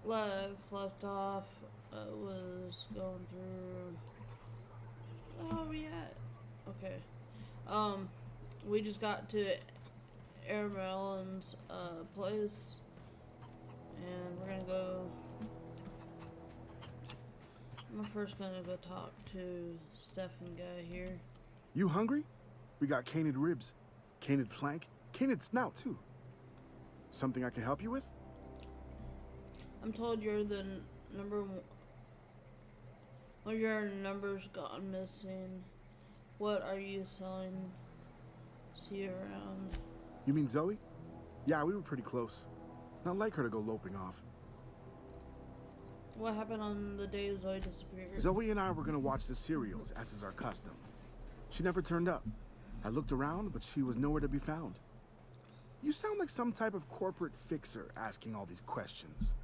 left off, was going through. Where are we at? Okay. Um, we just got to Airmelon's place, and we're gonna go. I'm first gonna go talk to Stefan guy here. You hungry? We got canid ribs, canid flank, canid snout too. Something I can help you with? I'm told you're the number one. One of your numbers gone missing. What are you selling? See you around. You mean Zoe? Yeah, we were pretty close. Not like her to go loping off. What happened on the day Zoe disappeared? Zoe and I were gonna watch the serials, as is our custom. She never turned up. I looked around, but she was nowhere to be found. You sound like some type of corporate fixer asking all these questions.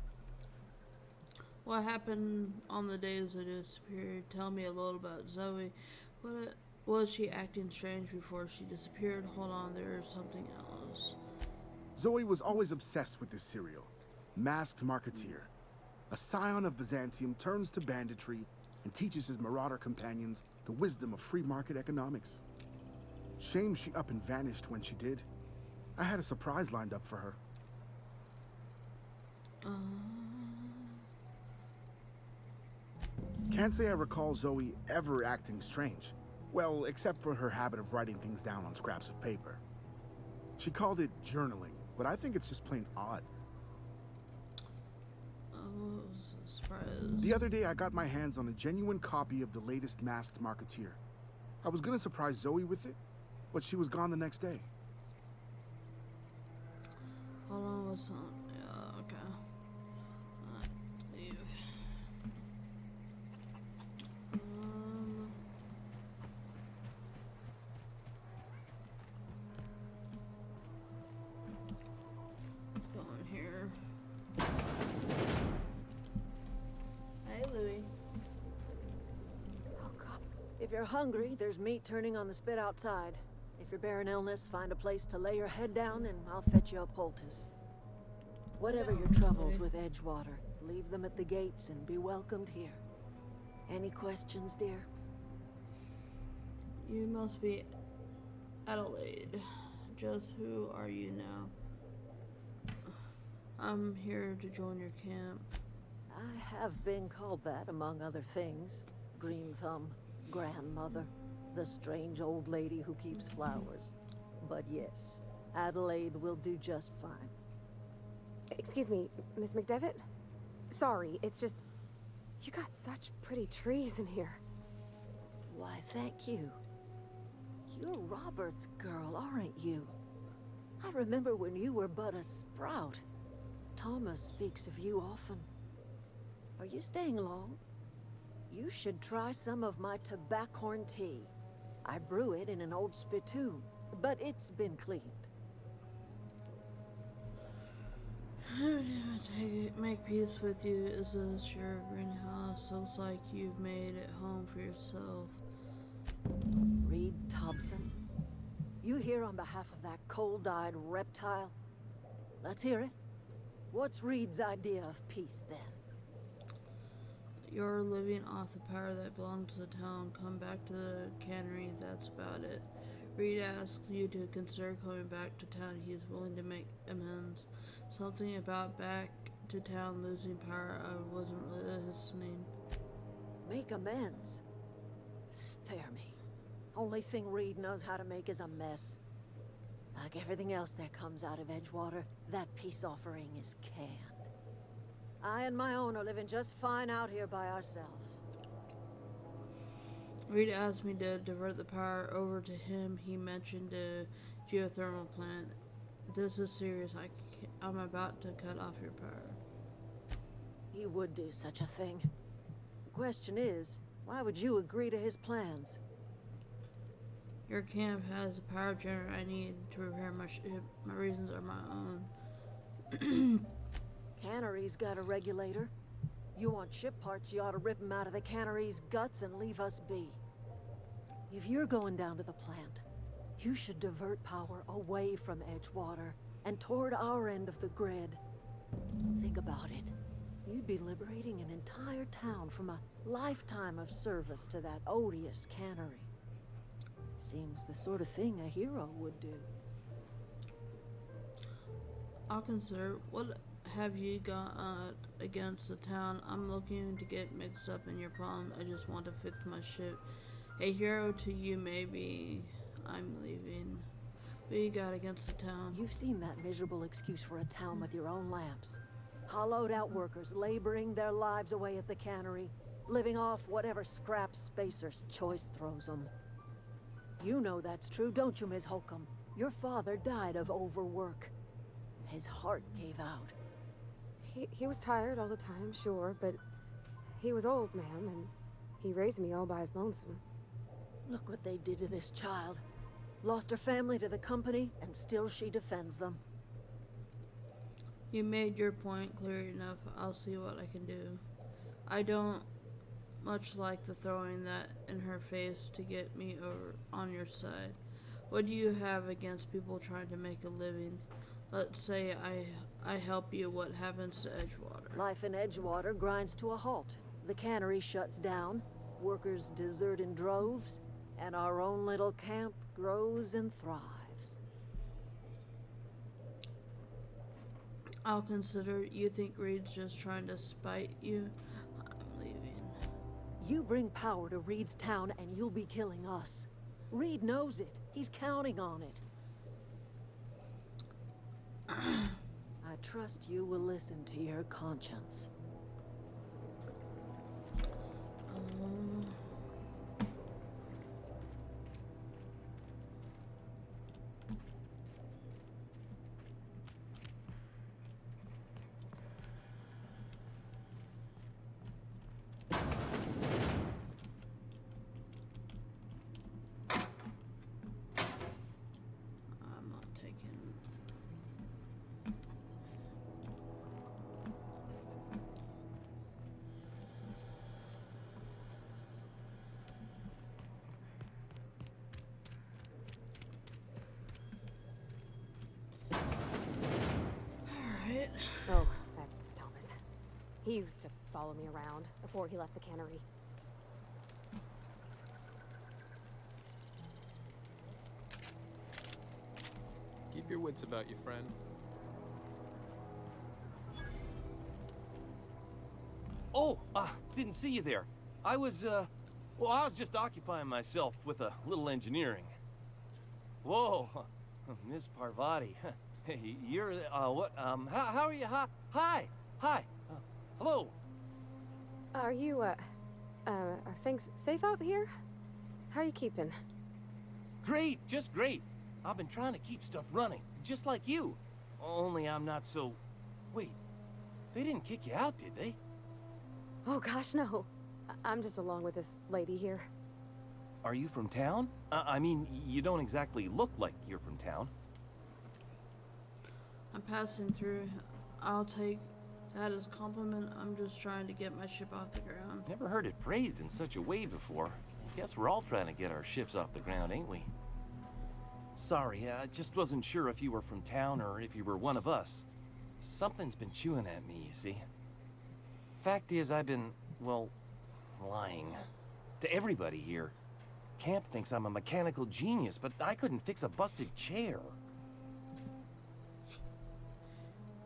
What happened on the day Zoe disappeared? Tell me a little about Zoe. Was she acting strange before she disappeared? Hold on, there's something else. Zoe was always obsessed with this serial. Masked Marketeer. A scion of Byzantium turns to banditry and teaches his marauder companions the wisdom of free market economics. Shame she up and vanished when she did. I had a surprise lined up for her. Can't say I recall Zoe ever acting strange. Well, except for her habit of writing things down on scraps of paper. She called it journaling, but I think it's just plain odd. Oh, surprise. The other day I got my hands on a genuine copy of the latest Masked Marketeer. I was gonna surprise Zoe with it, but she was gone the next day. Hold on, what's on? Yeah, okay. Leave. Let's go in here. Hey, Louie. Oh, God. If you're hungry, there's meat turning on the spit outside. If you're bearing illness, find a place to lay your head down and I'll fetch you a poultice. Whatever your troubles with Edgewater, leave them at the gates and be welcomed here. Any questions, dear? You must be Adelaide. Just who are you now? I'm here to join your camp. I have been called that, among other things. Green Thumb, grandmother, the strange old lady who keeps flowers. But yes, Adelaide will do just fine. Excuse me, Miss McDevitt? Sorry, it's just... You got such pretty trees in here. Why, thank you. You're Robert's girl, aren't you? I remember when you were but a sprout. Thomas speaks of you often. Are you staying long? You should try some of my tobaccorn tea. I brew it in an old spittoon, but it's been cleaned. Make peace with you. Is this your greenhouse? Looks like you've made it home for yourself. Reed Thompson, you here on behalf of that cold-eyed reptile? Let's hear it. What's Reed's idea of peace, then? You're living off the power that belongs to the town. Come back to the cannery, that's about it. Reed asks you to consider coming back to town. He is willing to make amends. Something about back to town losing power, I wasn't really listening. Make amends? Spare me. Only thing Reed knows how to make is a mess. Like everything else that comes out of Edgewater, that peace offering is canned. I and my own are living just fine out here by ourselves. Reed asked me to divert the power over to him. He mentioned a geothermal plant. This is serious. I'm about to cut off your power. He would do such a thing. The question is, why would you agree to his plans? Your camp has the power generator I need to repair my ship. My reasons are my own. Cannery's got a regulator. You want ship parts, you ought to rip them out of the cannery's guts and leave us be. If you're going down to the plant, you should divert power away from Edgewater and toward our end of the grid. Think about it. You'd be liberating an entire town from a lifetime of service to that odious cannery. Seems the sort of thing a hero would do. I'll consider. What have you got against the town? I'm looking to get mixed up in your problem. I just want to fix my ship. A hero to you, maybe. I'm leaving. What you got against the town? You've seen that miserable excuse for a town with your own lamps. Hollowed out workers laboring their lives away at the cannery, living off whatever scrap Spacer's choice throws them. You know that's true, don't you, Miss Holcomb? Your father died of overwork. His heart gave out. He was tired all the time, sure, but he was old, ma'am, and he raised me all by his lonesome. Look what they did to this child. Lost her family to the company, and still she defends them. You made your point clear enough. I'll see what I can do. I don't much like the throwing that in her face to get me over on your side. What do you have against people trying to make a living? Let's say I help you. What happens to Edgewater? Life in Edgewater grinds to a halt. The cannery shuts down, workers desert in droves, and our own little camp grows and thrives. I'll consider. You think Reed's just trying to spite you? I'm leaving. You bring power to Reed's town and you'll be killing us. Reed knows it. He's counting on it. I trust you will listen to your conscience. I'm not taking. Alright. Oh, that's Thomas. He used to follow me around before he left the cannery. Keep your wits about you, friend. Oh, didn't see you there. I was just occupying myself with a little engineering. Whoa, Miss Parvati. Hey, you're, what, how are you? Hi. Hello. Are you, are things safe out here? How are you keeping? Great, just great. I've been trying to keep stuff running, just like you. Only I'm not so... Wait, they didn't kick you out, did they? Oh gosh, no. I'm just along with this lady here. Are you from town? I mean, you don't exactly look like you're from town. I'm passing through. I'll take that as a compliment. I'm just trying to get my ship off the ground. Never heard it phrased in such a way before. Guess we're all trying to get our ships off the ground, ain't we? Sorry, I just wasn't sure if you were from town or if you were one of us. Something's been chewing at me, you see. Fact is, I've been, well, lying. To everybody here. Camp thinks I'm a mechanical genius, but I couldn't fix a busted chair.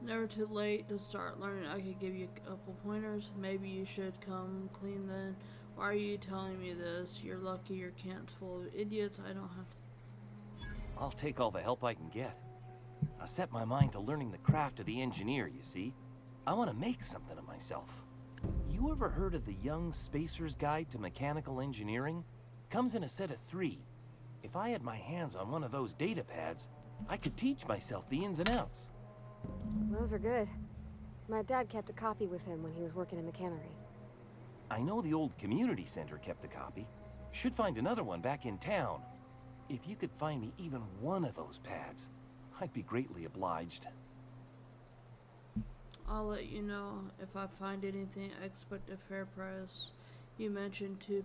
Never too late to start learning. I could give you a couple pointers. Maybe you should come clean then. Why are you telling me this? You're lucky your camp's full of idiots. I don't have to. I'll take all the help I can get. I set my mind to learning the craft of the engineer, you see. I want to make something of myself. You ever heard of the Young Spacer's Guide to Mechanical Engineering? Comes in a set of 3. If I had my hands on one of those data pads, I could teach myself the ins and outs. Those are good. My dad kept a copy with him when he was working in the cannery. I know the old community center kept a copy. Should find another one back in town. If you could find me even one of those pads, I'd be greatly obliged. I'll let you know if I find anything. I expect a fair price. You mentioned 2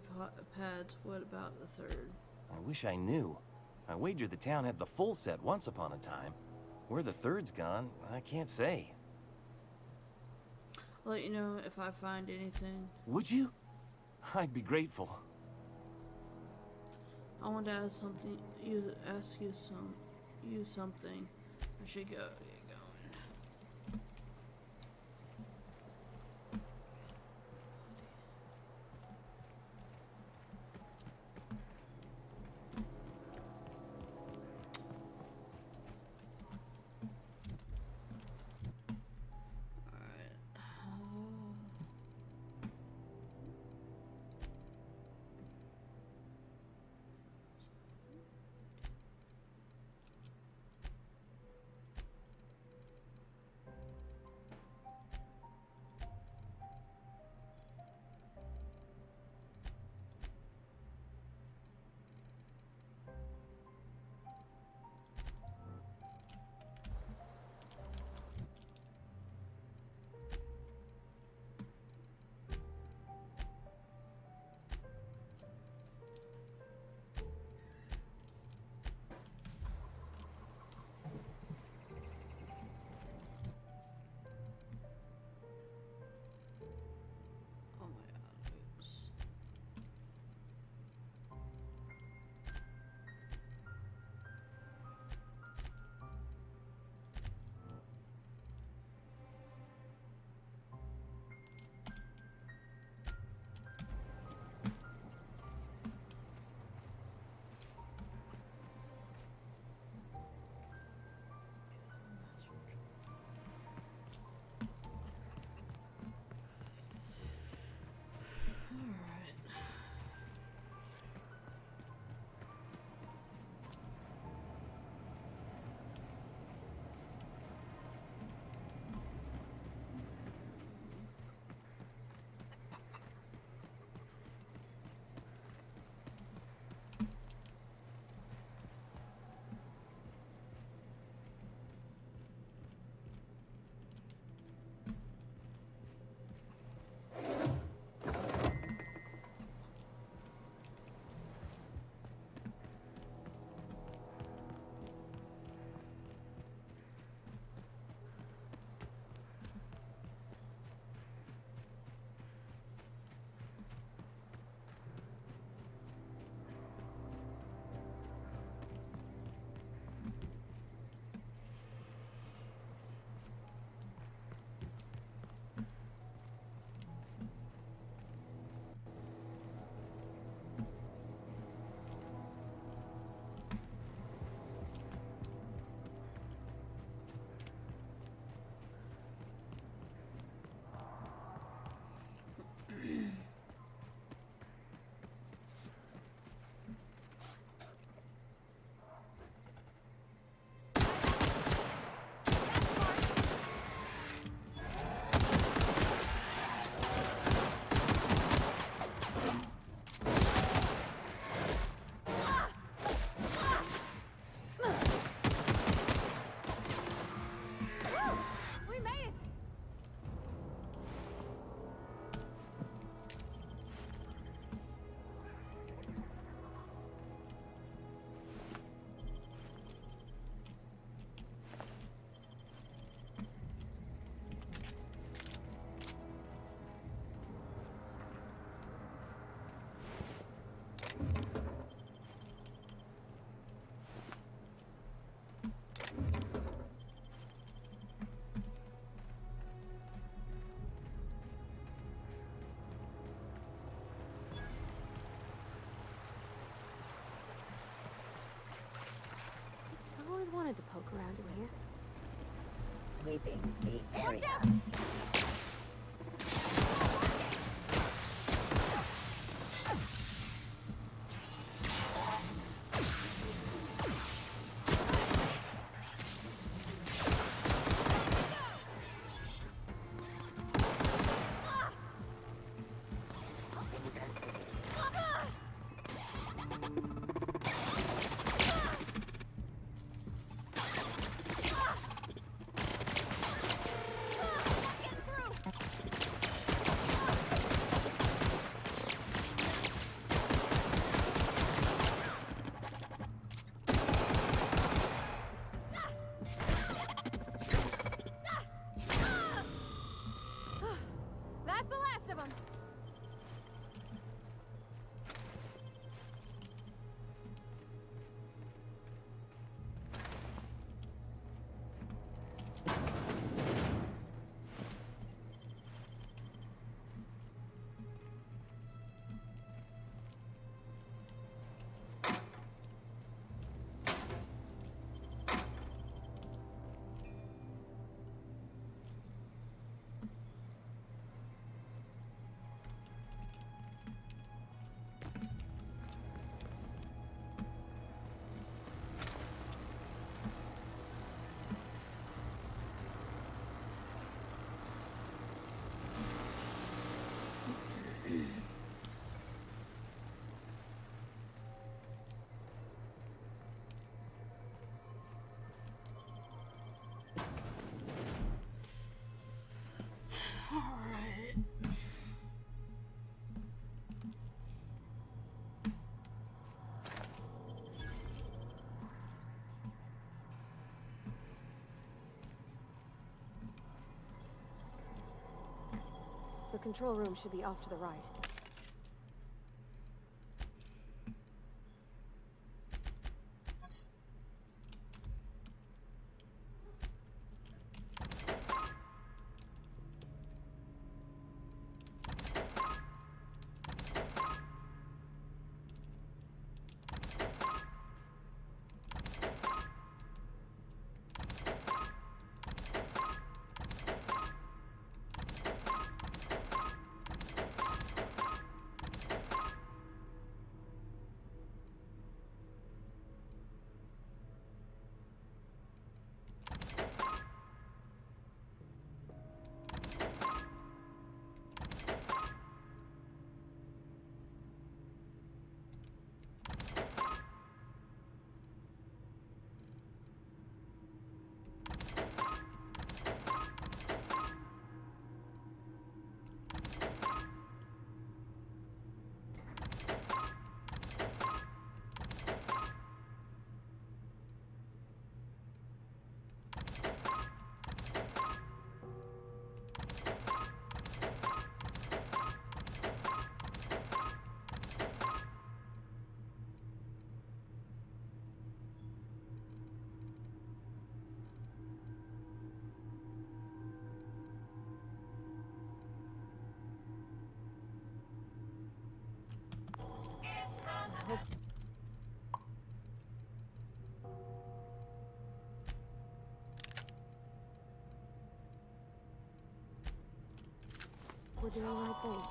pads. What about the 3rd? I wish I knew. I wagered the town had the full set once upon a time. Where the 3rd's gone, I can't say. I'll let you know if I find anything. Would you? I'd be grateful. I want to ask you something. I should get going. Oh my god, oops. Alright. We made it! I've always wanted to poke around in here. Sweeping the area. Watch out! Getting rest of them. Alright. The control room should be off to the right. We're doing the right thing.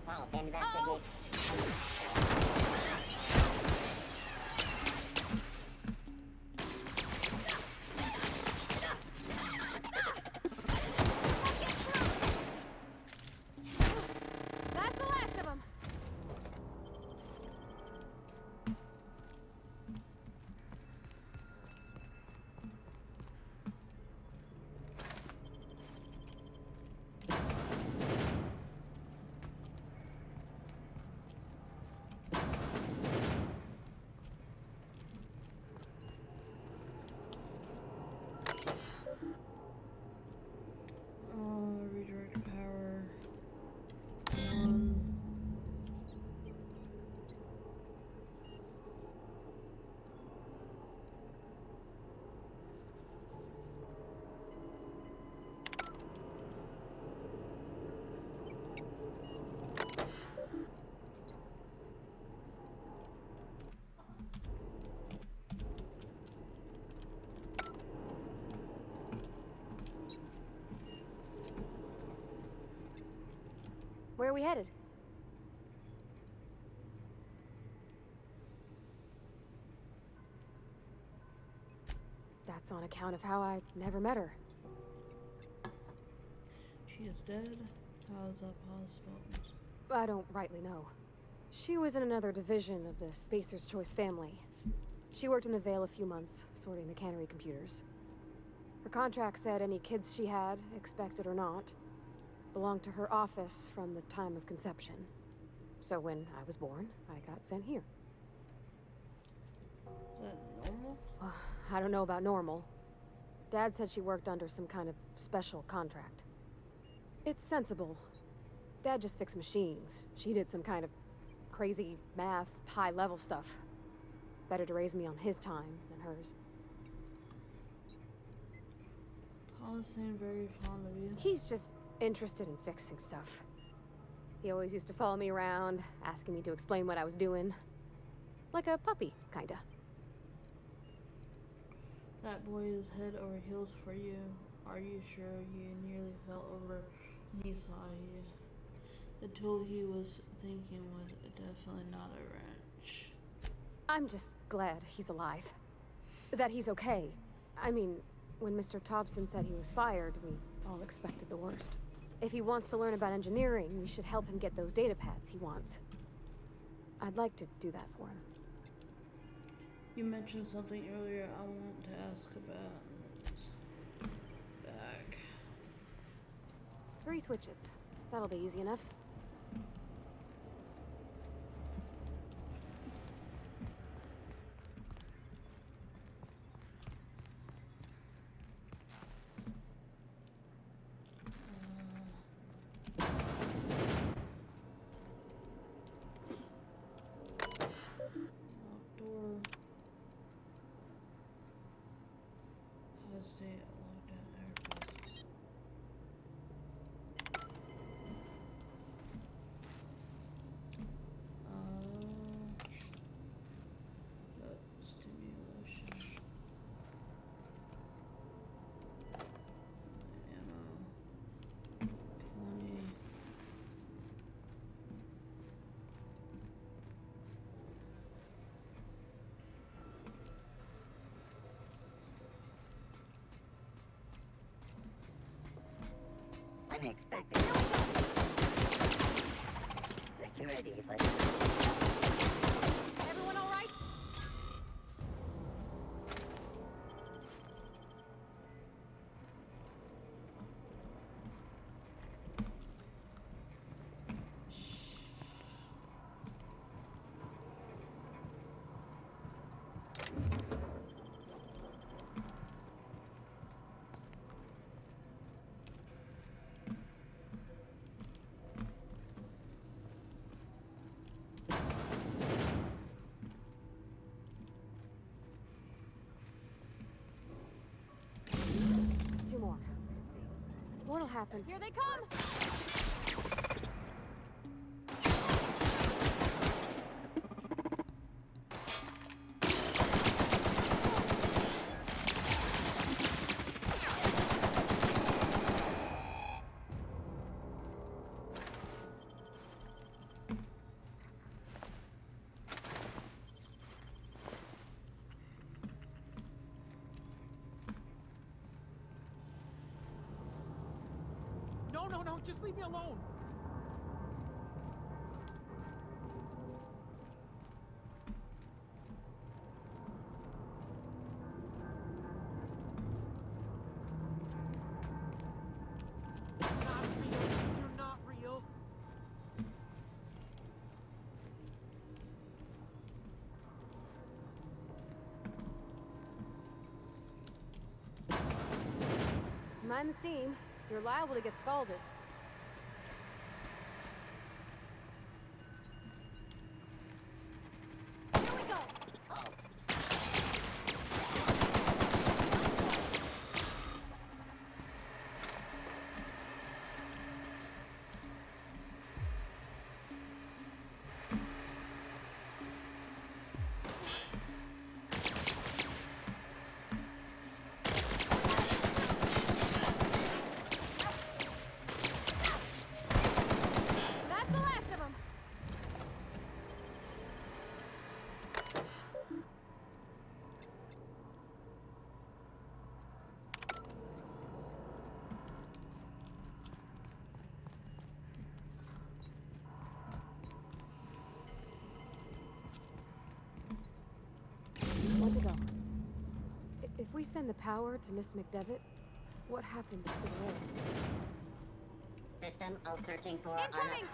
False investigate. Where are we headed? That's on account of how I never met her. She is dead? How is that possible? I don't rightly know. She was in another division of the Spacer's Choice family. She worked in the Vale a few months, sorting the cannery computers. Her contract said any kids she had, expected or not, belonged to her office from the time of conception. So when I was born, I got sent here. Is that normal? I don't know about normal. Dad said she worked under some kind of special contract. It's sensible. Dad just fixed machines. She did some kind of crazy math, high-level stuff. Better to raise me on his time than hers. Thomas seemed very fond of you. He's just interested in fixing stuff. He always used to follow me around, asking me to explain what I was doing. Like a puppy, kinda. That boy is head over heels for you. Are you sure? You nearly fell over when he saw you. The tool he was thinking was definitely not a wrench. I'm just glad he's alive. That he's okay. I mean, when Mr. Thompson said he was fired, we all expected the worst. If he wants to learn about engineering, we should help him get those data pads he wants. I'd like to do that for him. You mentioned something earlier I want to ask about. Back. 3 switches. That'll be easy enough. Outdoor. How to stay locked down airports. Stimulation. Ammo. 20. Unexpected. Security, but Everyone all right? Just 2 more. What'll happen? Here they come! No, just leave me alone. Not real. You're not real. Mind the steam. You're liable to get scalded. Here we go! If we send the power to Miss McDevitt, what happens to the lid? System of searching for Incoming!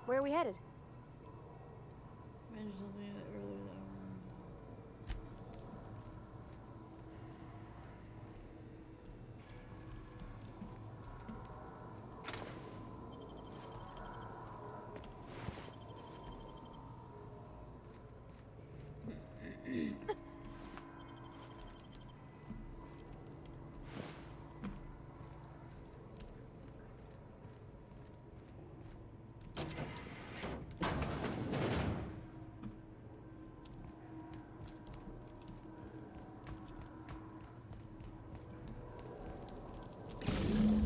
Where are we headed? Mentioned something earlier that I remember.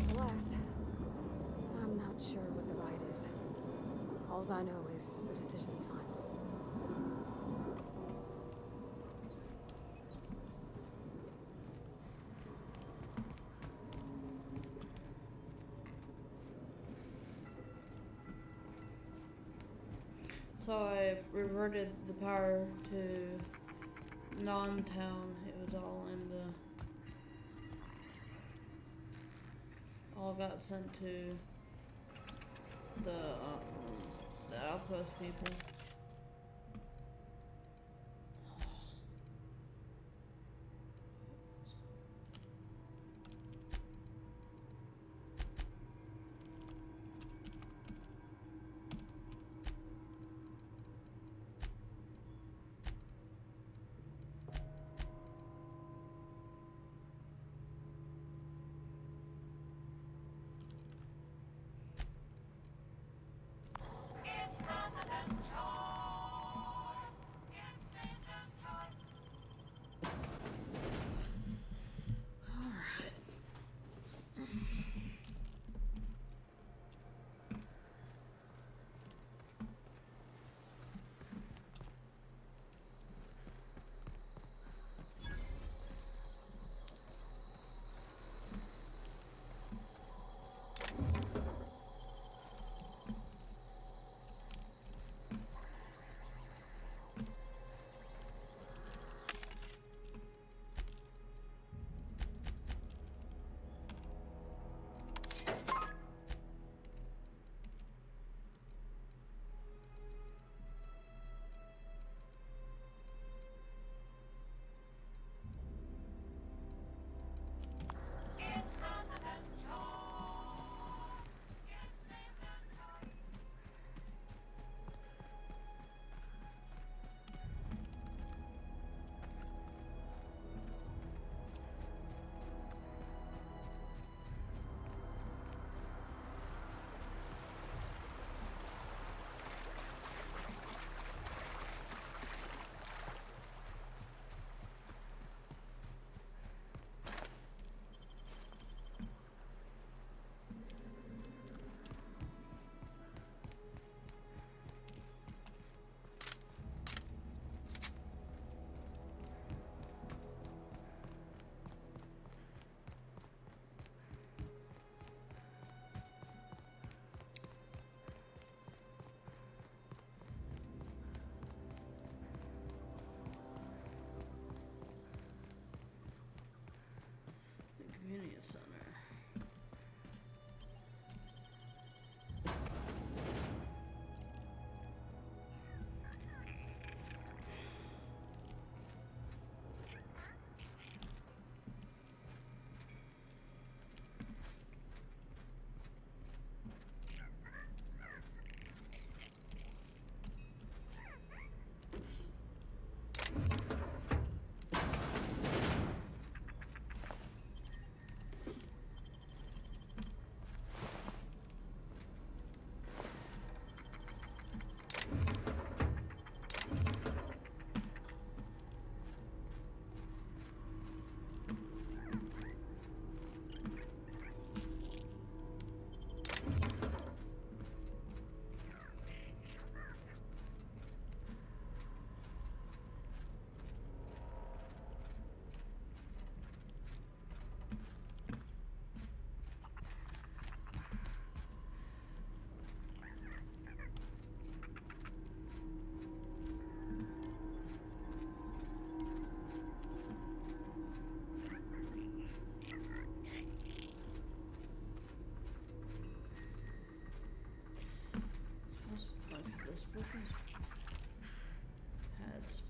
The last. I'm not sure what the ride is. Alls I know is the decision's final. So I reverted the power to non-town. It was all in the... all got sent to the outpost people. It's not the best choice.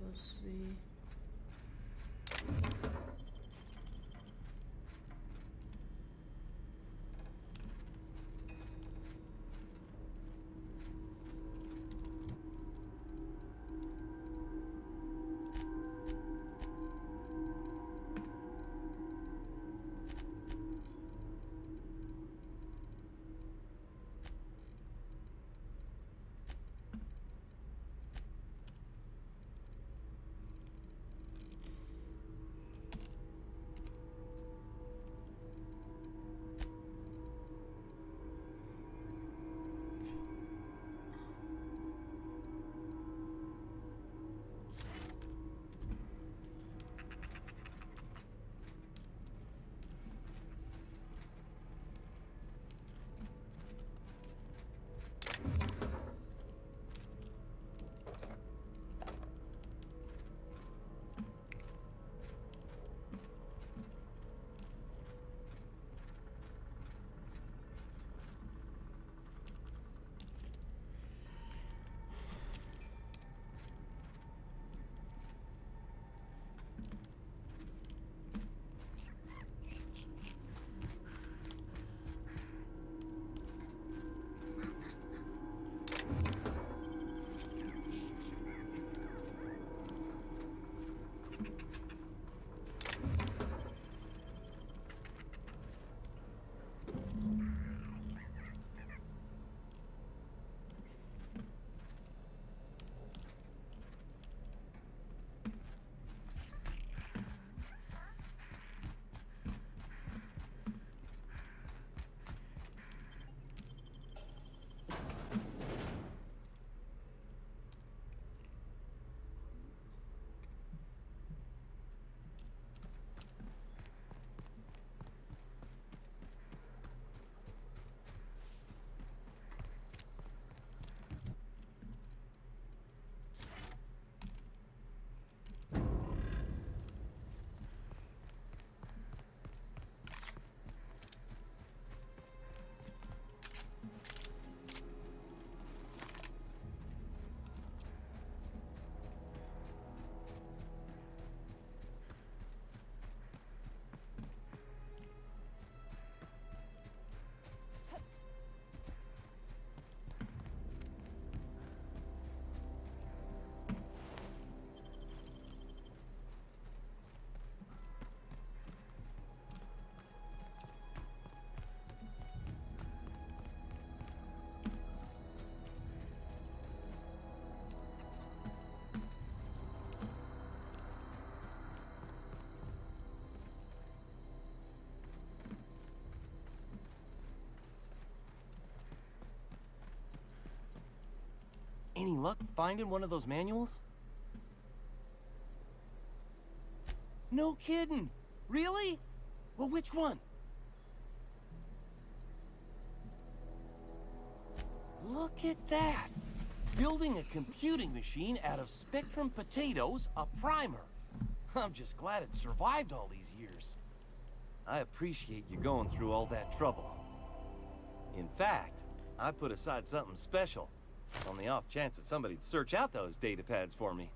supposed to be. Any luck finding one of those manuals? No kidding! Really? Well, which one? Look at that! Building a computing machine out of Spectrum potatoes, a primer. I'm just glad it survived all these years. I appreciate you going through all that trouble. In fact, I put aside something special, on the off chance that somebody'd search out those data pads for me.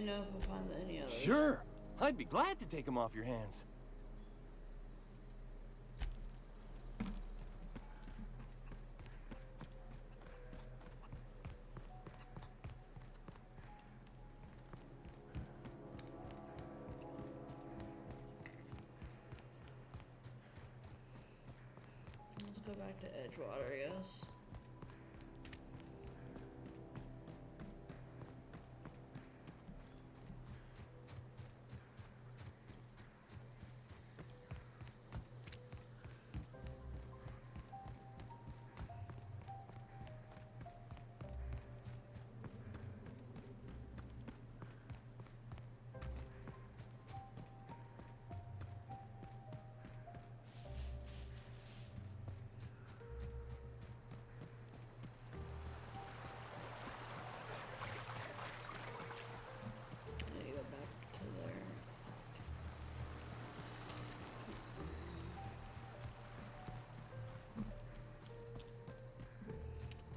know if I find any others. Sure. I'd be glad to take them off your hands. Let's go back to Edgewater, I guess. I need to go back to there.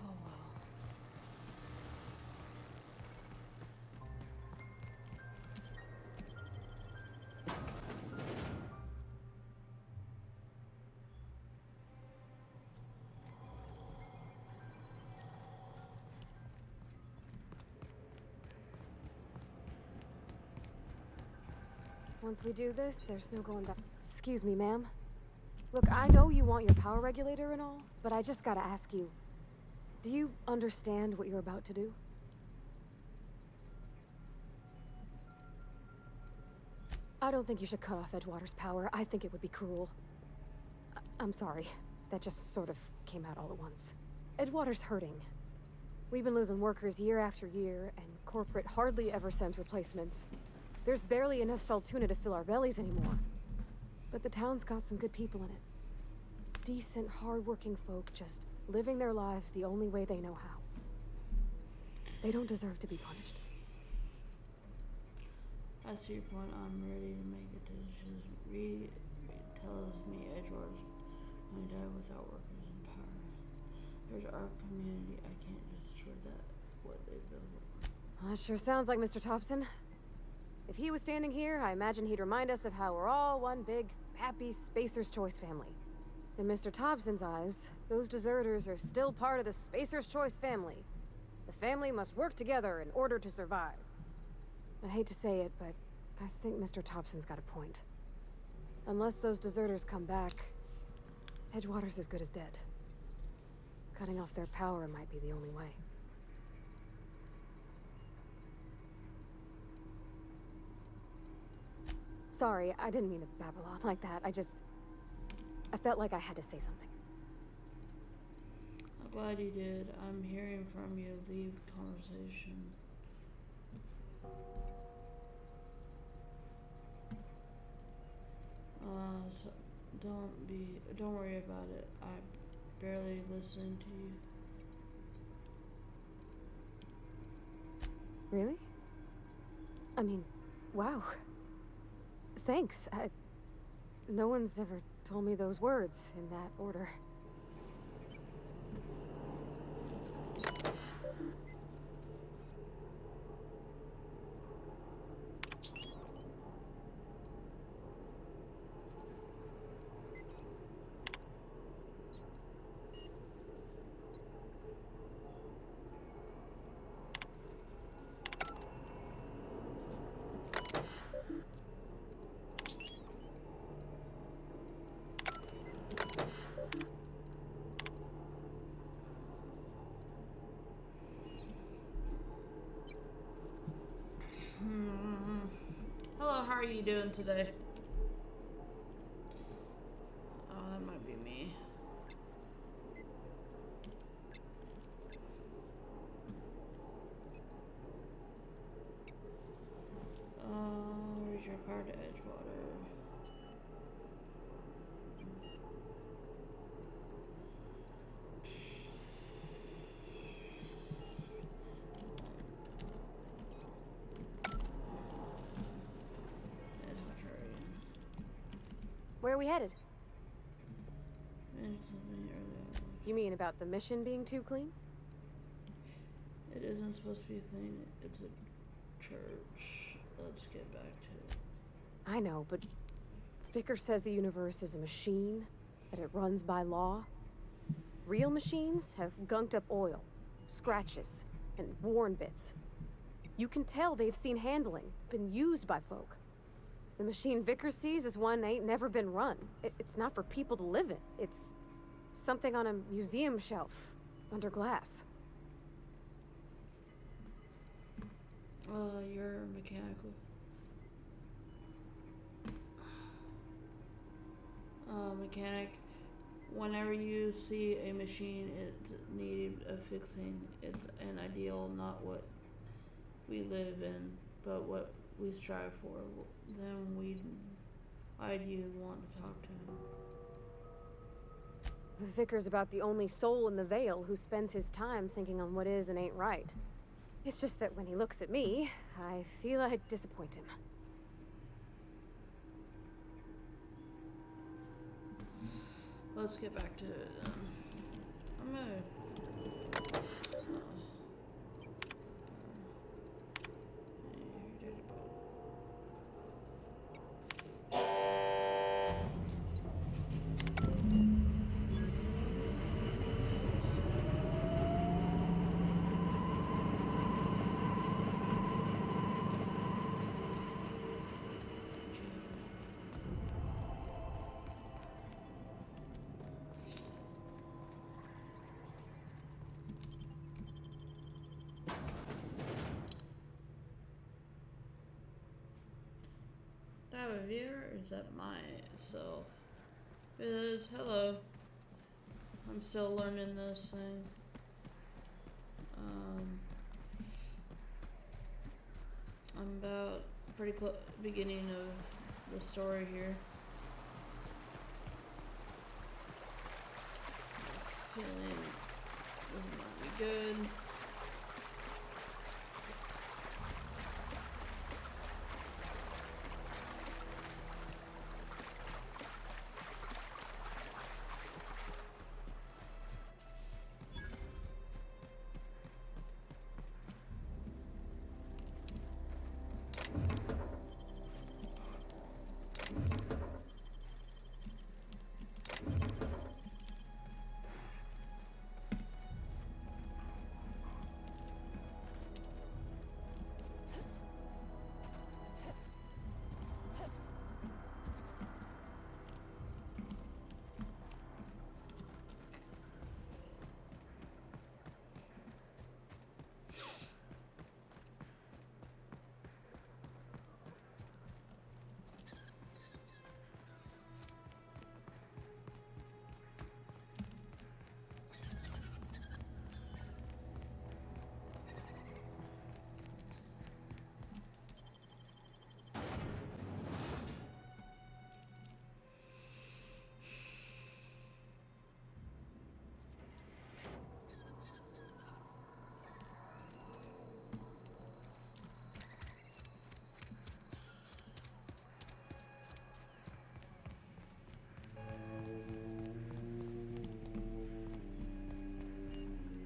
Oh wow. Once we do this, there's no going back. Excuse me, ma'am. Look, I know you want your power regulator and all, but I just gotta ask you. Do you understand what you're about to do? I don't think you should cut off Edgewater's power. I think it would be cruel. I'm sorry. That just sort of came out all at once. Edgewater's hurting. We've been losing workers year after year, and corporate hardly ever sends replacements. There's barely enough Saltuna to fill our bellies anymore. But the town's got some good people in it. Decent, hard-working folk just living their lives the only way they know how. They don't deserve to be punished. I see your point. I'm ready to make a decision. Reed tells me Edgewater's going to die without workers in power. There's our community. I can't just destroy that, what they built. Well, that sure sounds like Mr. Thompson. If he was standing here, I imagine he'd remind us of how we're all one big, happy Spacer's Choice family. In Mr. Thompson's eyes, those deserters are still part of the Spacer's Choice family. The family must work together in order to survive. I hate to say it, but I think Mr. Thompson's got a point. Unless those deserters come back, Edgewater's as good as dead. Cutting off their power might be the only way. Sorry, I didn't mean to babble on like that. I felt like I had to say something. I'm glad you did. I'm hearing from you. Leave conversation. So don't worry about it. I barely listened to you. Really? I mean, wow. Thanks. No one's ever told me those words in that order. Hello, how are you doing today? Oh, that might be me. Reach your car to Edgewater. Where are we headed? And something earlier. You mean about the mission being too clean? It isn't supposed to be clean. It's church. Let's get back to it. I know, but Vickers says the universe is a machine, that it runs by law. Real machines have gunked up oil, scratches, and worn bits. You can tell they've seen handling, been used by folk. The machine Vickers sees is one ain't never been run. It's not for people to live in. It's something on a museum shelf, under glass. You're mechanical. Mechanic. Whenever you see a machine it's needed of fixing, it's an ideal, not what we live in, but what we strive for. Then I'd you want to talk to him. The Vicar's about the only soul in the Vale who spends his time thinking on what is and ain't right. It's just that when he looks at me, I feel I'd disappoint him. Let's get back to it then. I'm gonna... Do I have a viewer or is that myself? It is. Hello. I'm still learning this thing. I'm about pretty close beginning of the story here. Feeling this might be good.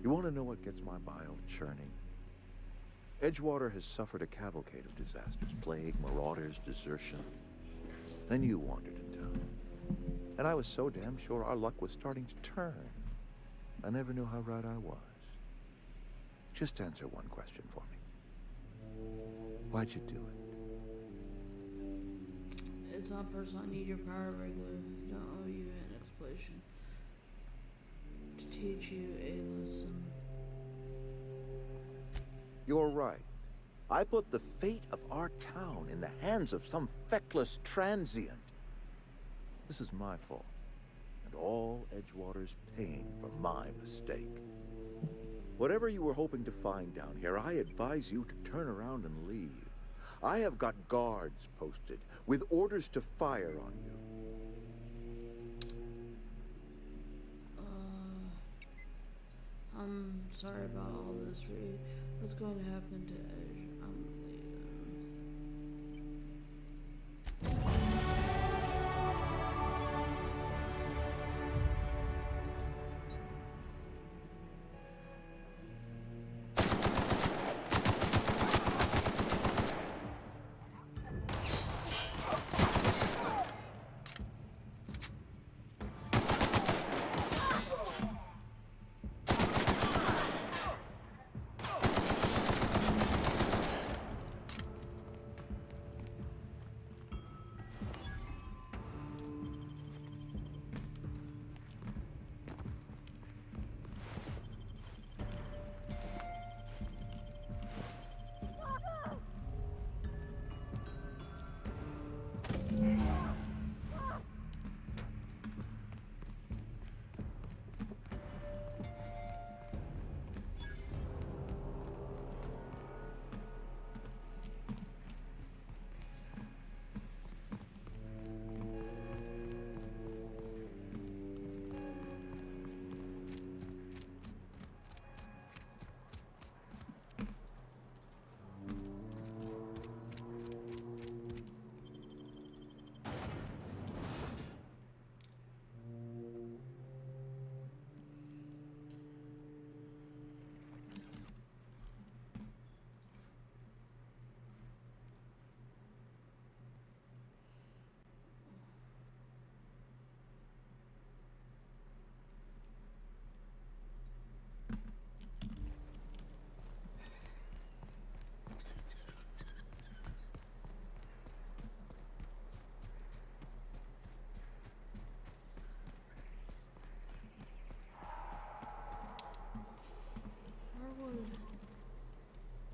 You want to know what gets my bile churning? Edgewater has suffered a cavalcade of disasters. Plague, marauders, desertion. Then you wandered in town. And I was so damn sure our luck was starting to turn. I never knew how right I was. Just answer one question for me. Why'd you do it? It's not personal. I need your power regular. Don't owe you an explanation. To teach you a lesson. You're right. I put the fate of our town in the hands of some feckless transient. This is my fault. And all Edgewater's paying for my mistake. Whatever you were hoping to find down here, I advise you to turn around and leave. I have got guards posted with orders to fire on you. I'm sorry about all this, Reed. What's going to happen to Edge? I'm leaving.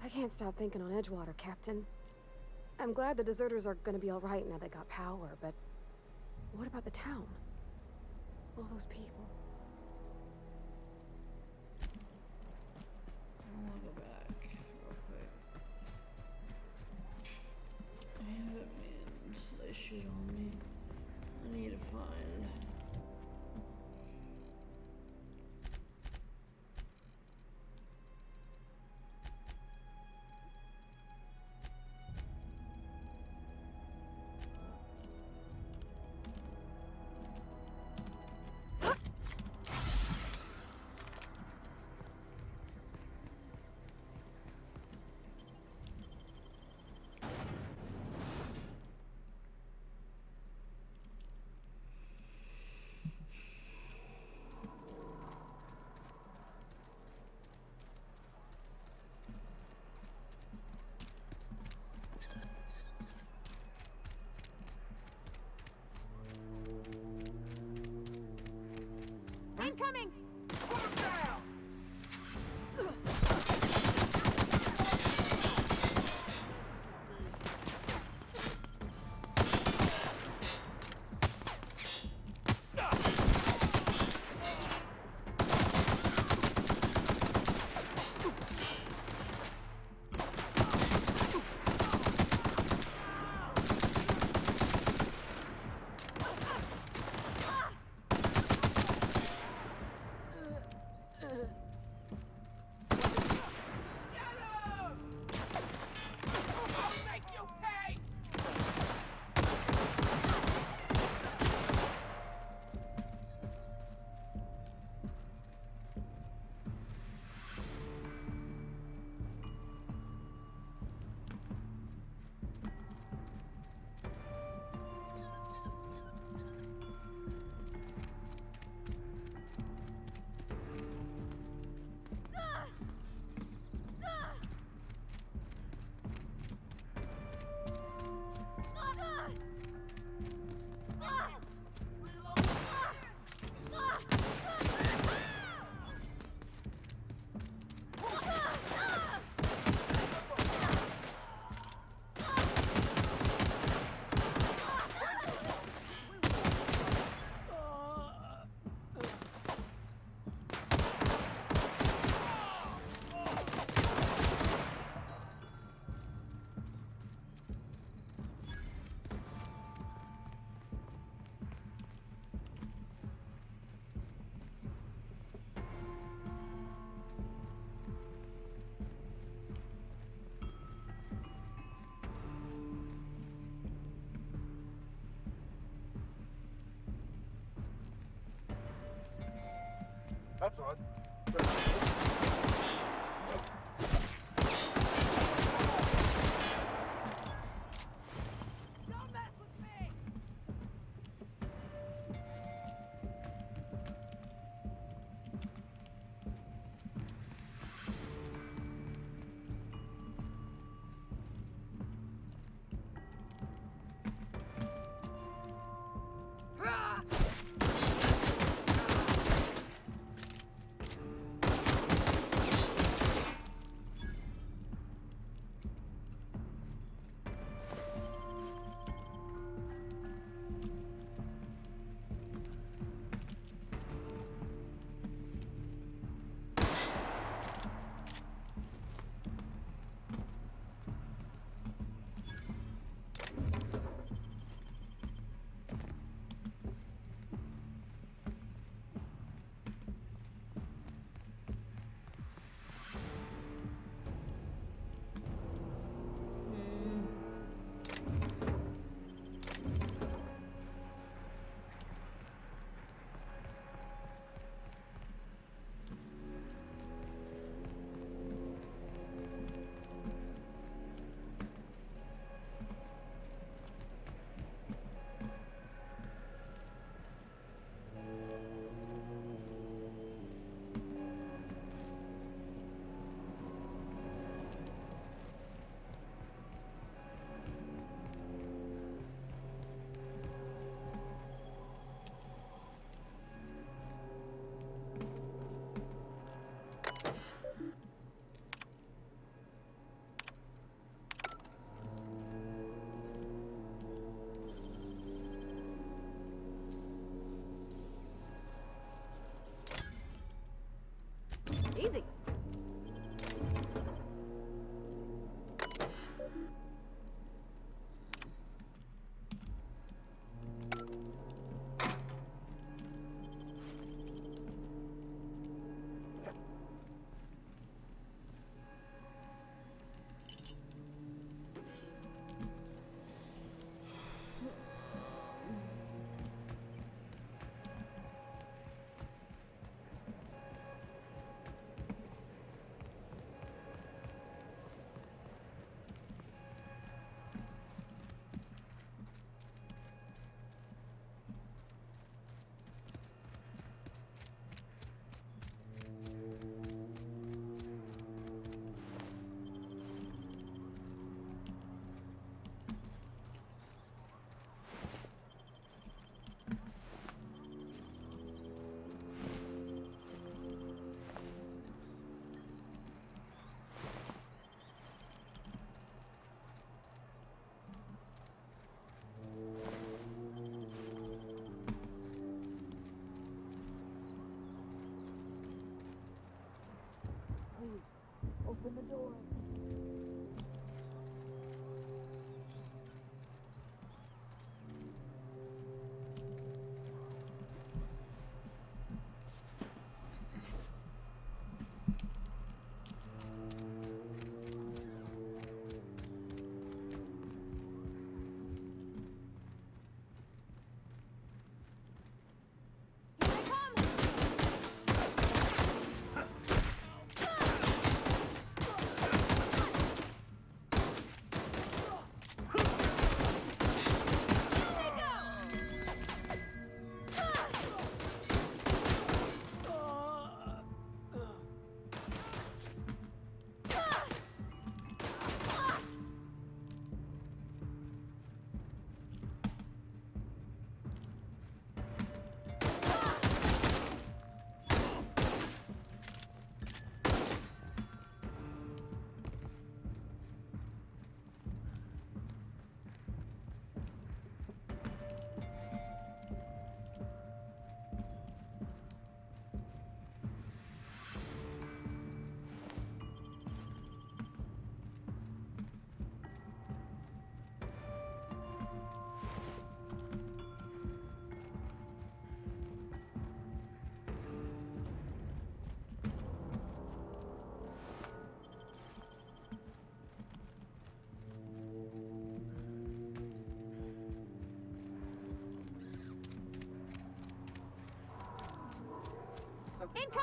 I can't stop thinking on Edgewater, Captain. I'm glad the deserters are gonna be alright now they got power, but what about the town? All those people. I wanna go back real quick. I haven't been, so they shoot on me. I need to find. Incoming! That's odd. Don't mess with me!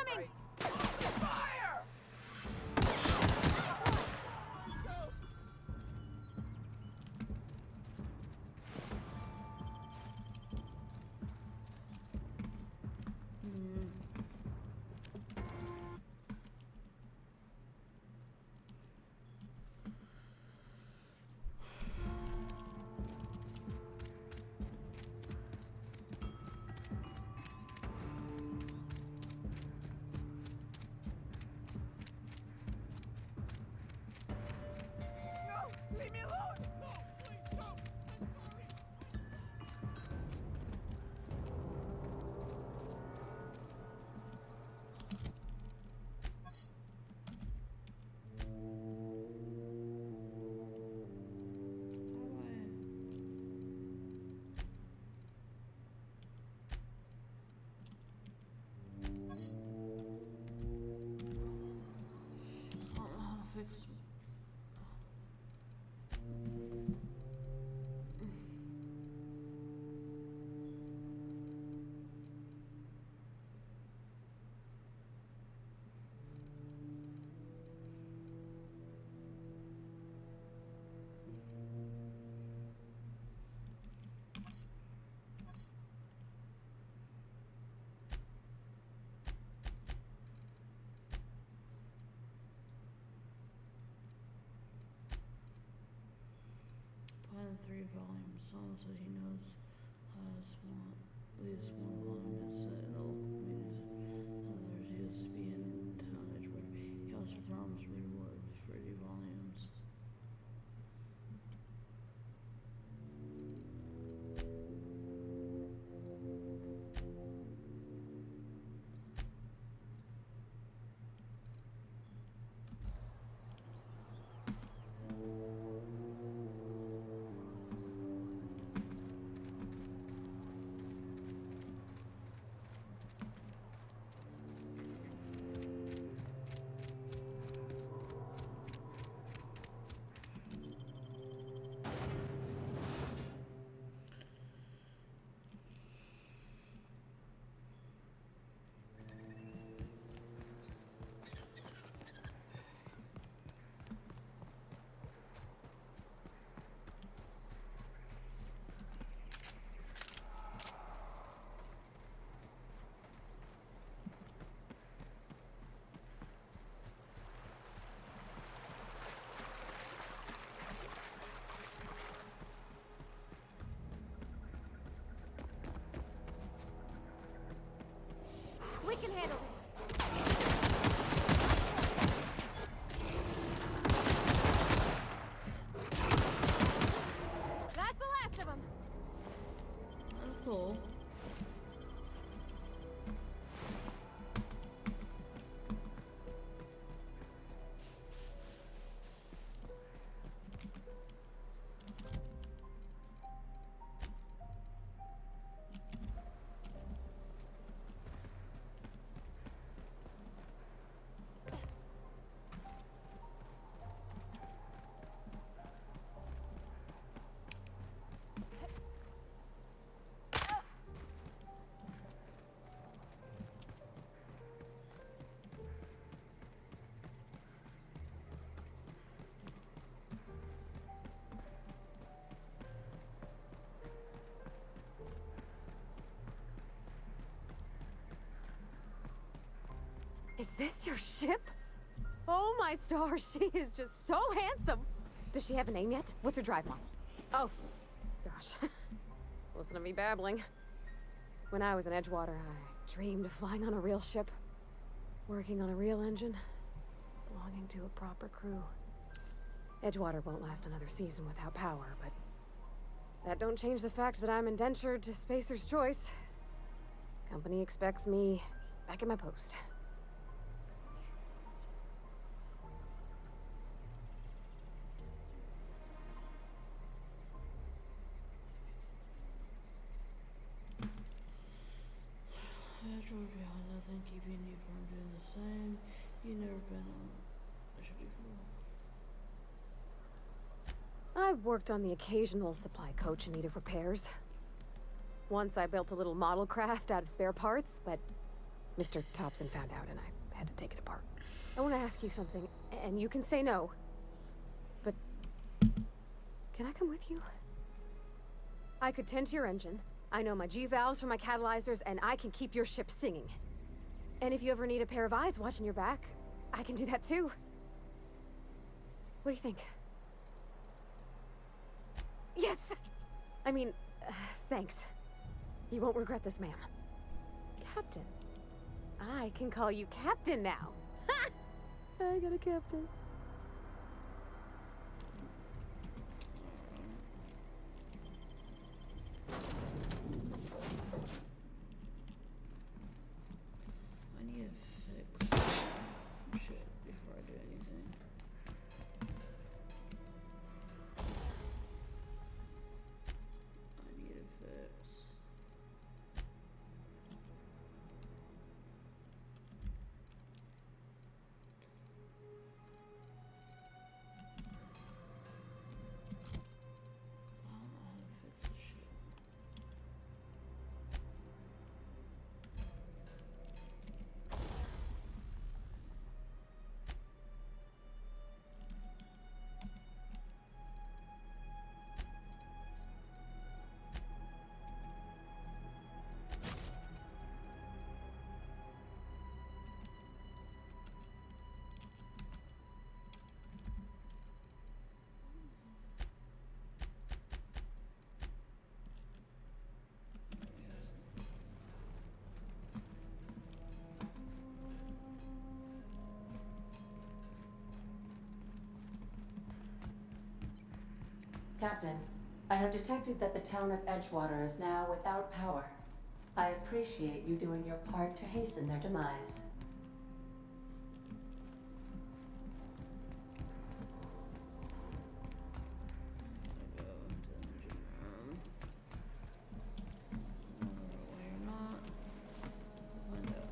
coming! Leave me alone! No, please, no! I'm sorry! I don't know how to fix. Plan 3 volumes. Someone said he knows has one, at least one volume is set in old communities. Others used to be in town Edgewood. He also promised reward for 80 volumes. We can handle this. That's the last of them. That's cool. Is this your ship? Oh my stars, she is just so handsome. Does she have a name yet? What's her drive model? Oh, gosh. Listen to me babbling. When I was in Edgewater, I dreamed of flying on a real ship, working on a real engine, belonging to a proper crew. Edgewater won't last another season without power, but that don't change the fact that I'm indentured to Spacer's Choice. Company expects me back at my post. Edgewood behind nothing keeping you from doing the same. You've never been on a ship before. I've worked on the occasional supply coach in need of repairs. Once I built a little model craft out of spare parts, but Mr. Thompson found out and I had to take it apart. I want to ask you something, and you can say no. But can I come with you? I could tend to your engine. I know my G-valves for my catalyzers, and I can keep your ship singing. And if you ever need a pair of eyes watching your back, I can do that too. What do you think? Yes! I mean, thanks. You won't regret this, ma'am. Captain. I can call you Captain now. Ha! I got a captain. I need to fix shit before I do anything. I need to fix. I don't know how to fix this shit. Captain, I have detected that the town of Edgewater is now without power. I appreciate you doing your part to hasten their demise. I go into the engine room. Why or not? We'll find out.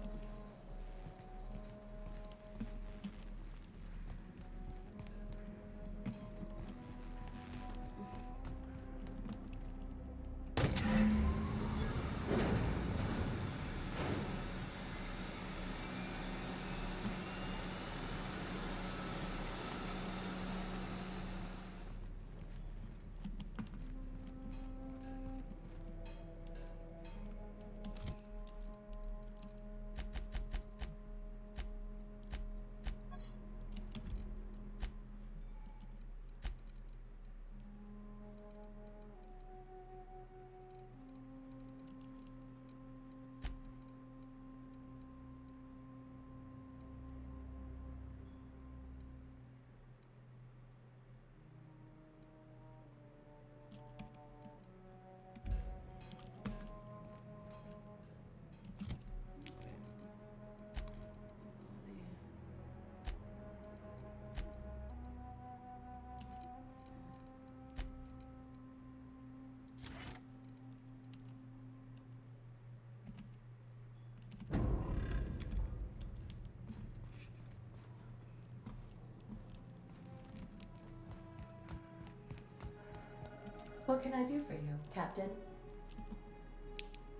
What can I do for you, Captain?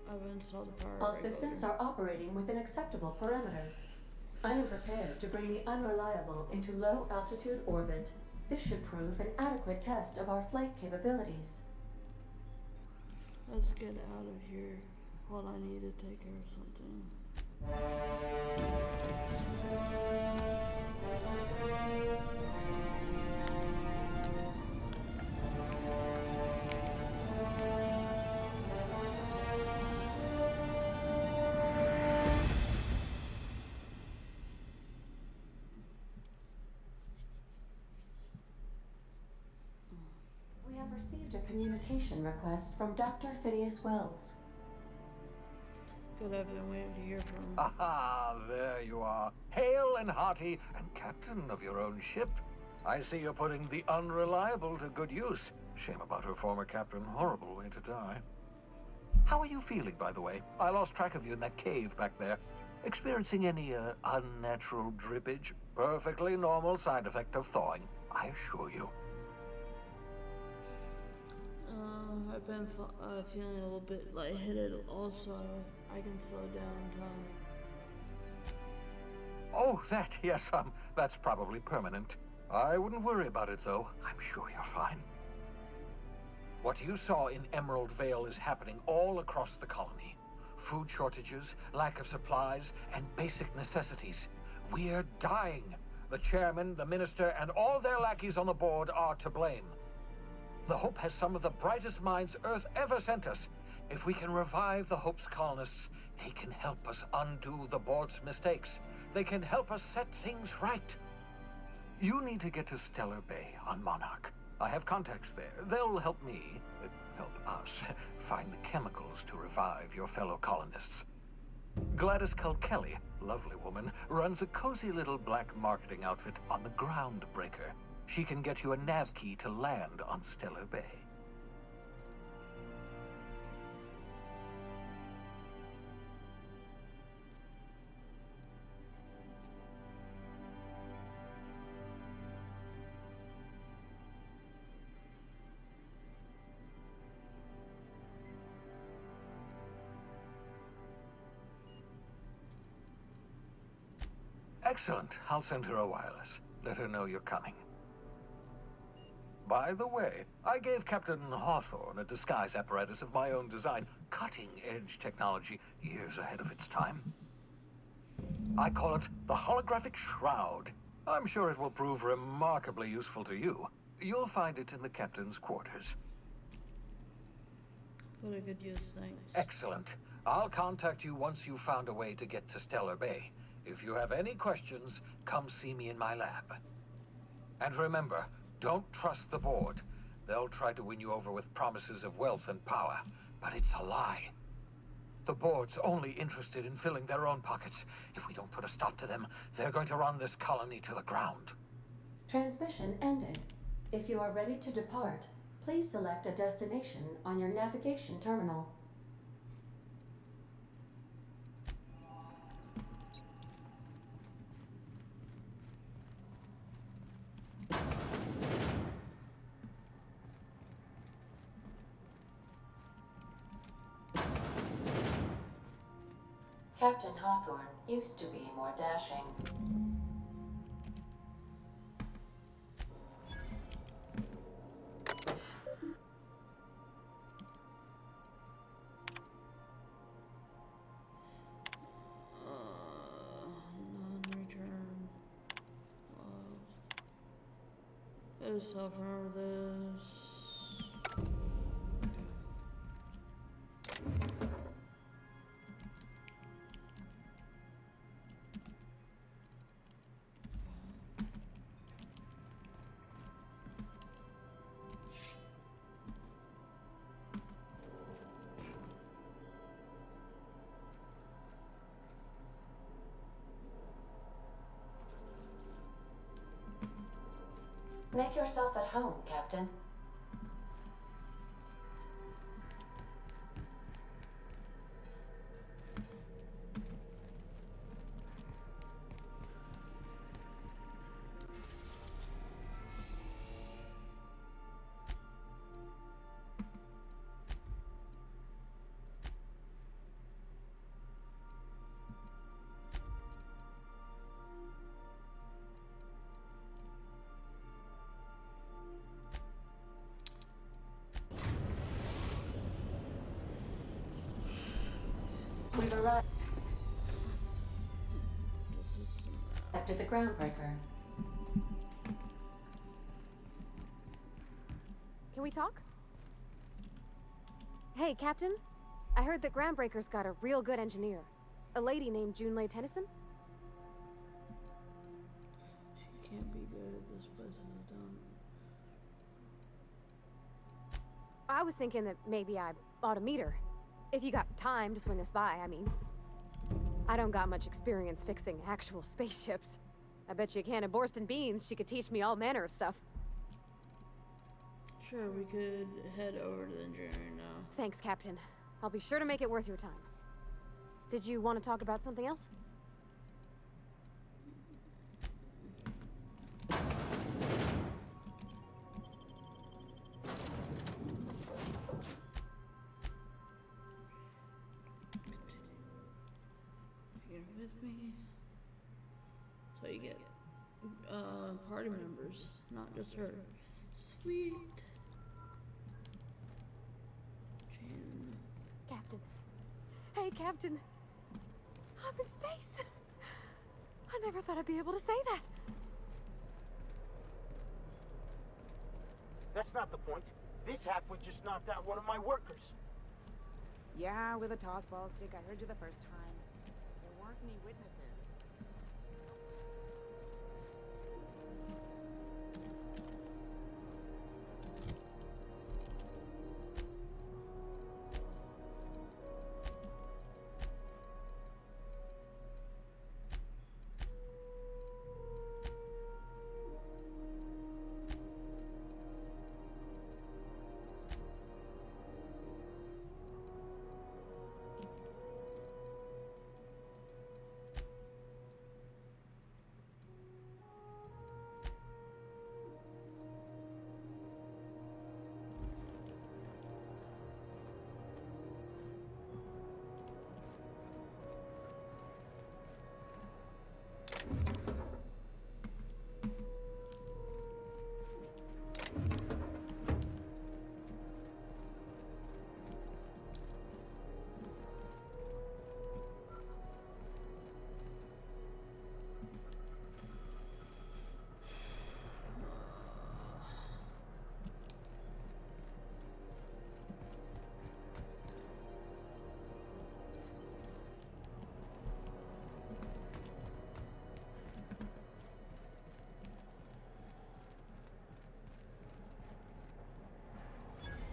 I've installed the power All regulator. systems are operating within acceptable parameters. I am prepared to bring the unreliable into low altitude orbit. This should prove an adequate test of our flight capabilities. Let's get out of here. Hold on, I need to take care of something. We have received a communication request from Dr. Phineas Wells. Good, I've been waiting to hear from. Aha, there you are. Hale and hearty, and captain of your own ship. I see you're putting the unreliable to good use. Shame about her former captain. Horrible way to die. How are you feeling, by the way? I lost track of you in that cave back there. Experiencing any, unnatural drippage? Perfectly normal side effect of thawing, I assure you. I've been feeling a little bit lightheaded also. I can slow down time. Oh, that, yes, that's probably permanent. I wouldn't worry about it, though. I'm sure you're fine. What you saw in Emerald Vale is happening all across the colony. Food shortages, lack of supplies, and basic necessities. We're dying. The chairman, the minister, and all their lackeys on the board are to blame. The Hope has some of the brightest minds Earth ever sent us. If we can revive the Hope's colonists, they can help us undo the board's mistakes. They can help us set things right. You need to get to Stellar Bay on Monarch. I have contacts there. They'll help me, help us, find the chemicals to revive your fellow colonists. Gladys Kilkelly, lovely woman, runs a cozy little black marketing outfit on the Groundbreaker. She can get you a nav key to land on Stellar Bay. Excellent. I'll send her a wireless. Let her know you're coming. By the way, I gave Captain Hawthorne a disguise apparatus of my own design. Cutting-edge technology, years ahead of its time. I call it the Holographic Shroud. I'm sure it will prove remarkably useful to you. You'll find it in the captain's quarters. What a good use, thanks. Excellent. I'll contact you once you've found a way to get to Stellar Bay. If you have any questions, come see me in my lab. And remember, don't trust the board. They'll try to win you over with promises of wealth and power, but it's a lie. The board's only interested in filling their own pockets. If we don't put a stop to them, they're going to run this colony to the ground. Transmission ended. If you are ready to depart, please select a destination on your navigation terminal. Captain Hawthorne used to be more dashing. Non-return. I just self-remember this. Make yourself at home, Captain. We've arrived This is after the Groundbreaker. Can we talk? Hey, Captain. I heard that Groundbreaker's got a real good engineer. A lady named Junlei Tennyson. she can't be good at this place as a dumb. I was thinking that maybe I ought to meet her. If you got time to swing us by, I mean. I don't got much experience fixing actual spaceships. I bet you a can of Borston beans she could teach me all manner of stuff. Sure, we could head over to the engineering now. Thanks, Captain. I'll be sure to make it worth your time. Did you want to talk about something else? You're with me. they get party members, not just her. Sweet. Jane. Captain. Hey, Captain. I'm in space. I never thought I'd be able to say that. That's not the point. This halfwit just knocked out one of my workers. Yeah, with a toss ball stick. I heard you the first time. There weren't any witnesses.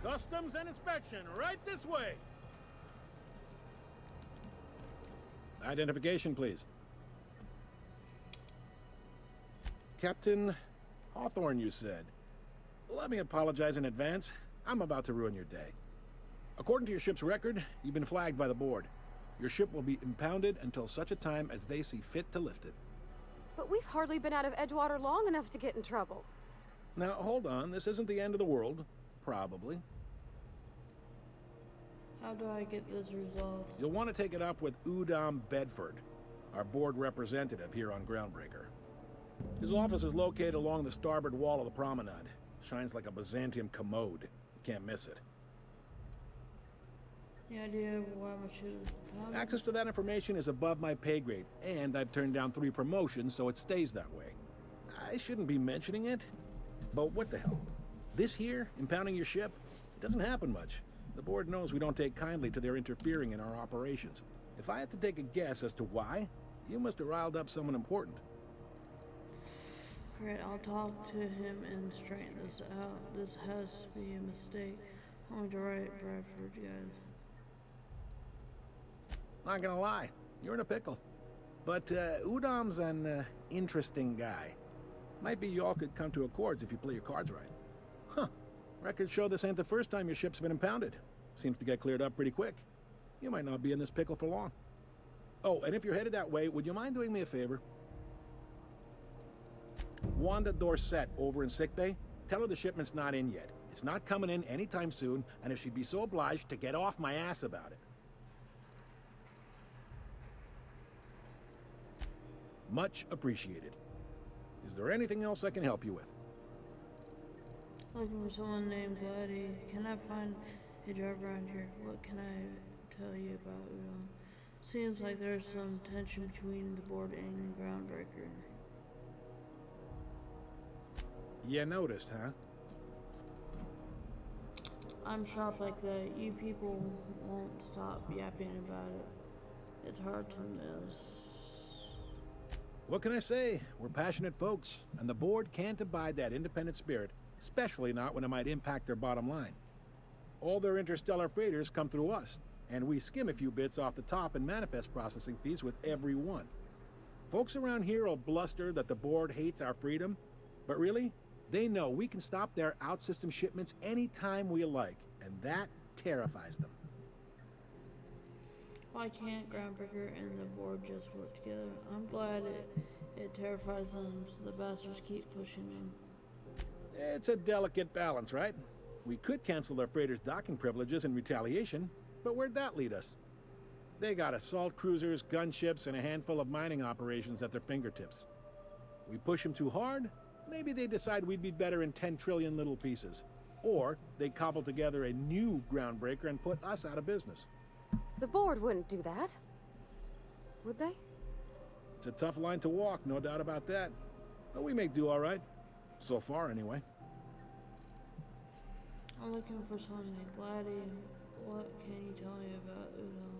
Customs and inspection, right this way. Identification, please. Captain Hawthorne, you said. Let me apologize in advance. I'm about to ruin your day. According to your ship's record, you've been flagged by the board. Your ship will be impounded until such a time as they see fit to lift it. But we've hardly been out of Edgewater long enough to get in trouble. Now, hold on. This isn't the end of the world. Probably. How do I get this resolved? You'll want to take it up with Udom Bedford, our board representative here on Groundbreaker. His office is located along the starboard wall of the promenade. Shines like a Byzantium commode. You can't miss it. Any idea why my ship is impounded? Access to that information is above my pay grade, and I've turned down 3 promotions, so it stays that way. I shouldn't be mentioning it, but what the hell? This here, impounding your ship, it doesn't happen much. The board knows we don't take kindly to their interfering in our operations. If I had to take a guess as to why, you must have riled up someone important. Great, I'll talk to him and straighten this out. This has to be a mistake. I'm going to write Bradford, guys. Not gonna lie, you're in a pickle. But Udom's an interesting guy. Might be y'all could come to accords if you play your cards right. Huh. Records show this ain't the first time your ship's been impounded. Seems to get cleared up pretty quick. You might not be in this pickle for long. Oh, and if you're headed that way, would you mind doing me a favor? Wanda Dorset over in sickbay, tell her the shipment's not in yet. It's not coming in anytime soon, and if she'd be so obliged to get off my ass about it. Much appreciated. Is there anything else I can help you with? Looking for someone named Gladdy. Can I find a job around here? What can I tell you about Udom? Seems like there's some tension between the board and Groundbreaker. You noticed, huh? I'm shocked like that. You people won't stop yapping about it. It's hard to miss. What can I say? We're passionate folks, and the board can't abide that independent spirit, especially not when it might impact their bottom line. All their interstellar freighters come through us, and we skim a few bits off the top in manifest processing fees with every one. Folks around here will bluster that the board hates our freedom, but really, they know we can stop their out-system shipments anytime we like, and that terrifies them. Why can't Groundbreaker and the board just work together? I'm glad it terrifies them, so the bastards keep pushing them. It's a delicate balance, right? We could cancel their freighters' docking privileges in retaliation, but where'd that lead us? They got assault cruisers, gunships, and a handful of mining operations at their fingertips. We push them too hard, maybe they decide we'd be better in 10 trillion little pieces. Or they cobble together a new groundbreaker and put us out of business. The board wouldn't do that. Would they? It's a tough line to walk, no doubt about that. But we make do all right. So far, anyway. I'm looking for something. Gladdy, what can you tell me about Udon?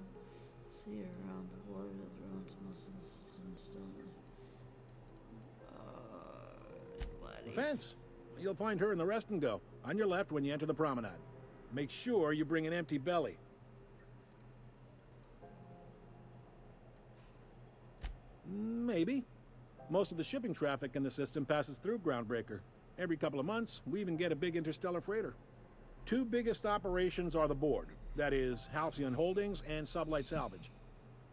See around the board with ruins instantly. Gladdy. The fence. You'll find her in the rest and go. On your left when you enter the promenade. Make sure you bring an empty belly. Maybe. Most of the shipping traffic in the system passes through Groundbreaker. Every couple of months, we even get a big interstellar freighter. Two biggest operations are the board. That is, Halcyon Holdings and Sublight Salvage.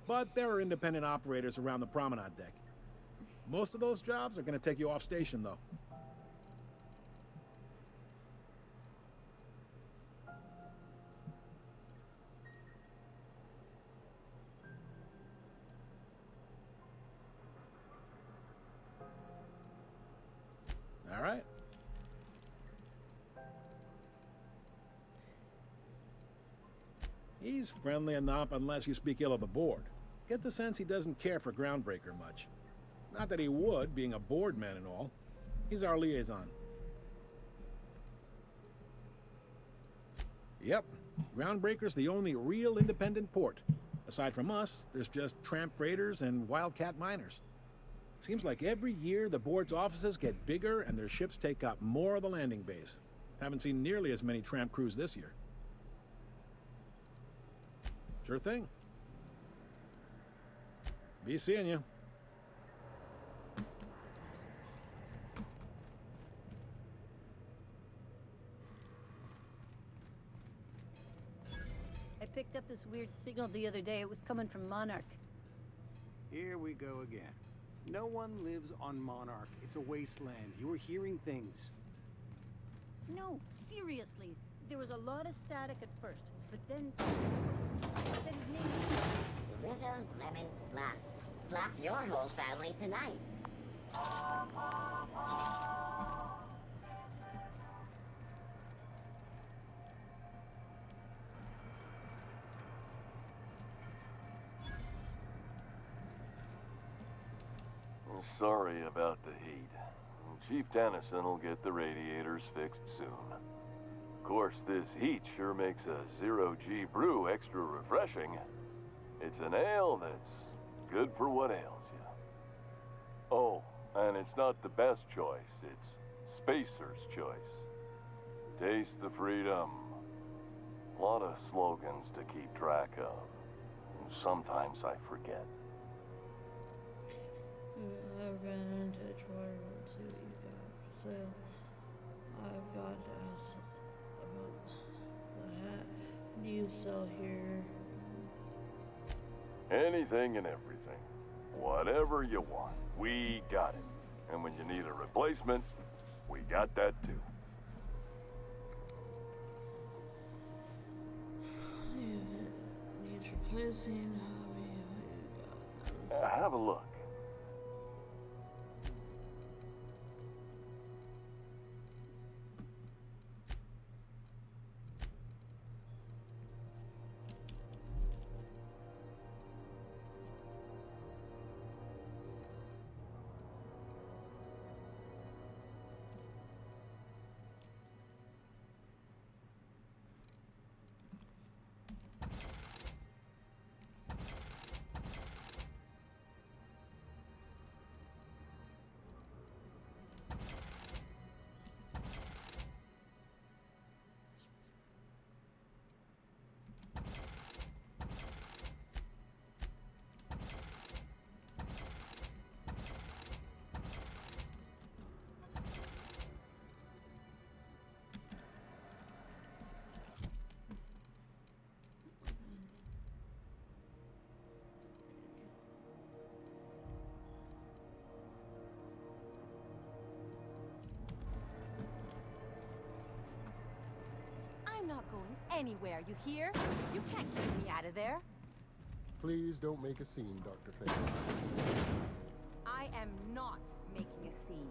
But there are independent operators around the promenade deck. Most of those jobs are going to take you off station, though. All right. He's friendly enough unless you speak ill of the board. Get the sense he doesn't care for Groundbreaker much. Not that he would, being a board man and all. He's our liaison. Yep, Groundbreaker's the only real independent port. Aside from us, there's just tramp freighters and wildcat miners. Seems like every year the board's offices get bigger and their ships take up more of the landing base. Haven't seen nearly as many tramp crews this year. Sure thing. Be seeing you. I picked up this weird signal the other day. It was coming from Monarch. Here we go again. No one lives on Monarch. It's a wasteland. You were hearing things. No, seriously. There was a lot of static at first, but then said his name. Rizzo's Lemon Slap. Slap your whole family tonight. Sorry about the heat. Chief Tennyson will get the radiators fixed soon. Of course, this heat sure makes a zero-G brew extra refreshing. It's an ale that's good for what ails you. Oh, and it's not the best choice. It's Spacer's choice. Taste the freedom. A lot of slogans to keep track of. Sometimes I forget. I've been into Edgewater. Let's see what you got for sale. I've got to ask about the hat. Do you sell here? Anything and everything. Whatever you want, we got it. And when you need a replacement, we got that too. Needs replacing. Have a look. I'm not going anywhere, you hear? You can't keep me out of there. Please don't make a scene, Dr. Fate. I am not making a scene.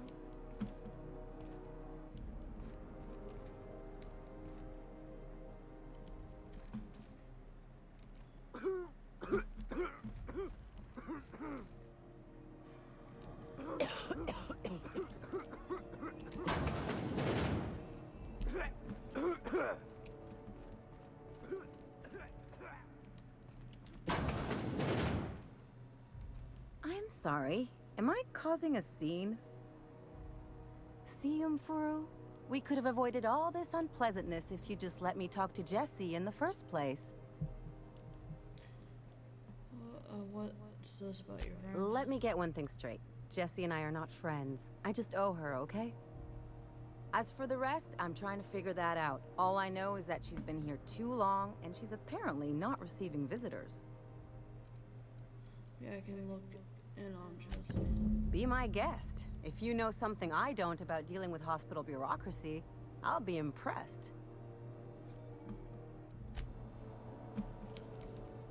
I'm sorry. Am I causing a scene? See, Umfuru? We could have avoided all this unpleasantness if you just let me talk to Jessie in the first place. What's this about your friend? Let me get one thing straight. Jessie and I are not friends. I just owe her, okay? As for the rest, I'm trying to figure that out. All I know is that she's been here too long, and she's apparently not receiving visitors. Yeah, I can look in on Jessie. Be my guest. If you know something I don't about dealing with hospital bureaucracy, I'll be impressed.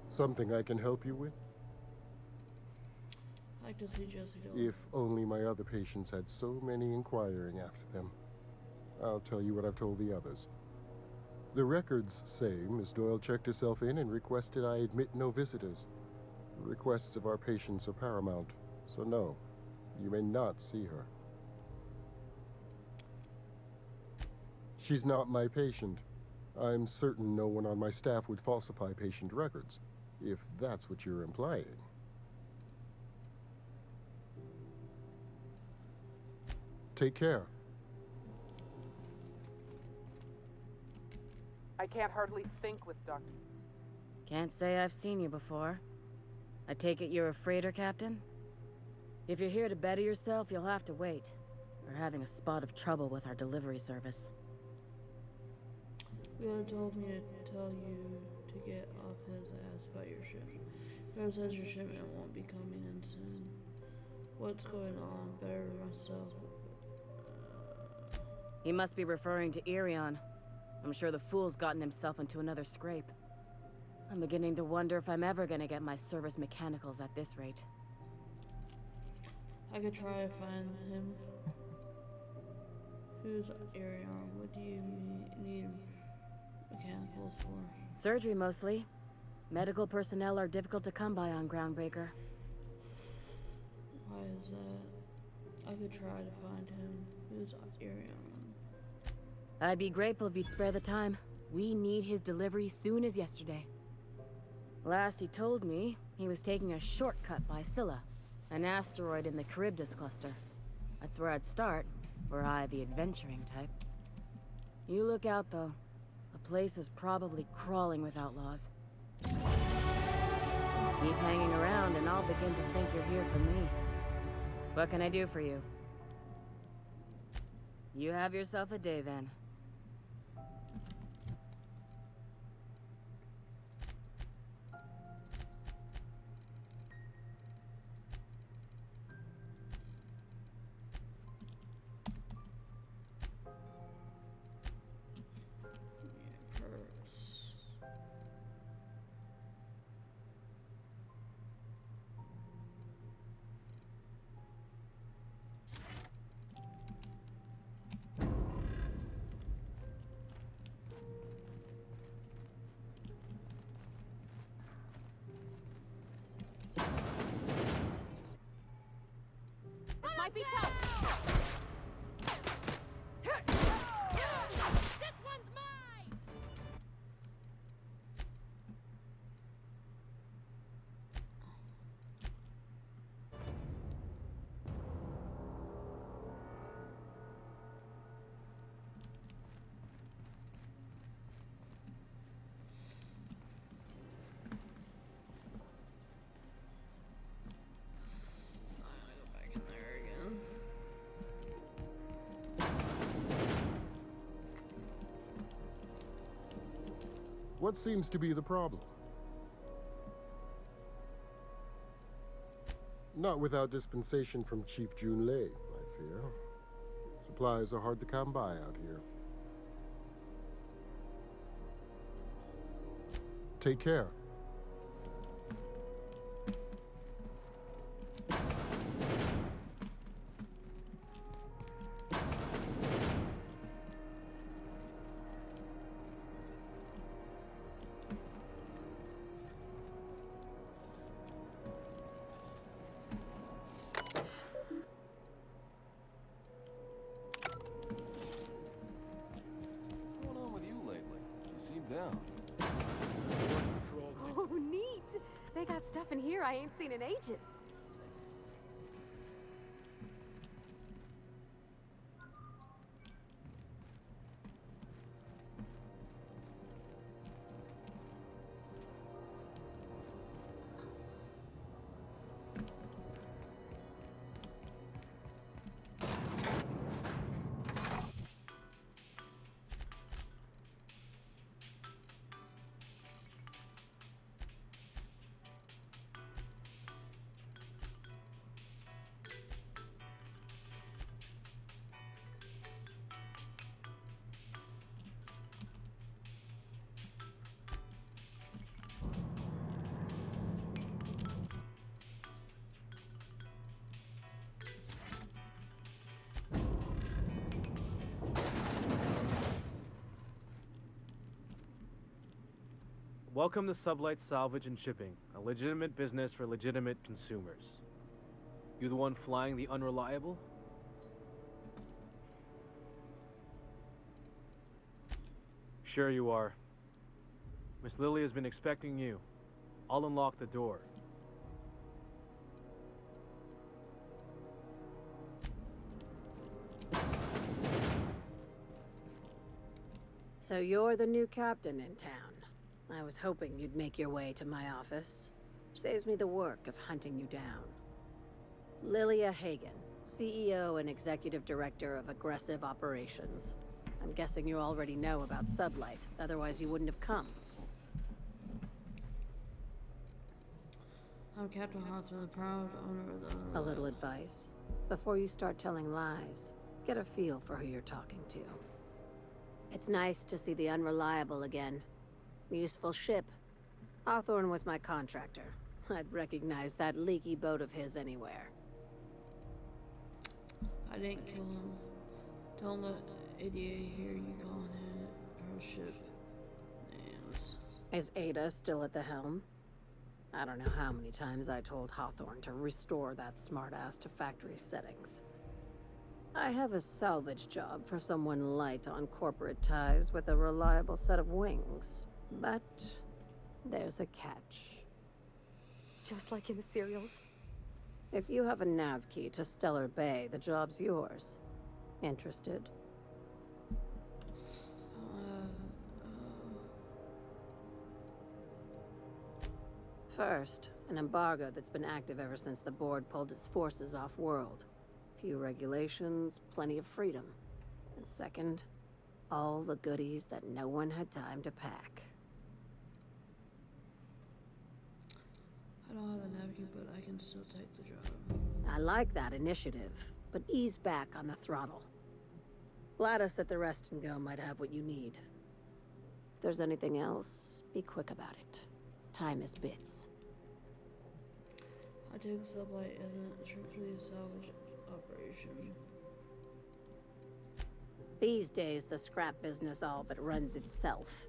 Something I can help you with? I'd like to see Jessie do it. If only my other patients had so many inquiring after them. I'll tell you what I've told the others. The records say Miss Doyle checked herself in and requested I admit no visitors. Requests of our patients are paramount, so no, you may not see her. She's not my patient. I'm certain no one on my staff would falsify patient records, if that's what you're implying. Take care. I can't hardly think with Dr. Can't say I've seen you before. I take it you're a freighter captain? If you're here to better yourself, you'll have to wait. We're having a spot of trouble with our delivery service. Wheeler told me to tell you to get off his ass about your shipment. Wheeler says your shipment won't be coming in soon. What's going on? Better myself. He must be referring to Irion. I'm sure the fool's gotten himself into another scrape. I'm beginning to wonder if I'm ever gonna get my service mechanicals at this rate. I could try to find him. Who's Arion? What do you need mechanicals for? Surgery, mostly. Medical personnel are difficult to come by on Groundbreaker. Why is that? I could try to find him. Who's Arion? I'd be grateful if you'd spare the time. We need his delivery soon as yesterday. Last he told me, he was taking a shortcut by Scylla, an asteroid in the Charybdis cluster. That's where I'd start, were I the adventuring type. You look out, though. The place is probably crawling with outlaws. Keep hanging around and I'll begin to think you're here for me. What can I do for you? You have yourself a day, then. Might be tough. This one's mine. What seems to be the problem? Not without dispensation from Chief Junlei, I fear. Supplies are hard to come by out here. Take care. seem down. Patrol. Oh, neat! They got stuff in here I ain't seen in ages. Welcome to Sublight Salvage and Shipping, a legitimate business for legitimate consumers. You the one flying the Unreliable? Sure you are. Miss Lily has been expecting you. I'll unlock the door. So you're the new captain in town. I was hoping you'd make your way to my office. Saves me the work of hunting you down. Lilia Hagen, CEO and Executive Director of Aggressive Operations. I'm guessing you already know about Sublight, otherwise you wouldn't have come. I'm Captain Hosmer, the proud owner of the Unreliable. A little advice. Before you start telling lies, get a feel for who you're talking to. It's nice to see the Unreliable again. Useful ship. Hawthorne was my contractor. I'd recognize that leaky boat of his anywhere. I didn't kill him. Don't let ADA hear you calling it her ship names. Is Ada still at the helm? I don't know how many times I told Hawthorne to restore that smartass to factory settings. I have a salvage job for someone light on corporate ties with a reliable set of wings. But there's a catch. Just like in the serials? If you have a nav key to Stellar Bay, the job's yours. Interested? First, an embargo that's been active ever since the board pulled its forces off-world. Few regulations, plenty of freedom. And second, all the goodies that no one had time to pack. I don't have a napkin, but I can still take the job. I like that initiative, but ease back on the throttle. Gladys at the Rest and Go might have what you need. If there's anything else, be quick about it. Time is bits. I take Sublight isn't strictly a salvage operation. These days, the scrap business all but runs itself.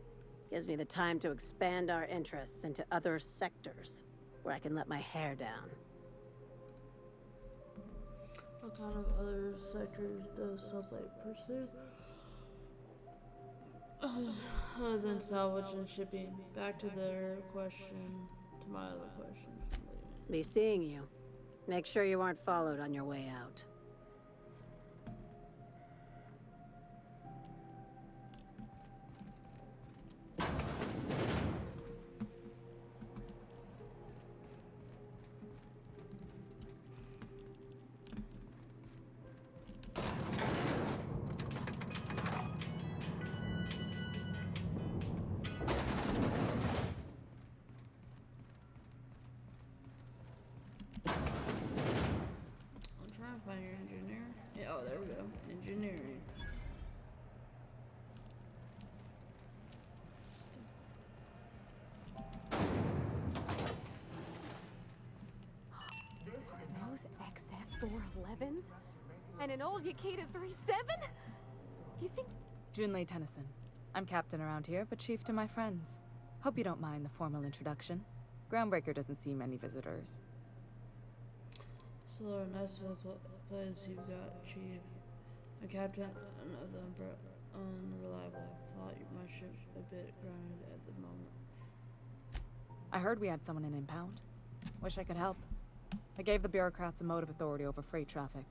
Gives me the time to expand our interests into other sectors, where I can let my hair down. What kind of other sectors does Sublight pursue? Other than salvage and shipping. Back to their question, to my other question. Be seeing you. Make sure you aren't followed on your way out. Find your engineer. Yeah, oh, there we go. Engineering. Those XF411s? And an old Yakita 37? You think... Junlei Tennyson. I'm captain around here, but chief to my friends. Hope you don't mind the formal introduction. Groundbreaker doesn't see many visitors. So nice place you've got, Chief. A captain of the Unreliable. I thought my ship had bit grounded at the moment. I heard we had someone in impound. Wish I could help. I gave the bureaucrats a motive authority over freight traffic,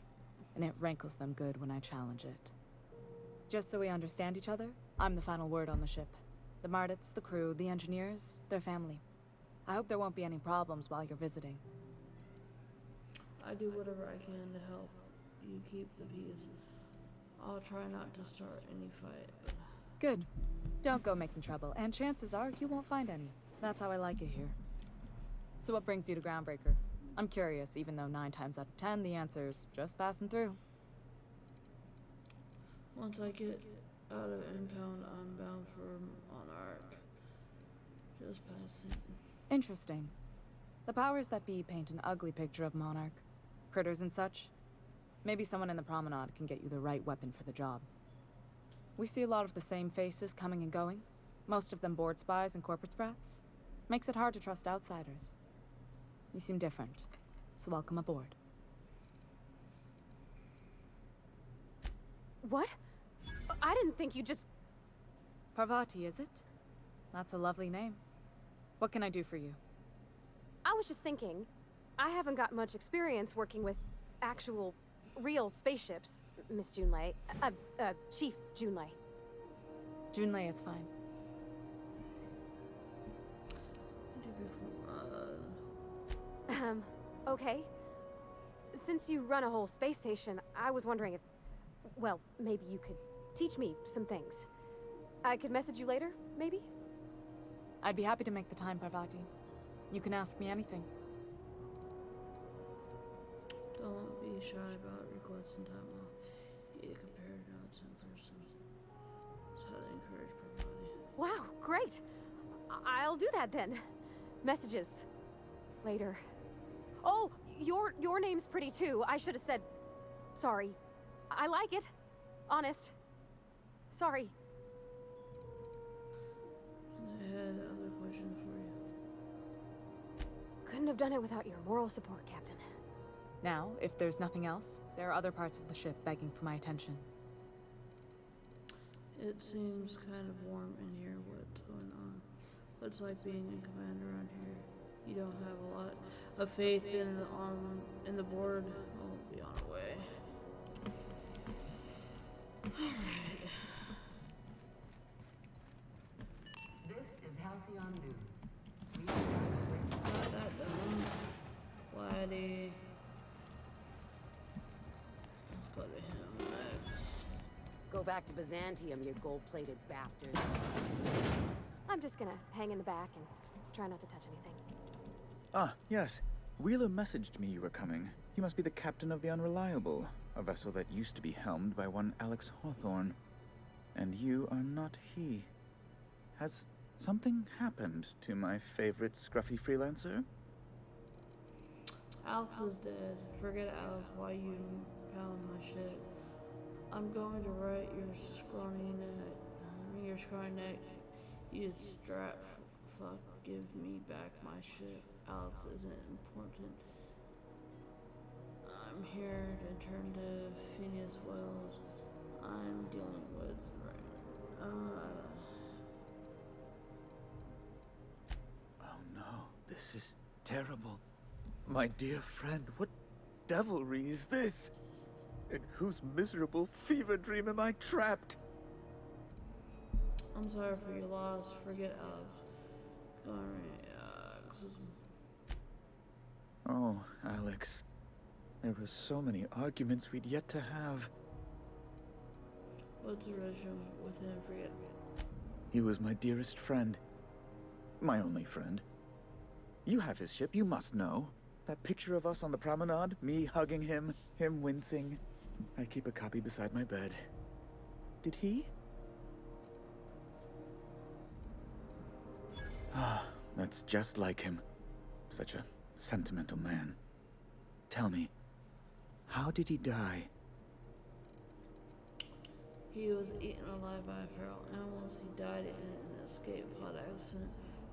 and it rankles them good when I challenge it. Just so we understand each other, I'm the final word on the ship. The Mardits, the crew, the engineers, their family. I hope there won't be any problems while you're visiting. I do whatever I can to help you keep the peace. I'll try not to start any fight. Good. Don't go making trouble, and chances are you won't find any. That's how I like it here. So what brings you to Groundbreaker? I'm curious, even though 9 times out of 10 the answer's just passing through. Once I get out of impound, I'm bound for Monarch. Just past season. Interesting. The powers that be paint an ugly picture of Monarch. Critters and such. Maybe someone in the promenade can get you the right weapon for the job. We see a lot of the same faces coming and going. Most of them board spies and corporate sprats. Makes it hard to trust outsiders. You seem different, so welcome aboard. What? I didn't think you just... Parvati, is it? That's a lovely name. What can I do for you? I was just thinking, I haven't got much experience working with actual, real spaceships, Miss Junlei. Chief Junlei. Junlei is fine. Okay. Since you run a whole space station, I was wondering if, well, maybe you could teach me some things. I could message you later, maybe? I'd be happy to make the time, Parvati. You can ask me anything. Don't be shy about requesting time off. You compare notes in person. That's how they encourage Parvati. Wow, great! I'll do that then. Messages. Later. Oh, your name's pretty too. I should have said... Sorry. I like it. Honest. Sorry. And I had other questions for you. Couldn't have done it without your moral support, Captain. Now, if there's nothing else, there are other parts of the ship begging for my attention. It seems kind of warm in here. What's going on? What's like being in command around here? You don't have a lot of faith in the board. I'll be on our way. Alright. This is Halcyon News. Got that done. Laddie. Let's go to him next. Go back to Byzantium, you gold-plated bastard. I'm just gonna hang in the back and try not to touch anything. Ah, yes. Wheeler messaged me you were coming. You must be the captain of the Unreliable, a vessel that used to be helmed by one Alex Hawthorne. And you are not he. Has something happened to my favorite scruffy freelancer? Alex is dead. Forget Alex, why you pound my shit. I'm going to write your scrawny neck. You strap fuck, give me back my shit. Alex isn't important. I'm here to turn to Phineas Wells. I'm dealing with Oh no, this is terrible. My dear friend, what devilry is this? In whose miserable fever dream am I trapped? I'm sorry for your loss. Forget Alex. Oh, Alex. There were so many arguments we'd yet to have. What's the relation with him? Forget. He was my dearest friend. My only friend. You have his ship, you must know. That picture of us on the promenade, me hugging him, him wincing. I keep a copy beside my bed. Did he? Ah, that's just like him. Such a sentimental man. Tell me, how did he die? He was eaten alive by feral animals. He died in an escape pod accident.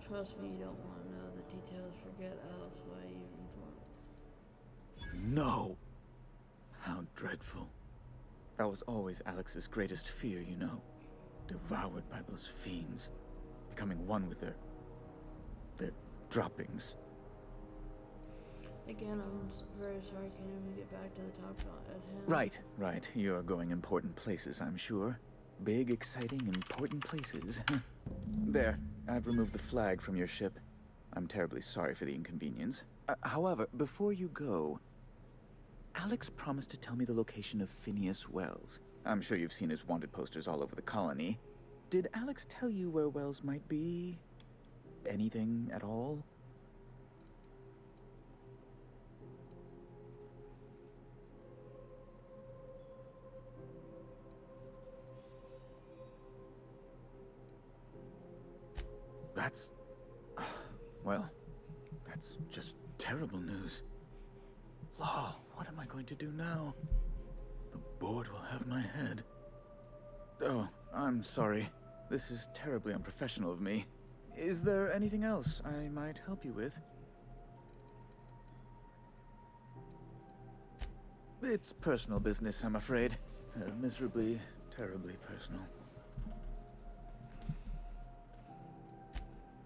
Trust me, you don't want to know the details. Forget Alex, why you informed. No! How dreadful. That was always Alex's greatest fear, you know. Devoured by those fiends. becoming one with their droppings. Again, I'm very sorry I can't even get back to the top at hand. Right. You're going important places, I'm sure. Big, exciting, important places. There, I've removed the flag from your ship. I'm terribly sorry for the inconvenience. However, before you go, Alex promised to tell me the location of Phineas Wells. I'm sure you've seen his wanted posters all over the colony. Did Alex tell you where Wells might be? Anything at all? That's... well, that's just terrible news. Law, what am I going to do now? The board will have my head. Oh, I'm sorry. This is terribly unprofessional of me. Is there anything else I might help you with? It's personal business, I'm afraid. Miserably, terribly personal.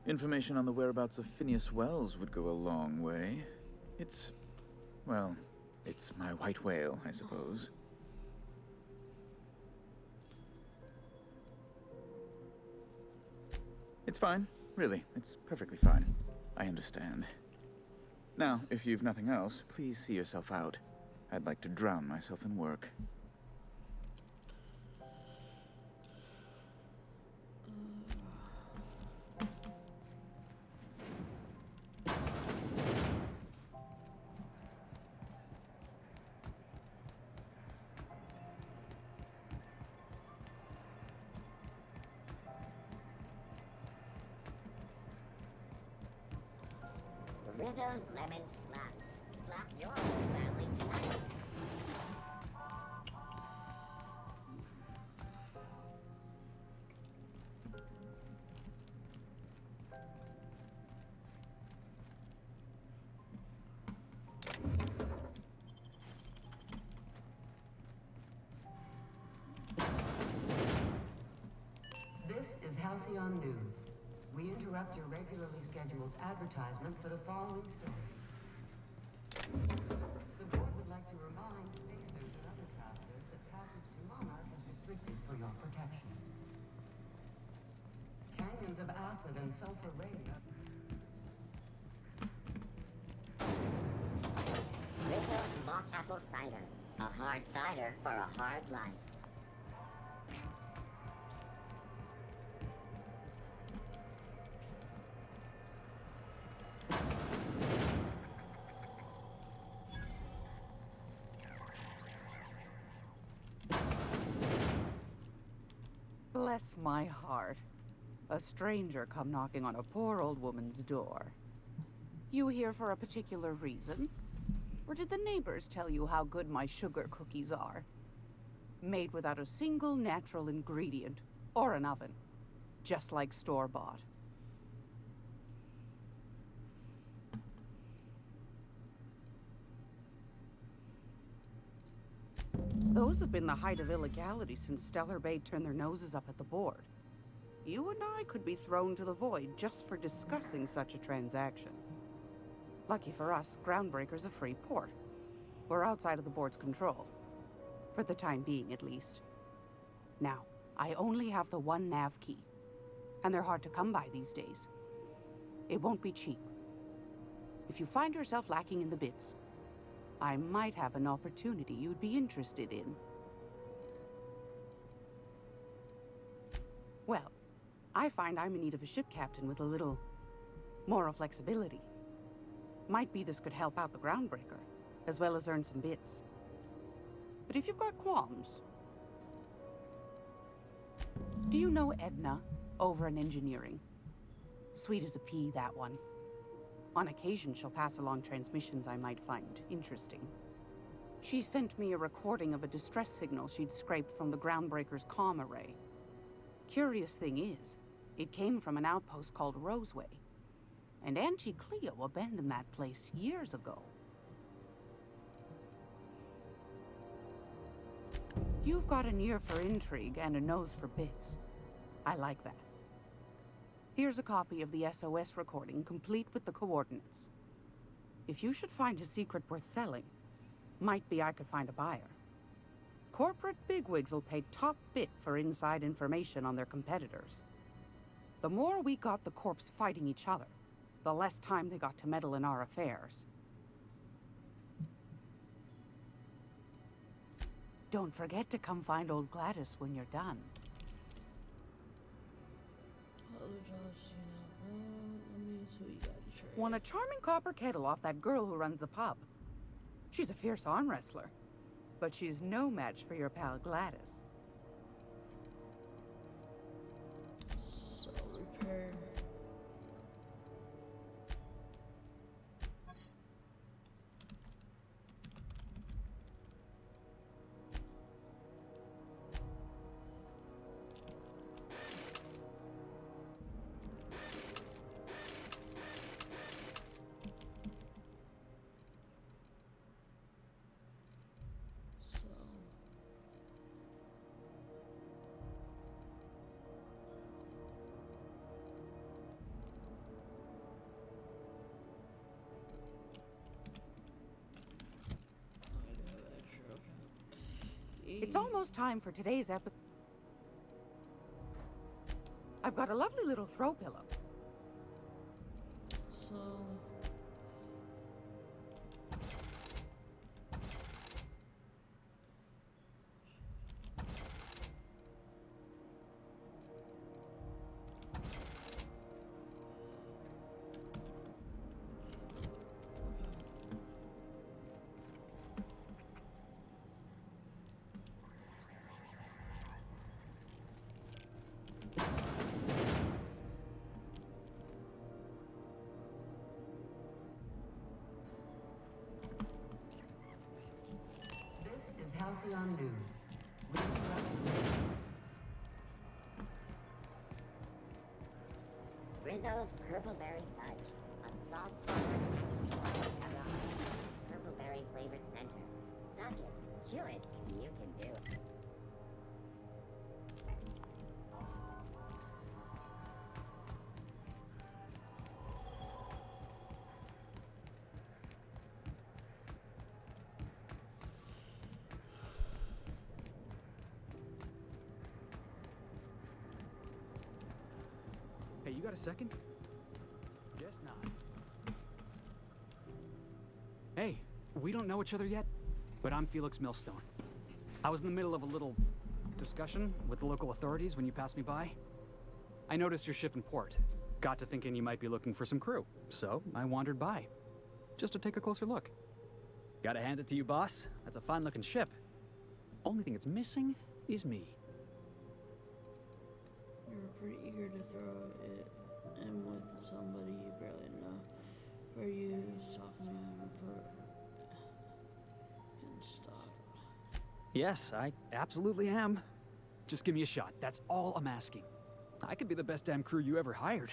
Information on the whereabouts of Phineas Wells would go a long way. It's my white whale, I suppose. It's fine. Really, it's perfectly fine. I understand. Now, if you've nothing else, please see yourself out. I'd like to drown myself in work. Rizzo's Lemon Slap. Slap your whole family tonight. This is Halcyon News. We interrupt your regularly scheduled advertisement for the following story. The board would like to remind spacers and other travelers that passage to Monarch is restricted for your protection. Canyons of acid and sulfur rain. Rizzo's Mock Apple Cider. A hard cider for a hard life. Bless my heart. A stranger come knocking on a poor old woman's door. You here for a particular reason? Or did the neighbors tell you how good my sugar cookies are? Made without a single natural ingredient, or an oven. Just like store-bought. Those have been the height of illegality since Stellar Bay turned their noses up at the board. You and I could be thrown to the void just for discussing such a transaction. Lucky for us, Groundbreaker's a free port. We're outside of the board's control. For the time being, at least. Now, I only have the one nav key. And they're hard to come by these days. It won't be cheap. If you find yourself lacking in the bits, I might have an opportunity you'd be interested in. Well, I find I'm in need of a ship captain with a little moral flexibility. Might be this could help out the Groundbreaker, as well as earn some bits. But if you've got qualms... Do you know Edna, over in engineering? Sweet as a pea, that one. On occasion, she'll pass along transmissions I might find interesting. She sent me a recording of a distress signal she'd scraped from the Groundbreaker's comm array. Curious thing is, it came from an outpost called Roseway. And Auntie Cleo abandoned that place years ago. You've got an ear for intrigue and a nose for bits. I like that. Here's a copy of the SOS recording, complete with the coordinates. If you should find a secret worth selling, might be I could find a buyer. Corporate bigwigs will pay top bit for inside information on their competitors. The more we got the corps fighting each other, the less time they got to meddle in our affairs. Don't forget to come find old Gladys when you're done. Other jobs, let me see what you got to trade. Won a charming copper kettle off that girl who runs the pub. She's a fierce arm wrestler, but she's no match for your pal Gladys. So repair. It's almost time for today's episode. I've got a lovely little throw pillow. So Halcyon News. Rizzo's Purpleberry Fudge. A soft summer Purpleberry flavored center. Suck it, chew it, you can do it. Hey, you got a second? Guess not. Hey, we don't know each other yet, but I'm Felix Millstone. I was in the middle of a little discussion with the local authorities when you passed me by. I noticed your ship in port. Got to thinking you might be looking for some crew, so I wandered by, just to take a closer look. Gotta hand it to you, boss. That's a fine-looking ship. Only thing it's missing is me. you were pretty eager to throw it in with somebody you barely know. Were you stalking him and stop? Yes, I absolutely am. Just give me a shot. That's all I'm asking. I could be the best damn crew you ever hired.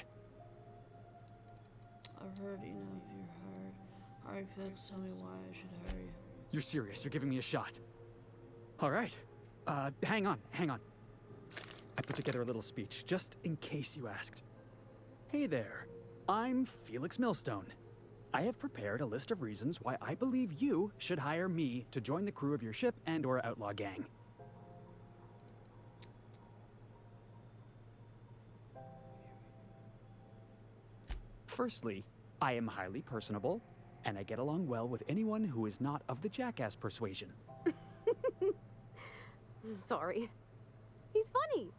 I've heard enough. You're hired. Alright, Felix, tell me why I should hire you. You're serious. You're giving me a shot. All right. Hang on. I put together a little speech, just in case you asked. Hey there. I'm Felix Millstone. I have prepared a list of reasons why I believe you should hire me to join the crew of your ship and/or outlaw gang. Firstly, I am highly personable, and I get along well with anyone who is not of the jackass persuasion. Sorry. He's funny.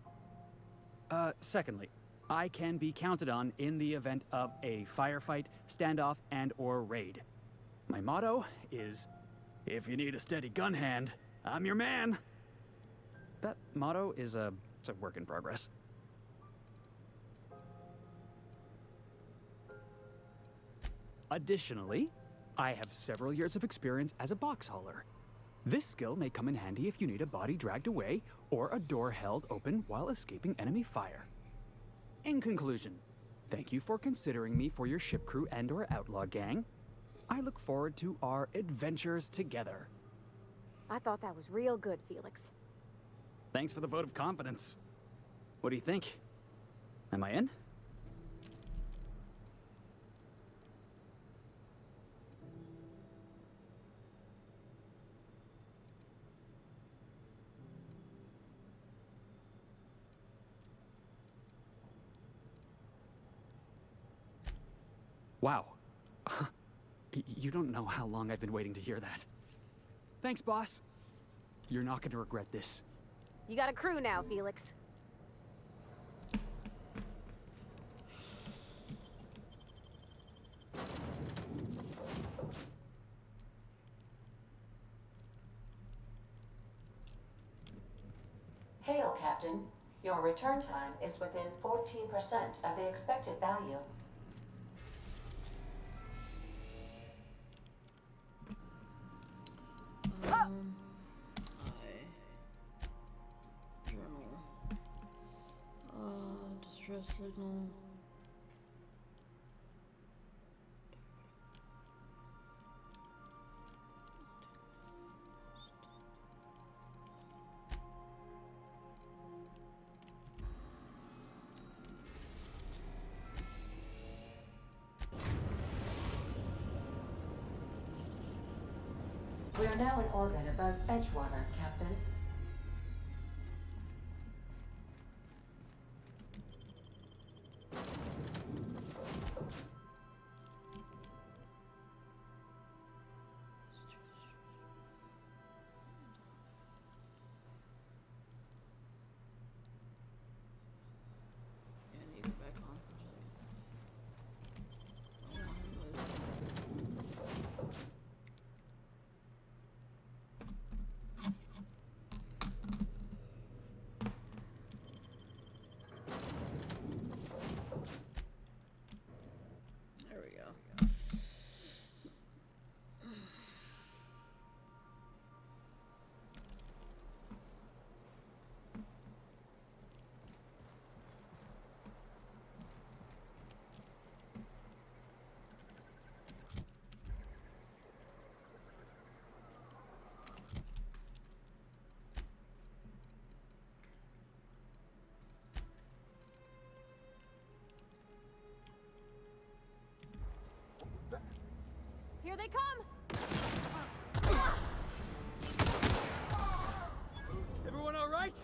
Secondly, I can be counted on in the event of a firefight, standoff, and/or raid. My motto is, if you need a steady gun hand, I'm your man. That motto is it's a work in progress. Additionally, I have several years of experience as a box hauler. This skill may come in handy if you need a body dragged away or a door held open while escaping enemy fire. In conclusion, thank you for considering me for your ship crew and/or outlaw gang. I look forward to our adventures together. I thought that was real good, Felix. Thanks for the vote of confidence. What do you think? Am I in? Wow. You don't know how long I've been waiting to hear that. Thanks, boss. You're not gonna regret this. You got a crew now, Felix. Hail, Captain. Your return time is within 14% of the expected value. Journal. Distress signal. We are now in orbit above Edgewater, Captain. Yeah, I need to get back on for a second. There we go. Here they come! Everyone all right?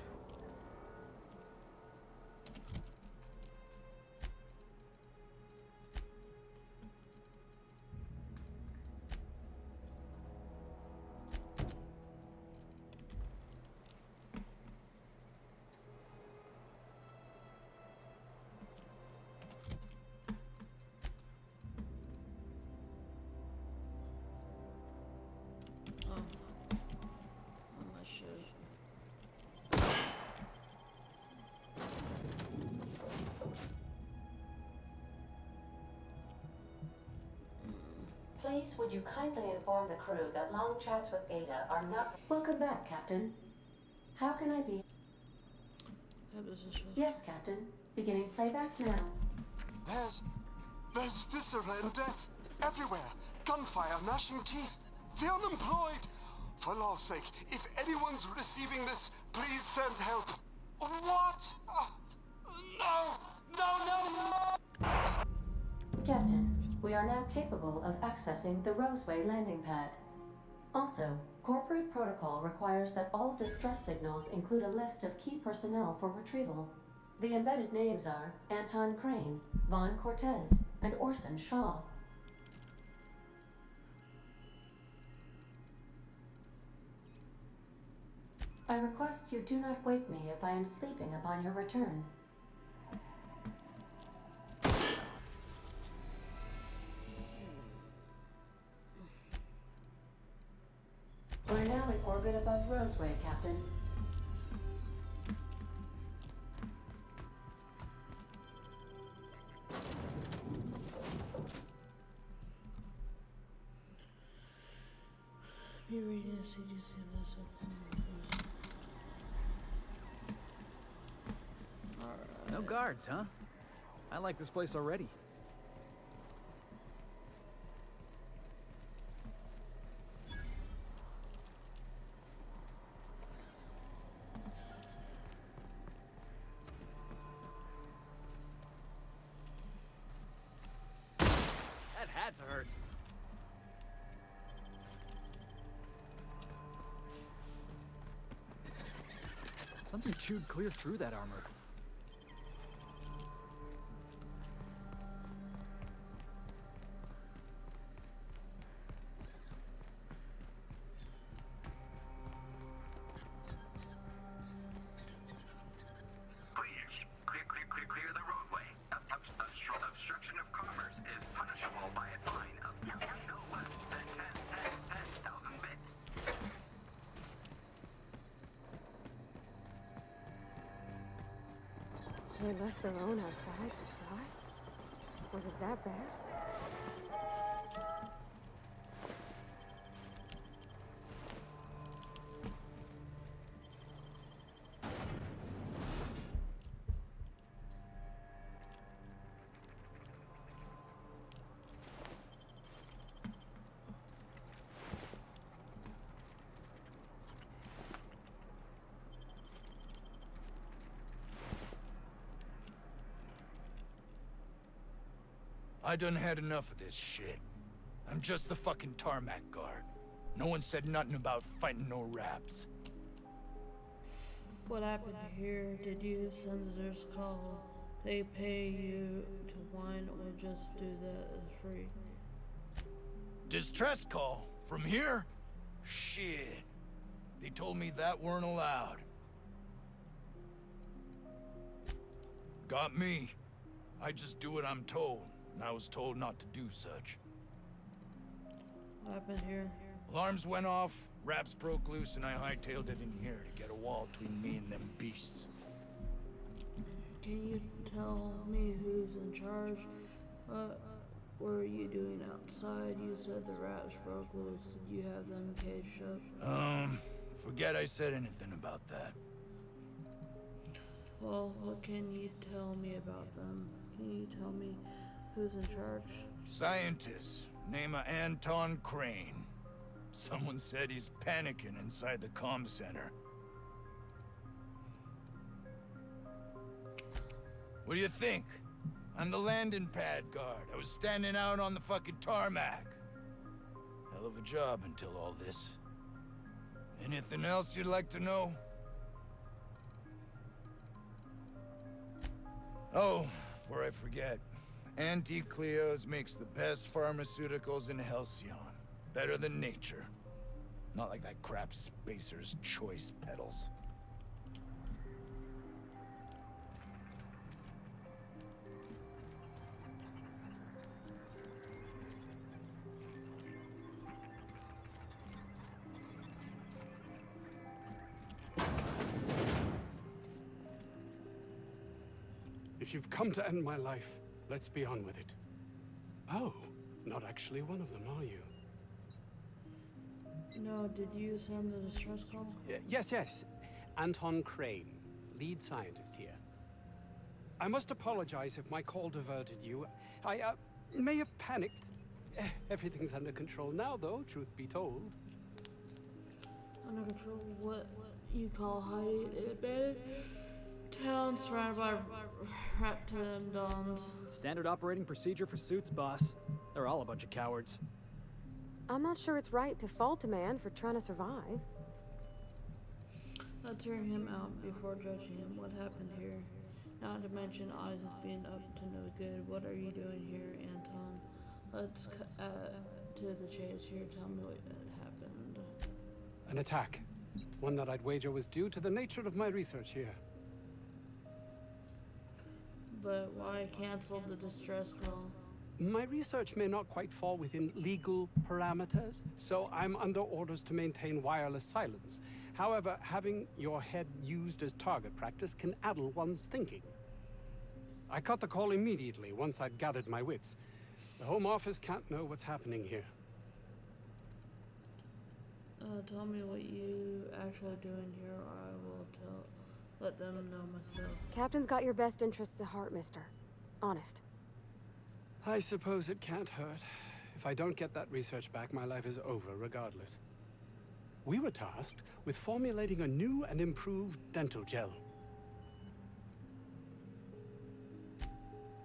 Please, would you kindly inform the crew that long chats with Ada are not... Welcome back, Captain. How can I be... Yes, Captain. Beginning playback now. There's viscera and death everywhere. Gunfire, gnashing teeth. The unemployed. For law's sake, if anyone's receiving this, please send help. What? No! Captain, we are now capable of accessing the Roseway landing pad. Also, corporate protocol requires that all distress signals include a list of key personnel for retrieval. The embedded names are Anton Crane, Vaughn Cortez, and Orson Shaw. I request you do not wake me if I am sleeping upon your return. We're now in orbit above Roseway, Captain. Be reading the CDC of this episode. Alright. No guards, huh? I like this place already. That had to hurt. Something chewed clear through that armor. actually left their own outside to try? Was it that bad? I done had enough of this shit. I'm just the fucking tarmac guard. No one said nothing about fighting no raps. What happened here? Did you sensors call? They pay you to whine or just do that as free? Distress call? From here? Shit. They told me that weren't allowed. Got me. I just do what I'm told, and I was told not to do such. What happened here? Alarms went off, raps broke loose, and I hightailed it in here to get a wall between me and them beasts. Can you tell me who's in charge? What were you doing outside? You said the rats broke loose. Did you have them caged up? Forget I said anything about that. Well, what can you tell me about them? Can you tell me who's in charge? Scientist, name of Anton Crane. Someone said he's panicking inside the comm center. What do you think? I'm the landing pad guard. I was standing out on the fucking tarmac. Hell of a job until all this. Anything else you'd like to know? Oh, before I forget, Auntie Cleo's makes the best pharmaceuticals in Halcyon. Better than nature. Not like that crap Spacer's Choice pedals. If you've come to end my life, let's be on with it. Oh, not actually one of them, are you? No, did you send the distress call? Yes. Anton Crane, lead scientist here. I must apologize if my call diverted you. I may have panicked. Everything's under control now, though, truth be told. Under control? What you call hiding in a bed? Town surrounded by raptidons. Standard operating procedure for suits, boss. They're all a bunch of cowards. I'm not sure it's right to fault a man for trying to survive. Let's hear him out before judging him. What happened here? Not to mention Oz being up to no good. What are you doing here, Anton? Let's cut to the chase here. Tell me what happened. An attack. One that I'd wager was due to the nature of my research here. But why cancel the distress call? My research may not quite fall within legal parameters, so I'm under orders to maintain wireless silence. However, having your head used as target practice can addle one's thinking. I cut the call immediately once I'd gathered my wits. The Home Office can't know what's happening here. Tell me what you actually doing here, or I will let them know myself. Captain's got your best interests at heart, mister. Honest. I suppose it can't hurt. If I don't get that research back, my life is over regardless. We were tasked with formulating a new and improved dental gel.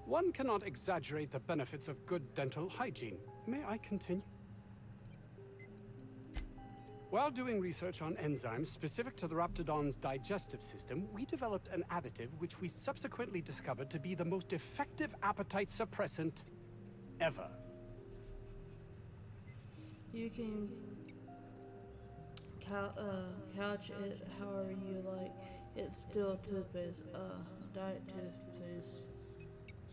One cannot exaggerate the benefits of good dental hygiene. May I continue? While doing research on enzymes specific to the Raptidon's digestive system, we developed an additive which we subsequently discovered to be the most effective appetite suppressant ever. You can couch it however you like. It's still toothpaste, diet toothpaste.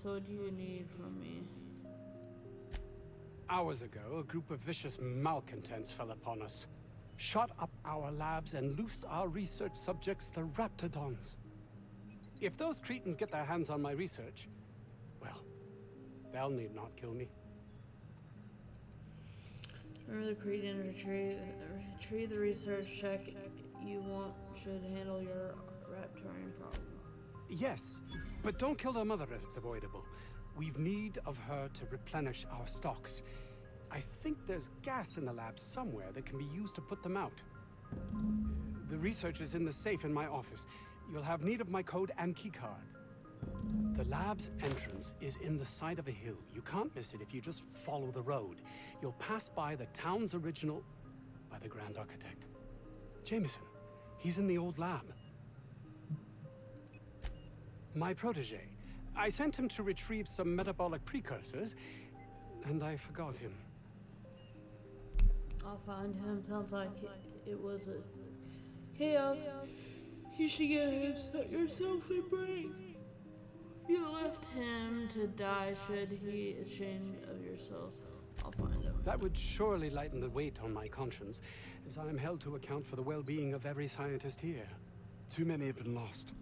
So what do you need from me? Hours ago, a group of vicious malcontents fell upon us. Shot up our labs and loosed our research subjects, the Raptidons. If those cretins get their hands on my research, well, they'll need not kill me. Remember the Cretan retrieve the research check you want should handle your Raptorian problem. Yes, but don't kill their mother if it's avoidable. We've need of her to replenish our stocks. I think there's gas in the lab somewhere that can be used to put them out. The research is in the safe in my office. You'll have need of my code and keycard. The lab's entrance is in the side of a hill. You can't miss it if you just follow the road. You'll pass by the town's original by the Grand Architect. Jameson, he's in the old lab. My protege. I sent him to retrieve some metabolic precursors, and I forgot him. I'll find him. Sounds like it was a chaos. You should get him set yourself a break. You left him to die should he ashamed of yourself. I'll find him. That would surely lighten the weight on my conscience, as I am held to account for the well-being of every scientist here. Too many have been lost.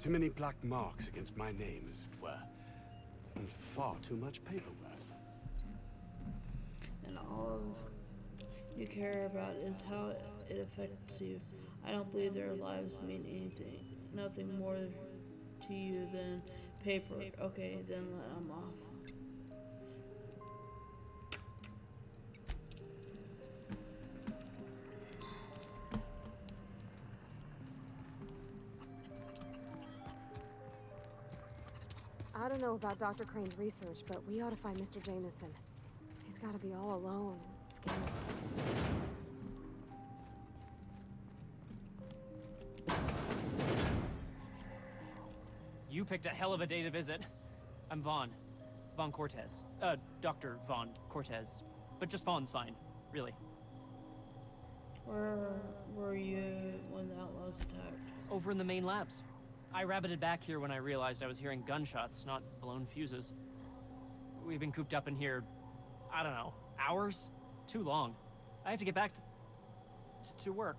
Too many black marks against my name, as it were. And far too much paperwork. And all you care about is how it affects you. I don't believe their lives mean anything. Nothing more to you than paper. Okay, then let them off. I don't know about Dr. Crane's research, but we ought to find Mr. Jameson. He's got to be all alone and scared. You picked a hell of a day to visit. I'm Vaughn. Vaughn Cortez. Dr. Vaughn Cortez. But just Vaughn's fine, really. Where were you when the outlaws attacked? Over in the main labs. I rabbited back here when I realized I was hearing gunshots, not blown fuses. We've been cooped up in here, I don't know, hours? Too long. I have to get back to work.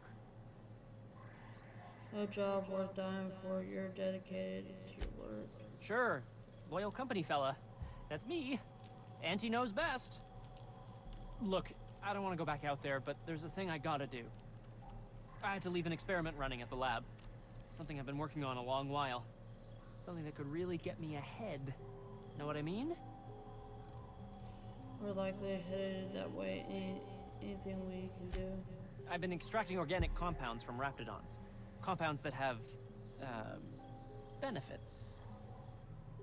No job worth dying for. You're dedicated to your work. Sure. Loyal company fella. That's me. Auntie knows best. Look, I don't want to go back out there, but there's a thing I gotta do. I had to leave an experiment running at the lab. Something I've been working on a long while. Something that could really get me ahead. Know what I mean? We're likely headed that way. Anything we can do? I've been extracting organic compounds from raptidons. Compounds that have, benefits.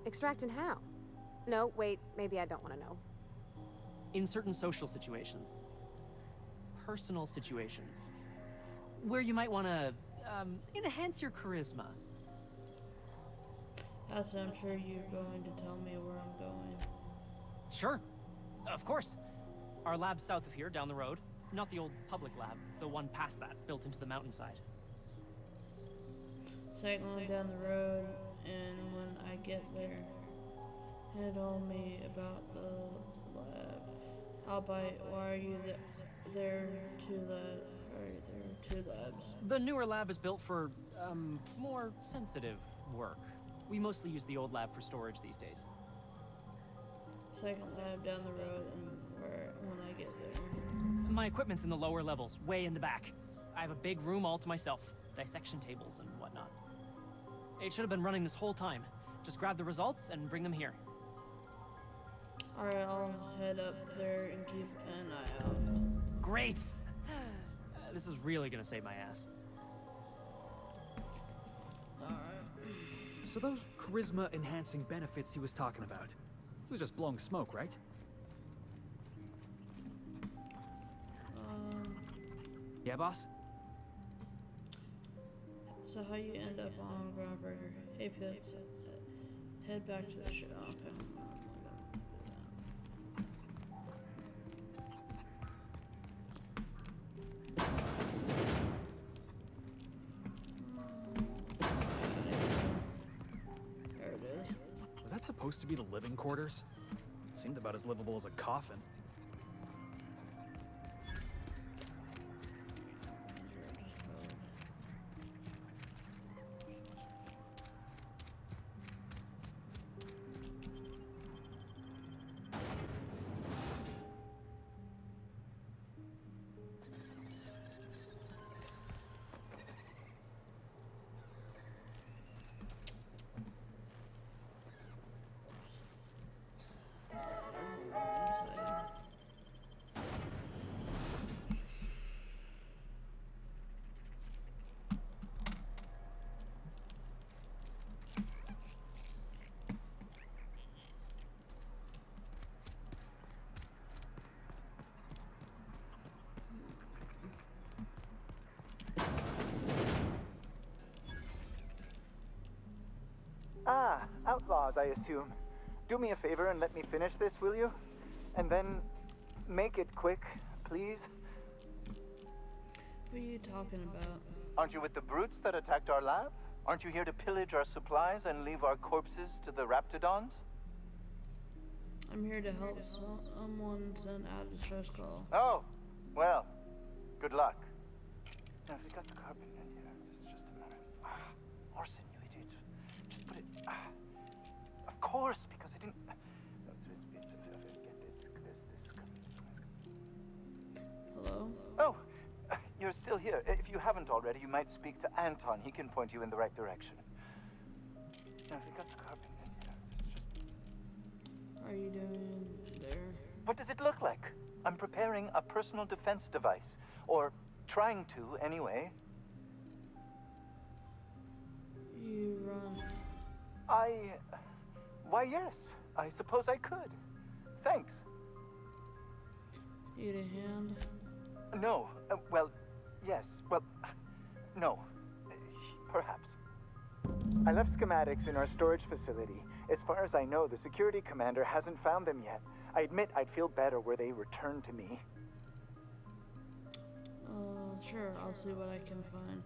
Extracting how? No, wait, maybe I don't want to know. In certain social situations. Personal situations. Where you might want to, enhance your charisma. I'm sure you're going to tell me where I'm going. Sure. Of course. Our lab's south of here, down the road. Not the old public lab, the one past that, built into the mountainside. Cycling down the road, and when I get there, tell me about the lab. I'll bite. Why are you there two labs? The newer lab is built for, more sensitive work. We mostly use the old lab for storage these days. Second lab down the road, and when I get there. My equipment's in the lower levels, way in the back. I have a big room all to myself, dissection tables and whatnot. It should have been running this whole time. Just grab the results and bring them here. Alright, I'll head up there and keep an eye out. Great! This is really gonna save my ass. So those charisma-enhancing benefits he was talking about, he was just blowing smoke, right? Yeah, boss? So how you end up on Groundbreaker? Hey, Phipps, head back to the show. Okay. There it is. Was that supposed to be the living quarters? Seemed about as livable as a coffin. Outlaws, I assume. Do me a favor and let me finish this, will you? And then make it quick, please. What are you talking about? Aren't you with the brutes that attacked our lab? Aren't you here to pillage our supplies and leave our corpses to the Raptidons? I'm here to help someone send out a distress call. Oh, well, good luck. Now, if you got the carpet in here, it's just a matter. Orson, you idiot. Just put it. Of course, because I didn't. Hello? Oh, you're still here. If you haven't already, you might speak to Anton. He can point you in the right direction. Now, if you got the carpet in here, it's just. Are you doing there? What does it look like? I'm preparing a personal defense device. Or trying to, anyway. You run. Why, yes. I suppose I could. Thanks. Need a hand? No. Well, yes. Well, no. Perhaps. I left schematics in our storage facility. As far as I know, the security commander hasn't found them yet. I admit I'd feel better were they returned to me. Sure, I'll see what I can find.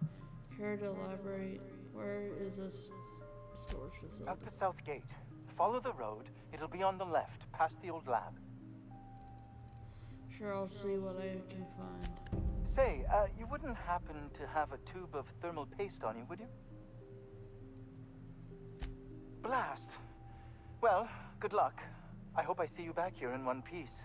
Care to elaborate? Where is this storage facility? Out the south gate. Follow the road. It'll be on the left, past the old lab. Sure, I'll see what I can find. Say, you wouldn't happen to have a tube of thermal paste on you, would you? Blast. Well, good luck. I hope I see you back here in one piece.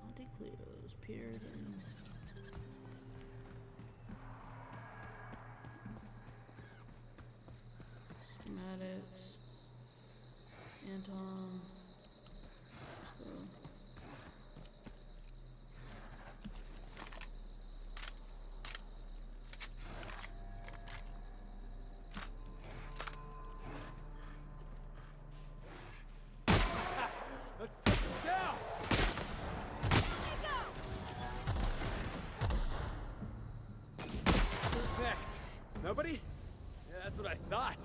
Monte Peters and schematics. Anton. Let's go. Let's take him down! Who's next? Nobody? Yeah, that's what I thought.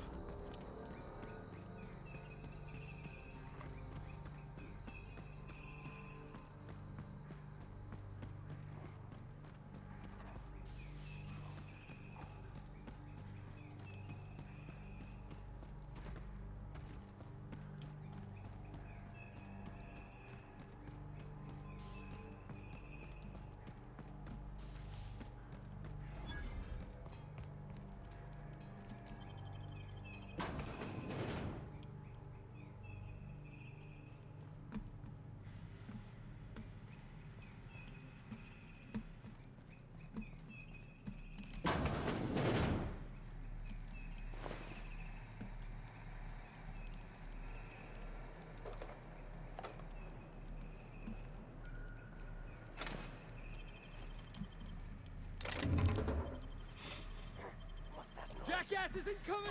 Jackass isn't coming!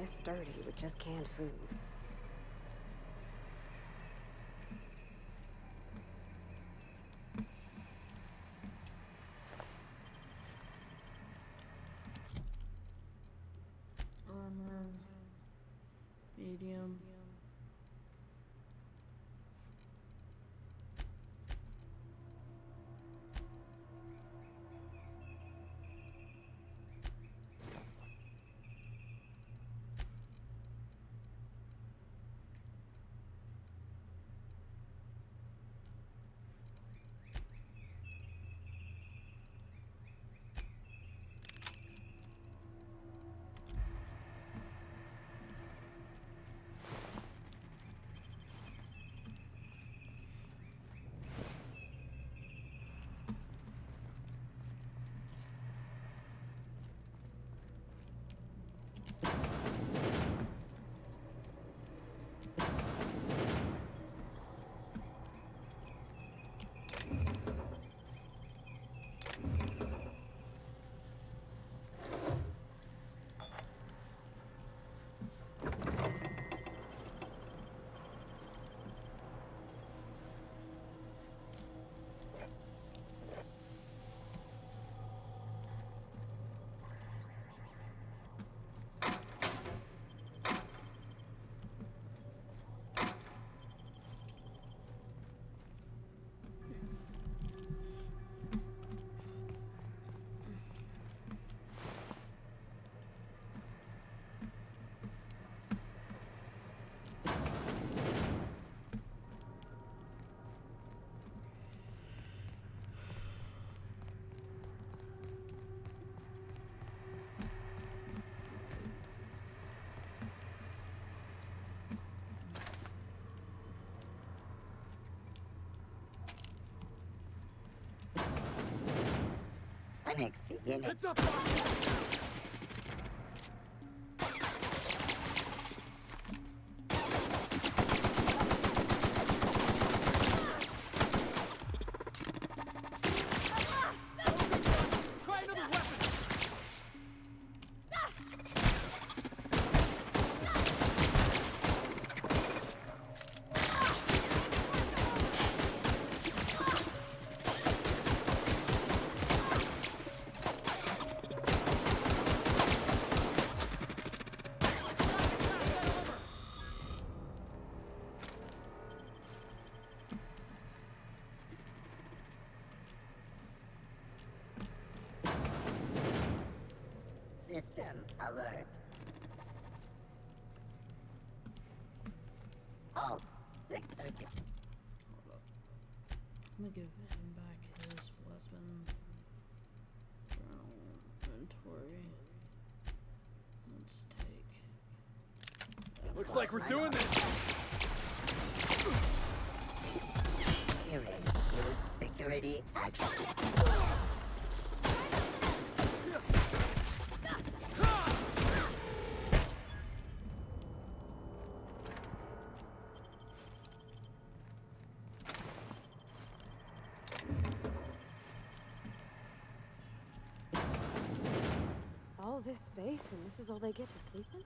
This dirty with just canned food. Armor. Medium. Mechanics beginning. Heads up! Try another weapon! System alert. Halt. Six searching. I'm gonna give him back his weapon. Journal inventory. Let's take. Looks like we're doing this! Hearing. Security action. All this space, and this is all they get to sleep in?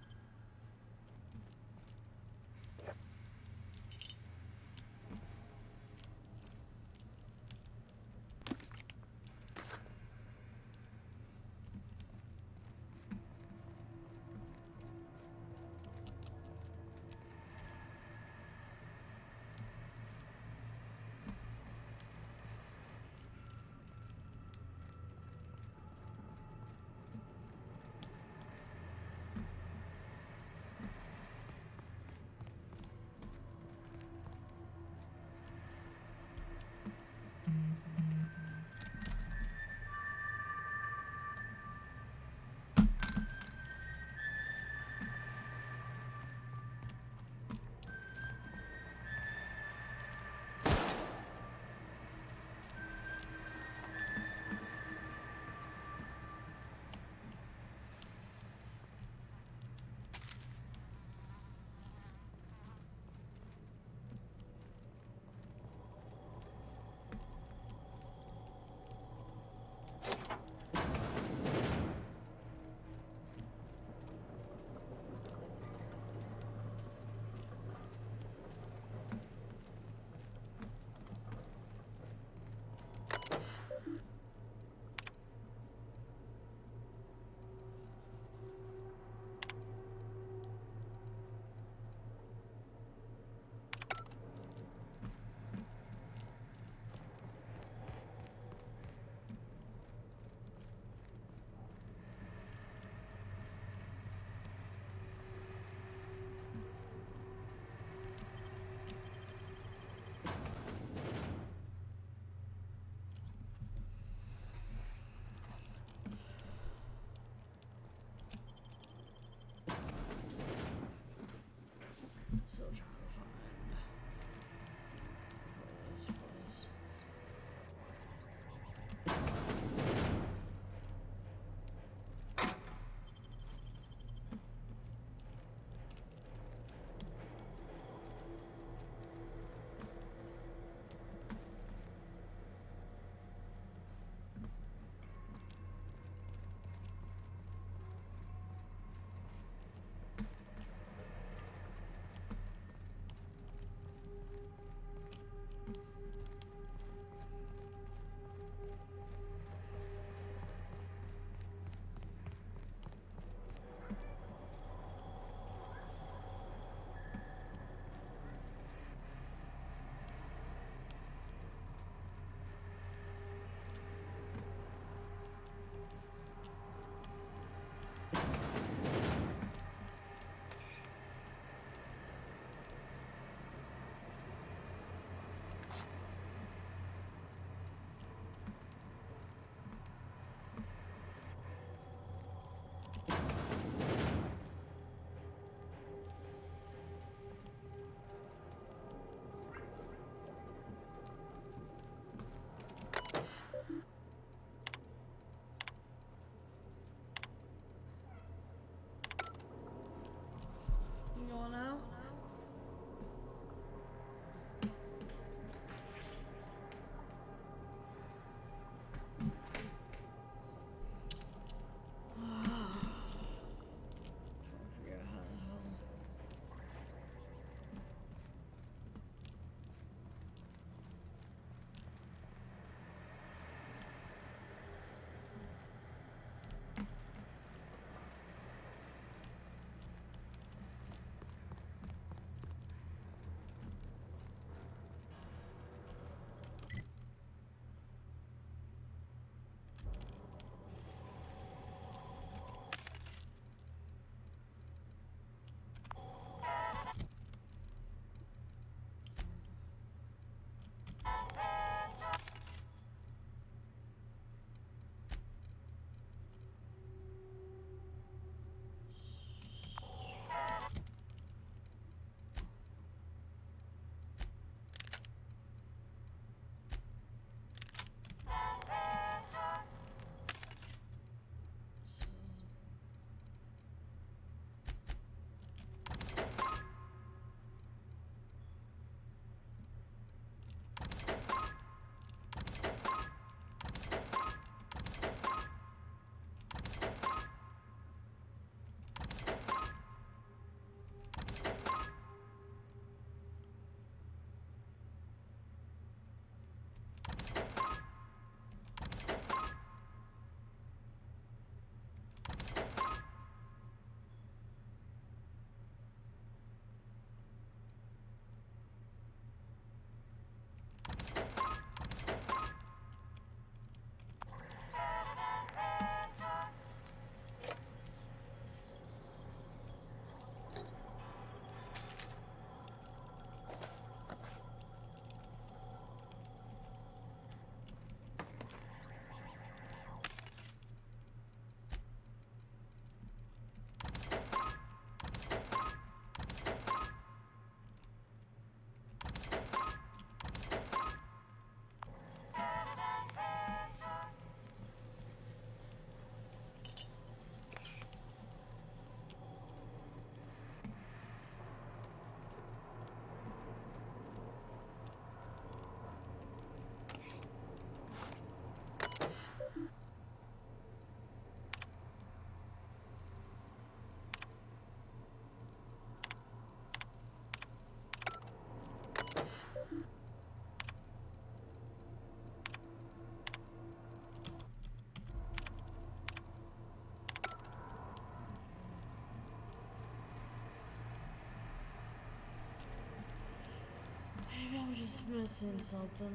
just missing something.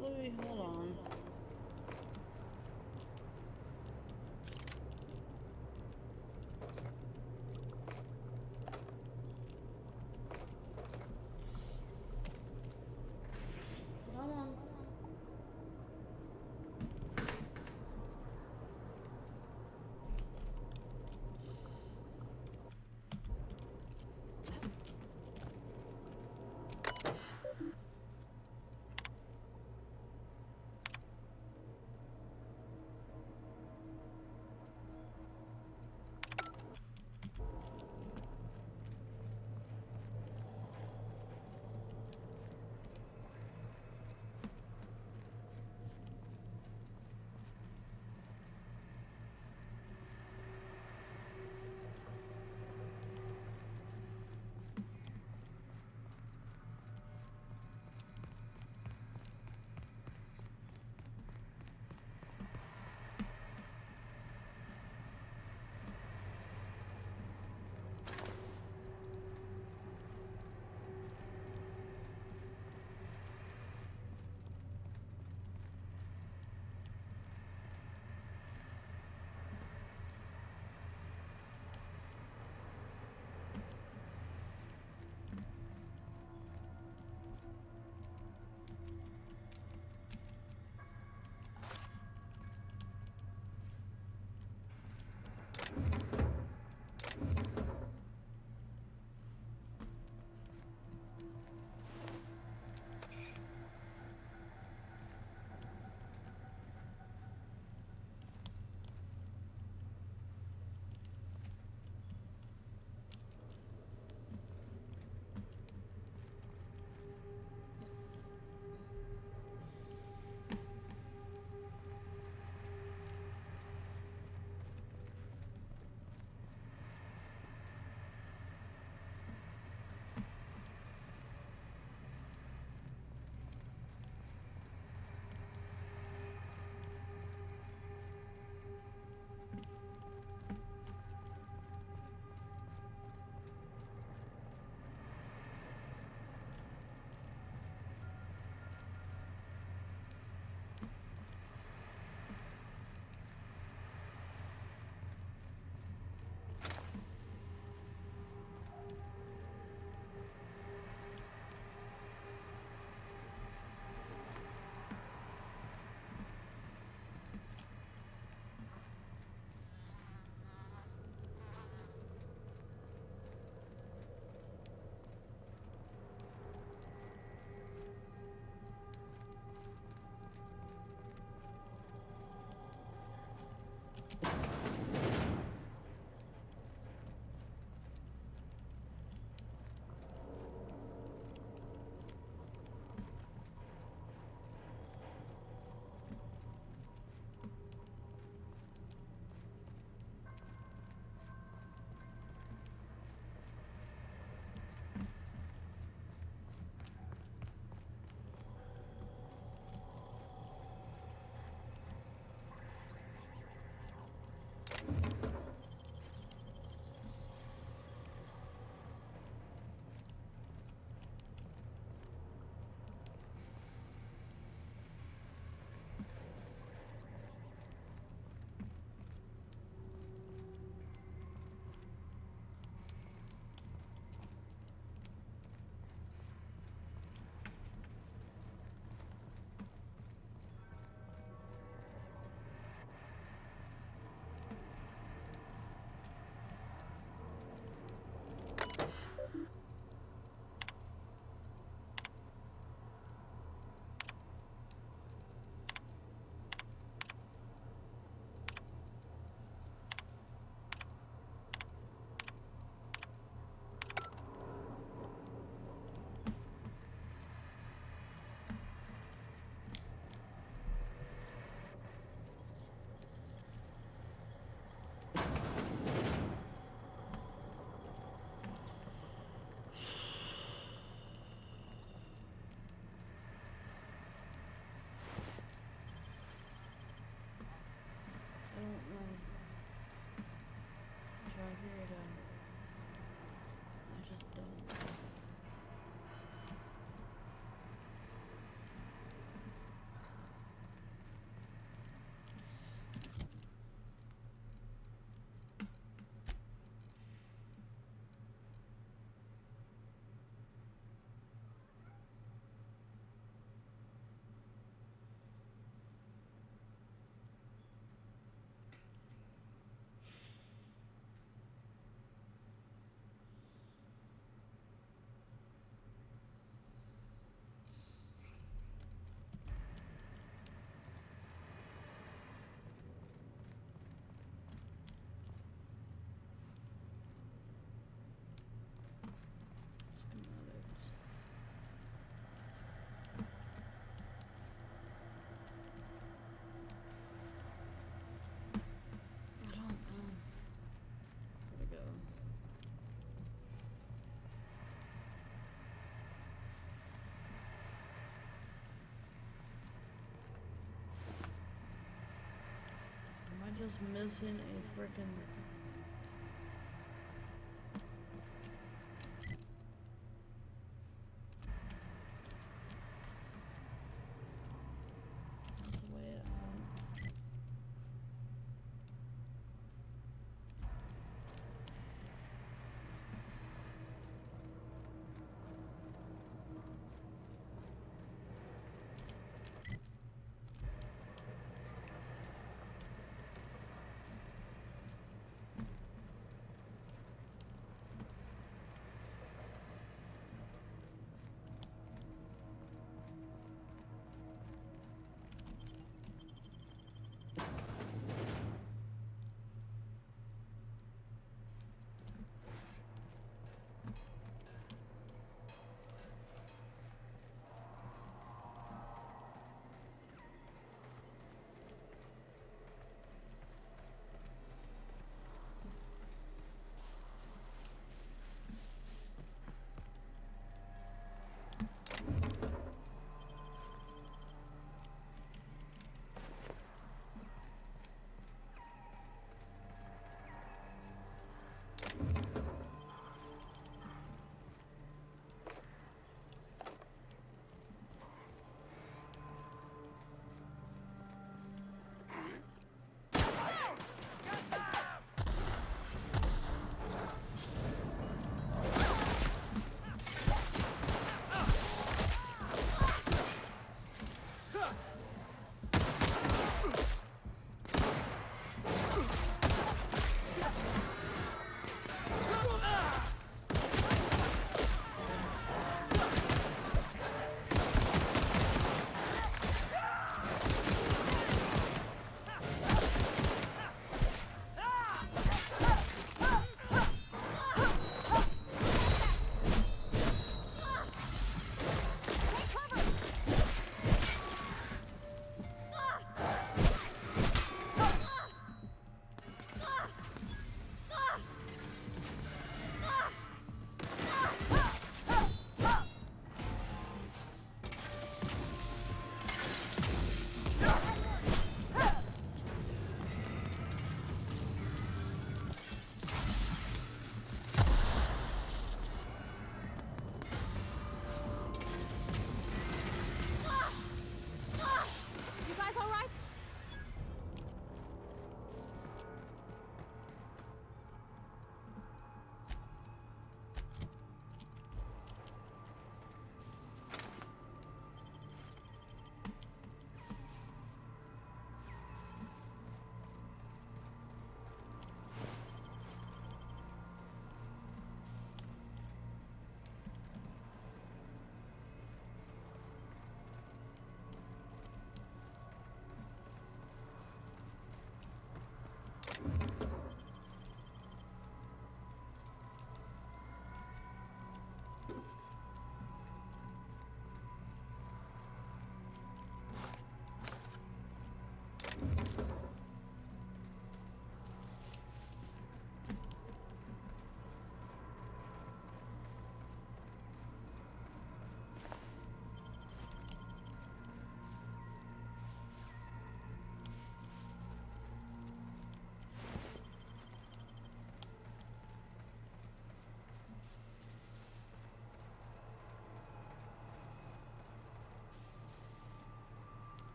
Louis, hold on. Come on. know. I'm trying to figure it out. I just don't. Just missing a freaking that's the way it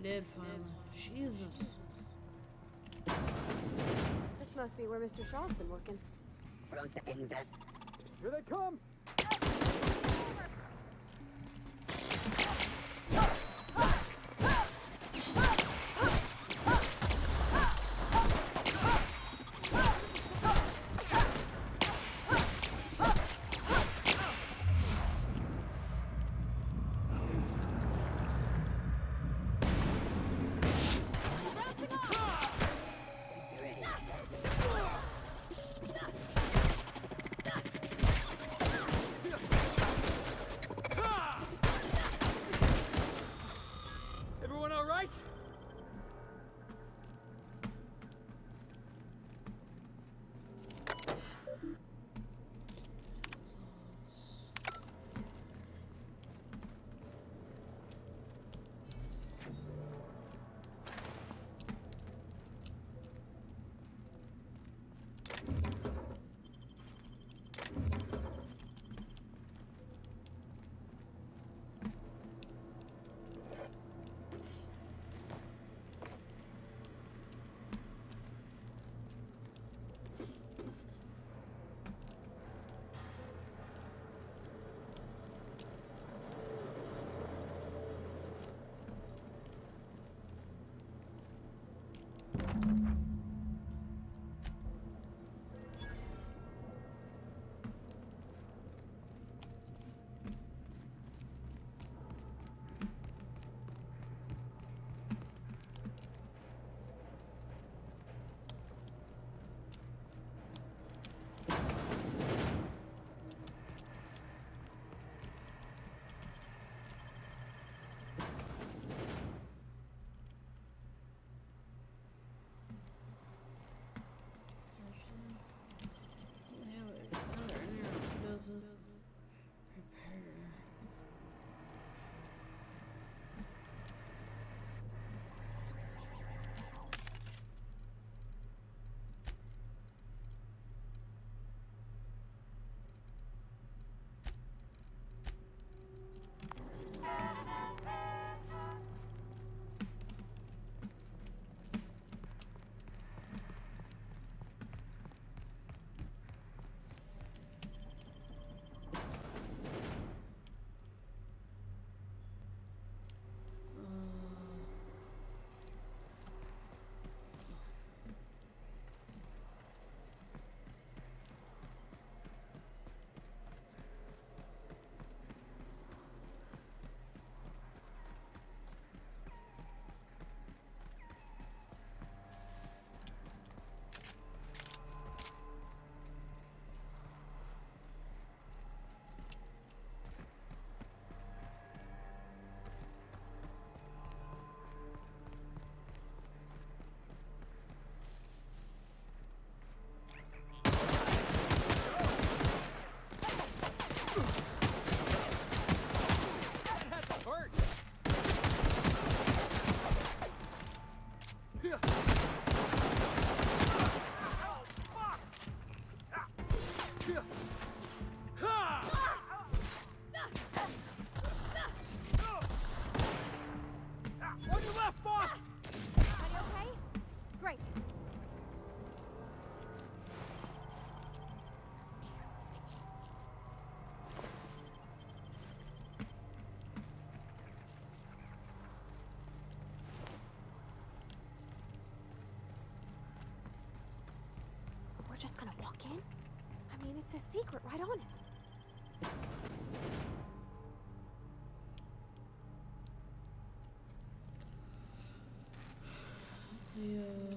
did finally. Jesus. This must be where Mr. Shaw's been working. Rosa invest. Here they come! Everyone all right? Just gonna walk in? I mean, it's a secret right on it. Yeah.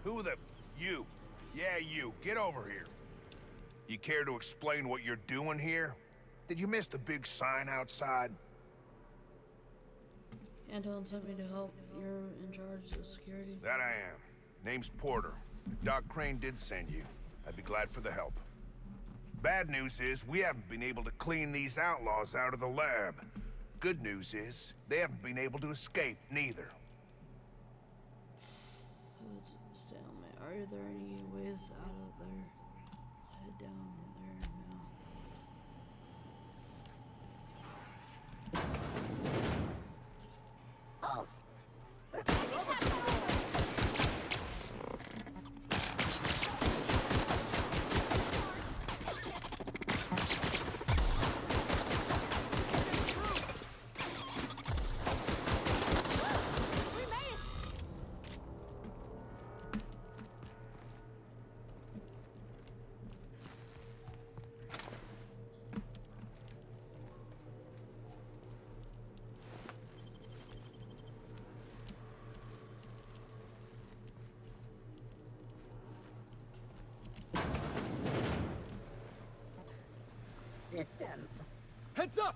Who the... You. Yeah, you. Get over here. You care to explain what you're doing here? Did you miss the big sign outside? Anton sent me to help. You're in charge of security. That I am. Name's Porter. If Doc Crane did send you, I'd be glad for the help. Bad news is, we haven't been able to clean these outlaws out of the lab. Good news is, they haven't been able to escape, neither. Stalemate. Are there any ways out of there? Head down there now. Oh. Systems. Heads up!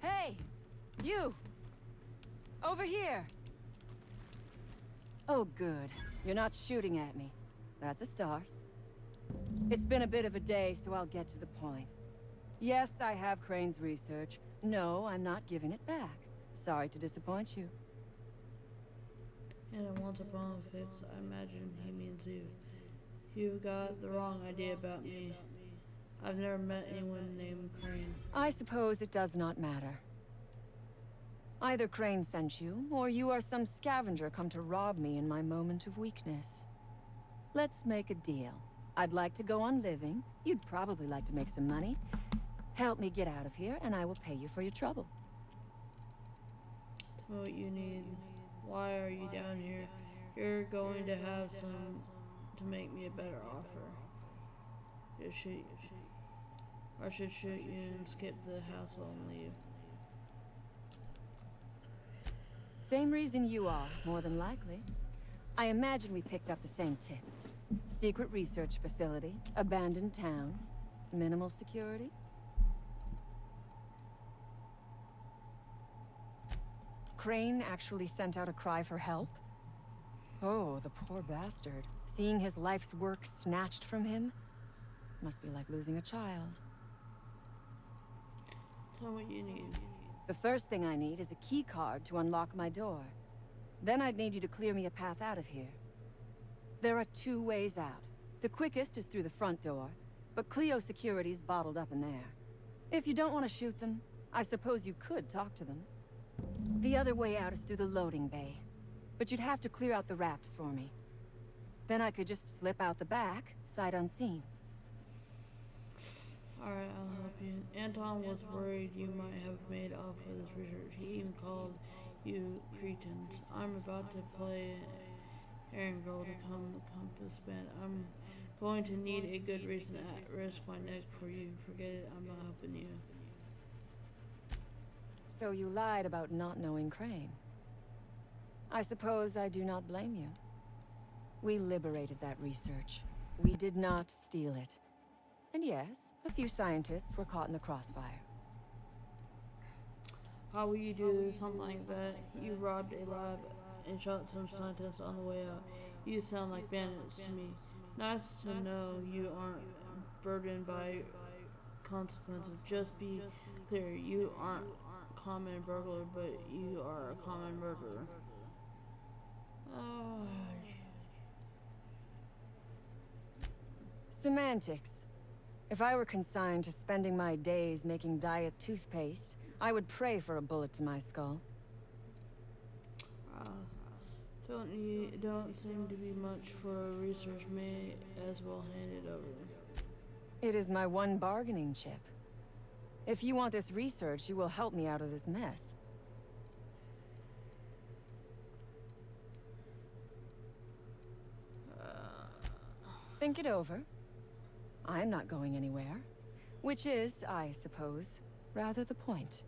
Hey! You! Over here! Oh, good. You're not shooting at me. That's a start. It's been a bit of a day, so I'll get to the point. Yes, I have Crane's research. No, I'm not giving it back. Sorry to disappoint you. And once upon a fix, I imagine he means you. You got the wrong idea about me. I've never met anyone named Crane. I suppose it does not matter. Either Crane sent you, or you are some scavenger come to rob me in my moment of weakness. Let's make a deal. I'd like to go on living. You'd probably like to make some money. Help me get out of here, and I will pay you for your trouble. Tell me what you need. Why are you down here? You're going to have some to make me a better offer. I should shoot you and skip the hassle and leave. Same reason you are, more than likely. I imagine we picked up the same tip. Secret research facility, abandoned town, minimal security. Crane actually sent out a cry for help? Oh, the poor bastard. Seeing his life's work snatched from him? Must be like losing a child. Tell me what you need. The first thing I need is a key card to unlock my door. Then I'd need you to clear me a path out of here. There are 2 ways out. The quickest is through the front door, but Cleo Security's bottled up in there. If you don't want to shoot them, I suppose you could talk to them. The other way out is through the loading bay, but you'd have to clear out the rafts for me. Then I could just slip out the back, sight unseen. Alright, I'll help you. Anton was worried you might have made off with his research. He even called you cretins. I'm about to play errand girl to come the compass band. I'm going to need a good reason to risk my neck for you. Forget it, I'm not helping you. So you lied about not knowing Crane. I suppose I do not blame you. We liberated that research. We did not steal it. And yes, a few scientists were caught in the crossfire. How will you do something like that? You robbed a lab and shot some scientists on the way out. You sound like bandits to me. Nice to know you aren't burdened by consequences. Just be clear, you aren't a common burglar, but you are a common murderer. Semantics. If I were consigned to spending my days making diet toothpaste, I would pray for a bullet to my skull. Don't seem to be much for research. May as well hand it over. It is my one bargaining chip. If you want this research, you will help me out of this mess. Think it over. I'm not going anywhere. Which is, I suppose, rather the point.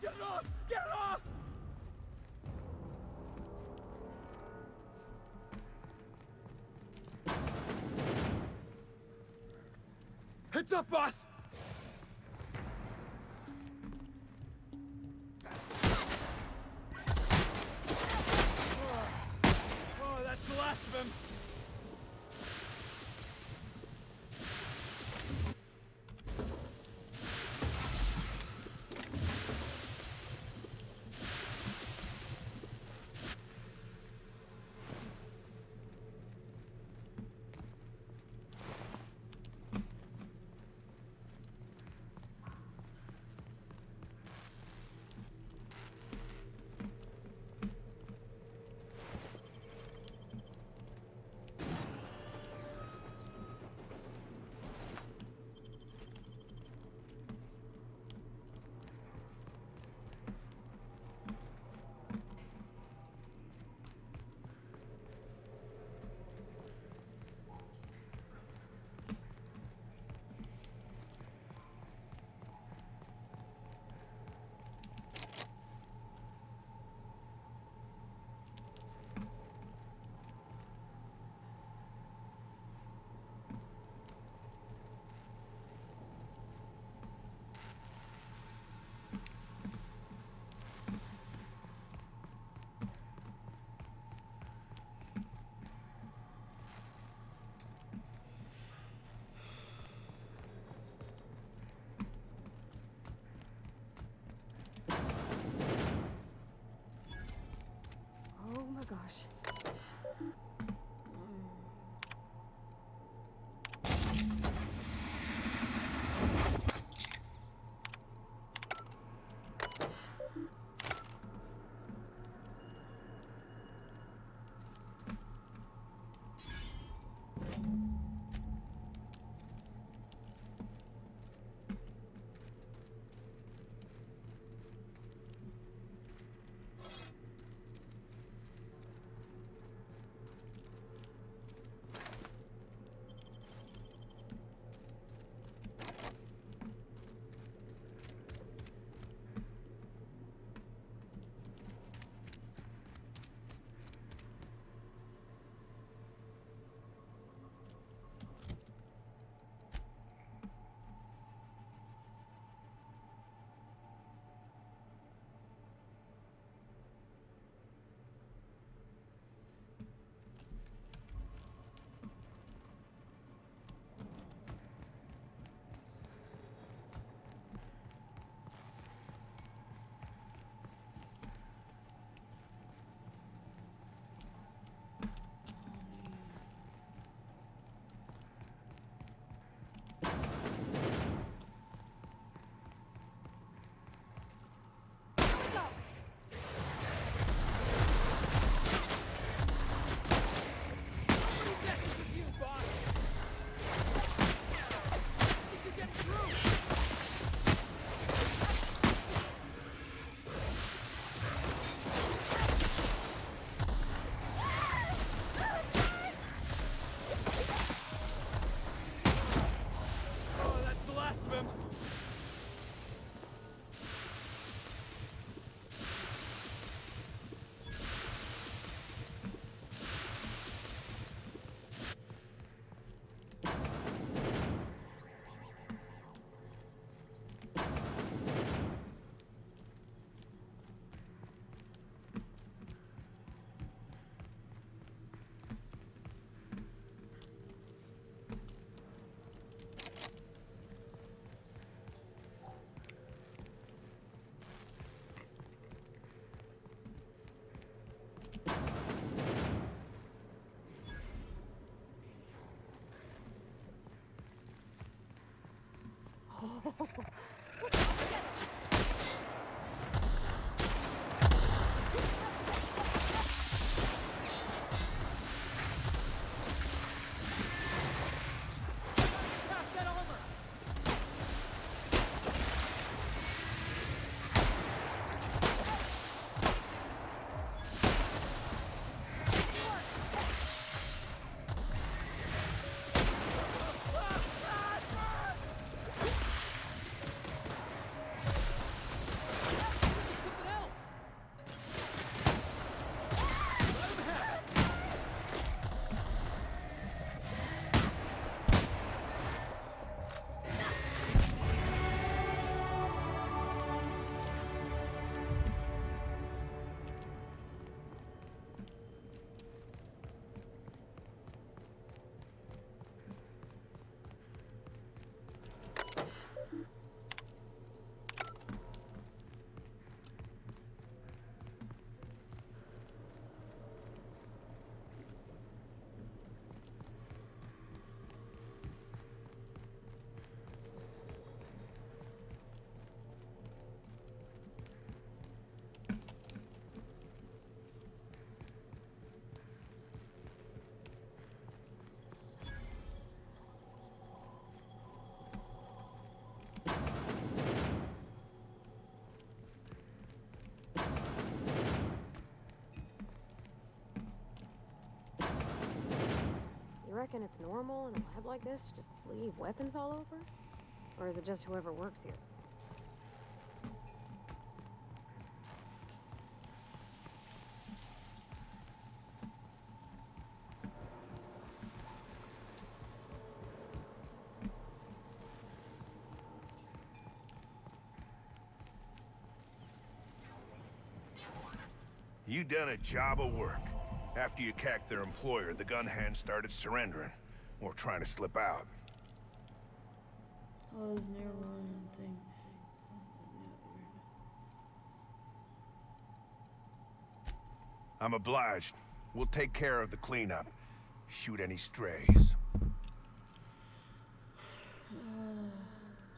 Get it off! Get it off! Heads up, boss! Oh, that's the last of him. You reckon it's normal in a lab like this to just leave weapons all over? Or is it just whoever works here? You done a job of work. After you cacked their employer, the gun hands started surrendering, or trying to slip out. Oh, there's near one thing. I'm obliged. We'll take care of the cleanup. Shoot any strays.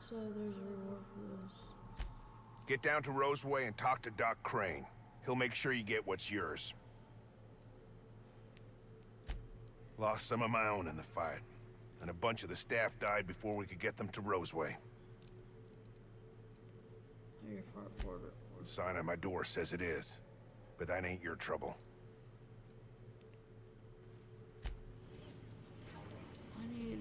So there's a reward for this. Get down to Roseway and talk to Doc Crane. He'll make sure you get what's yours. Lost some of my own in the fight, and a bunch of the staff died before we could get them to Roseway. Your front border. The sign on my door says it is, but that ain't your trouble. I need...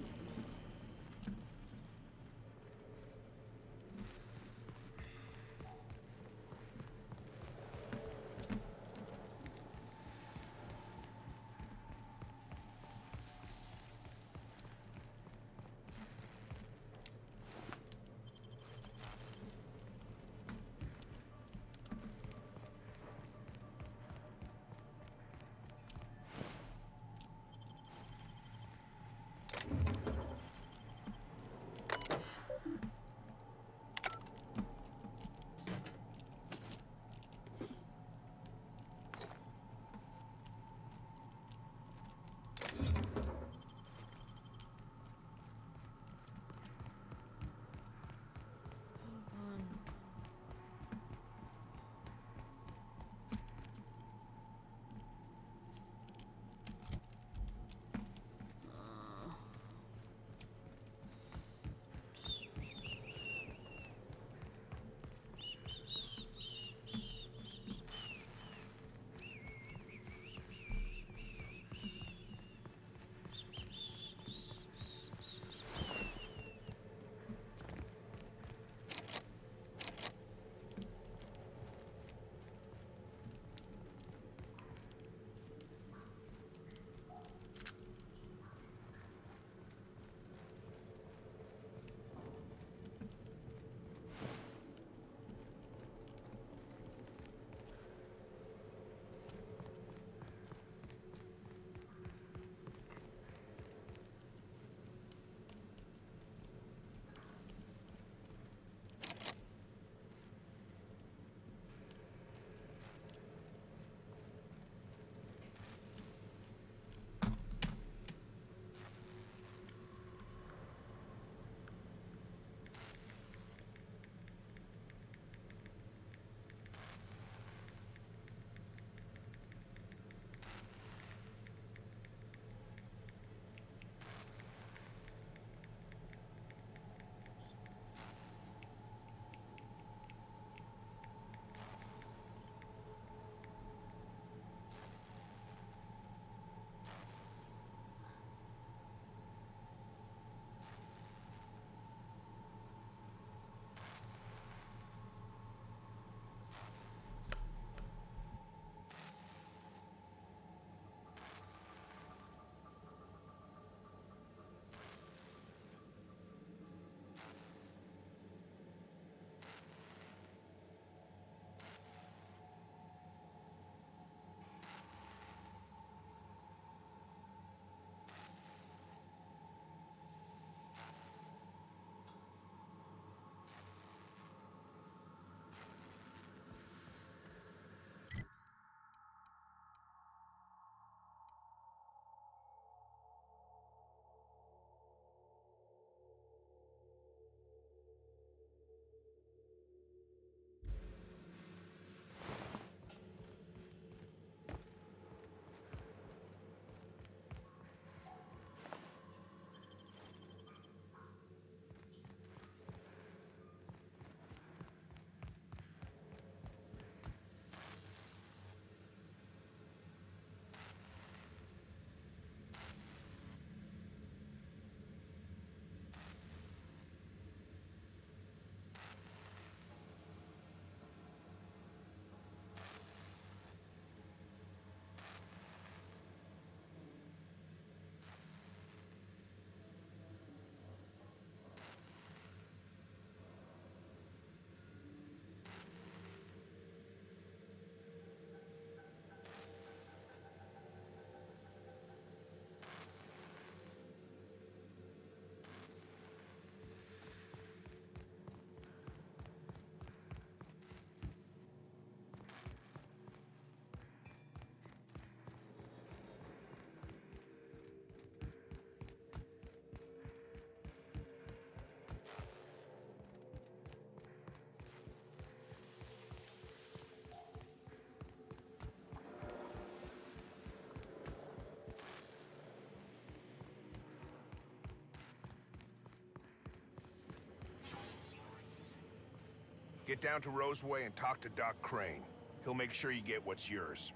Get down to Roseway and talk to Doc Crane. He'll make sure you get what's yours.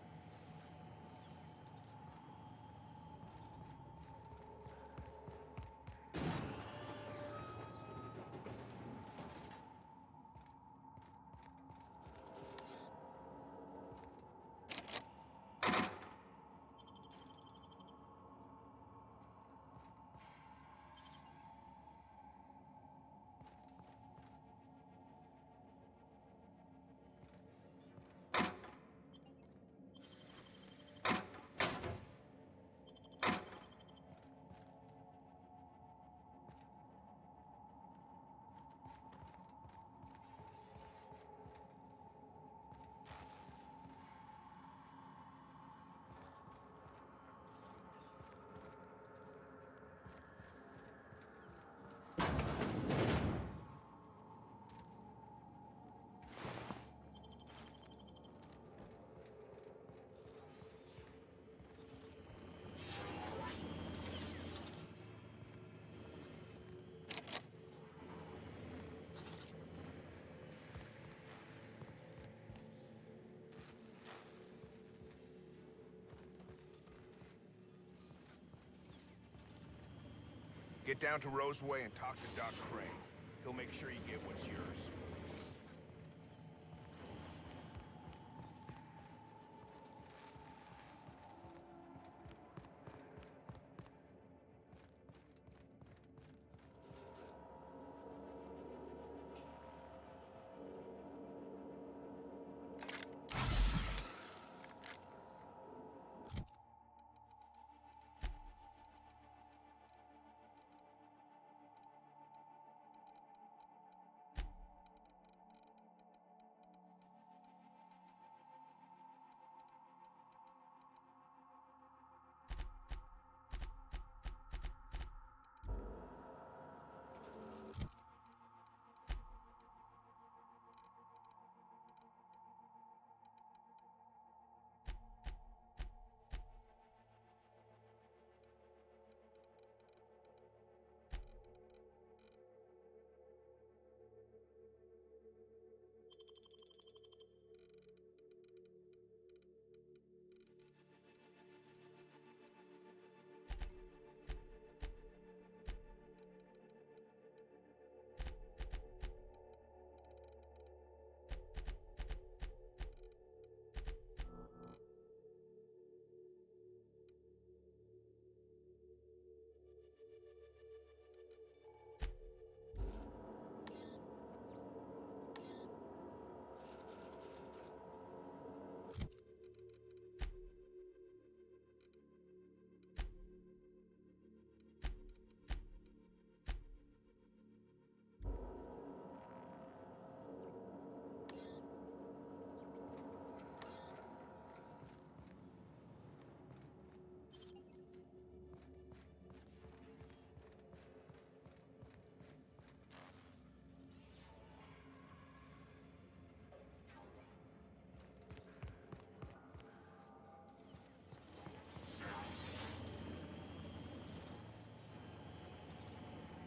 Get down to Roseway and talk to Doc Crane. He'll make sure you get what's yours.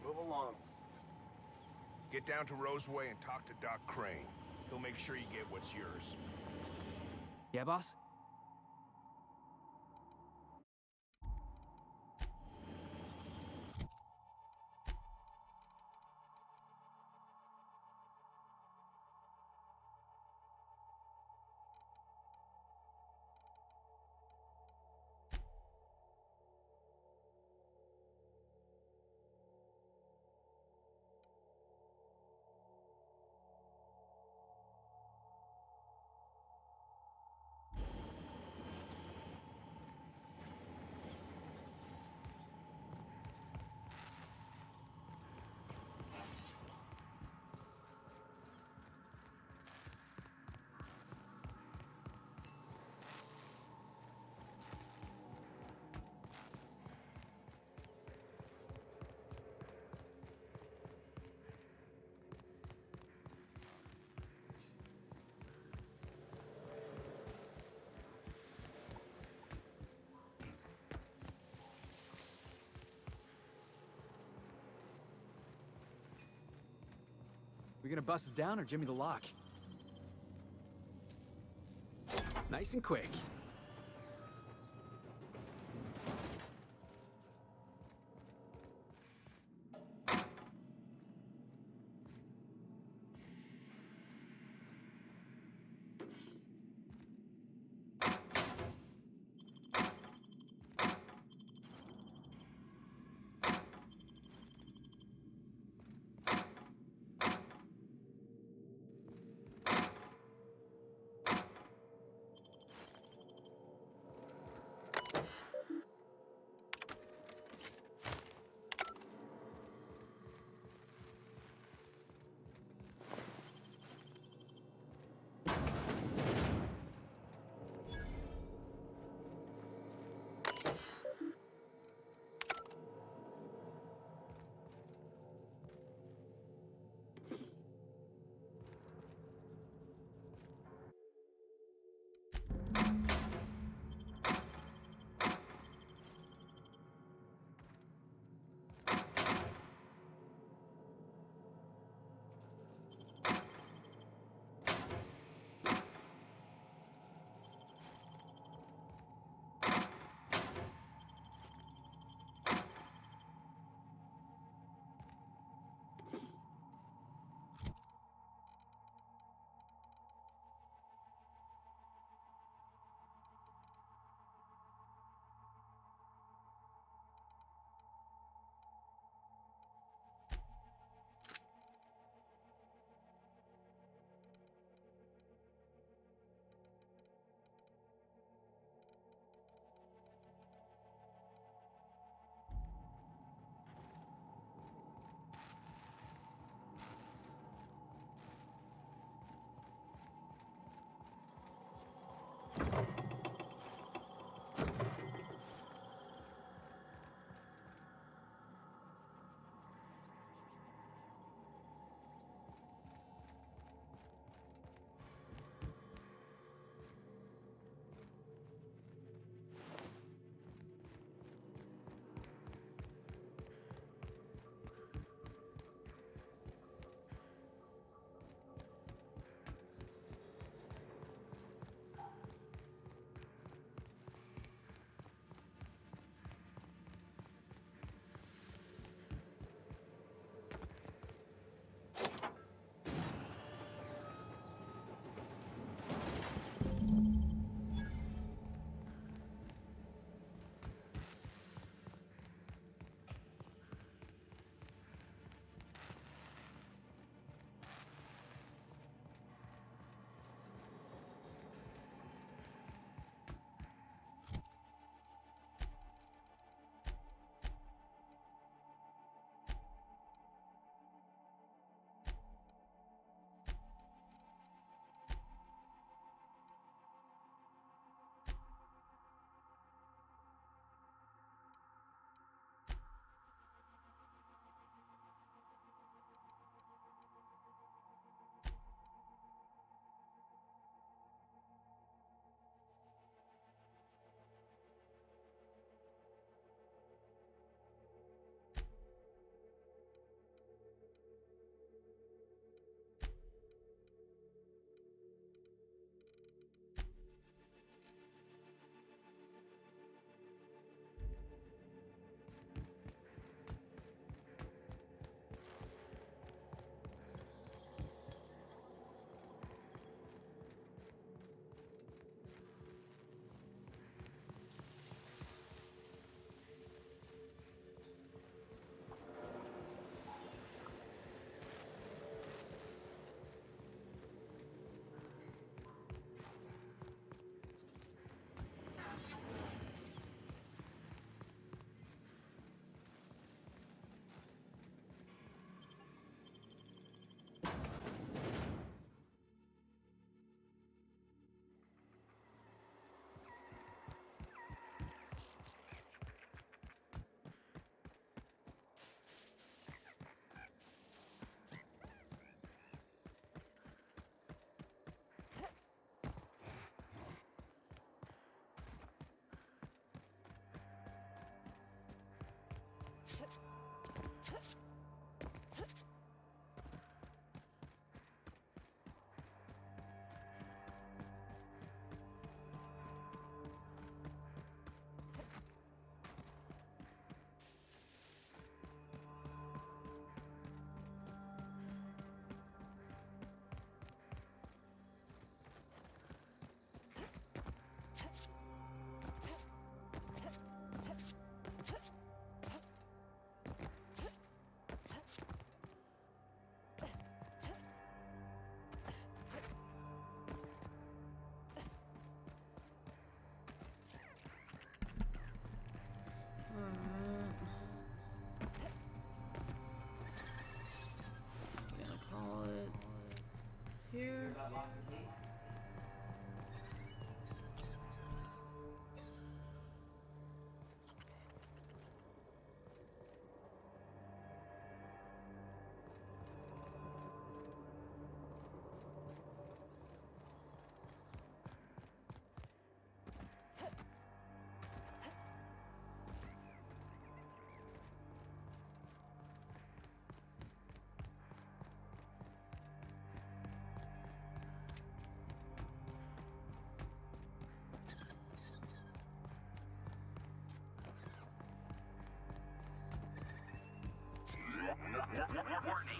Move along. Get down to Roseway and talk to Doc Crane. He'll make sure you get what's yours. Yeah, boss? You gonna bust it down or Jimmy the lock? Nice and quick. Warning.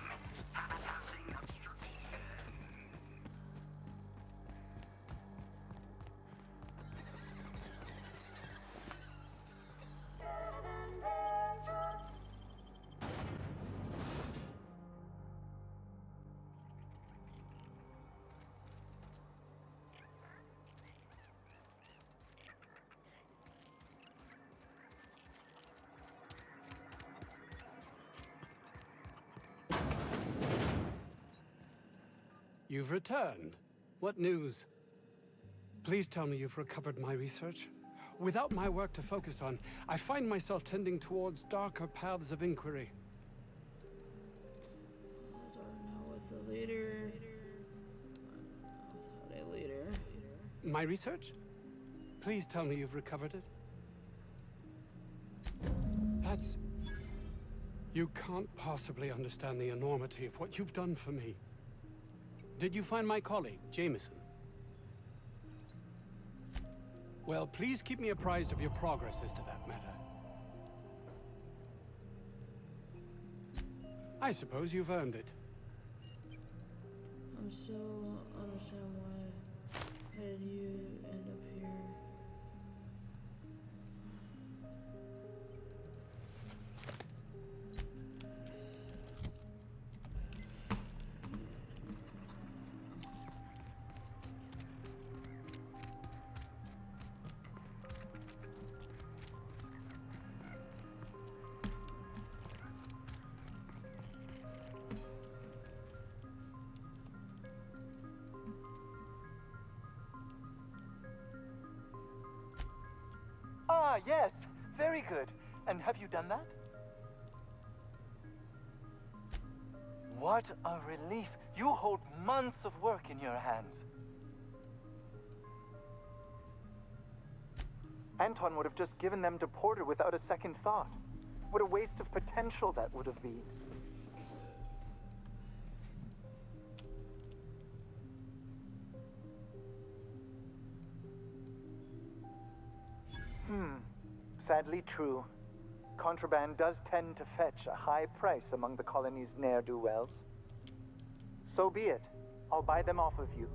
You've returned. What news? Please tell me you've recovered my research. Without my work to focus on, I find myself tending towards darker paths of inquiry. I don't know with the leader. Without a leader. My research? Please tell me you've recovered it. That's... You can't possibly understand the enormity of what you've done for me. Did you find my colleague, Jameson? Well, please keep me apprised of your progress as to that matter. I suppose you've earned it. I'm still understand why did you end up here? Ah, yes. Very good. And have you done that? What a relief. You hold months of work in your hands. Anton would have just given them to Porter without a second thought. What a waste of potential that would have been. Sadly true. Contraband does tend to fetch a high price among the colony's ne'er-do-wells. So be it. I'll buy them off of you.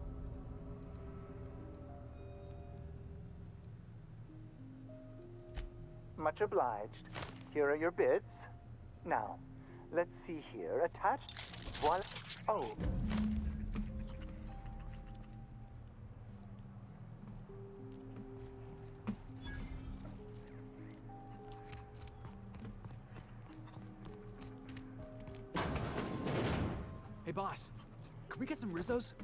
Much obliged. Here are your bids. Now, let's see here. Attached... Voila... Oh. Hey, boss. Could we get some Rizzos?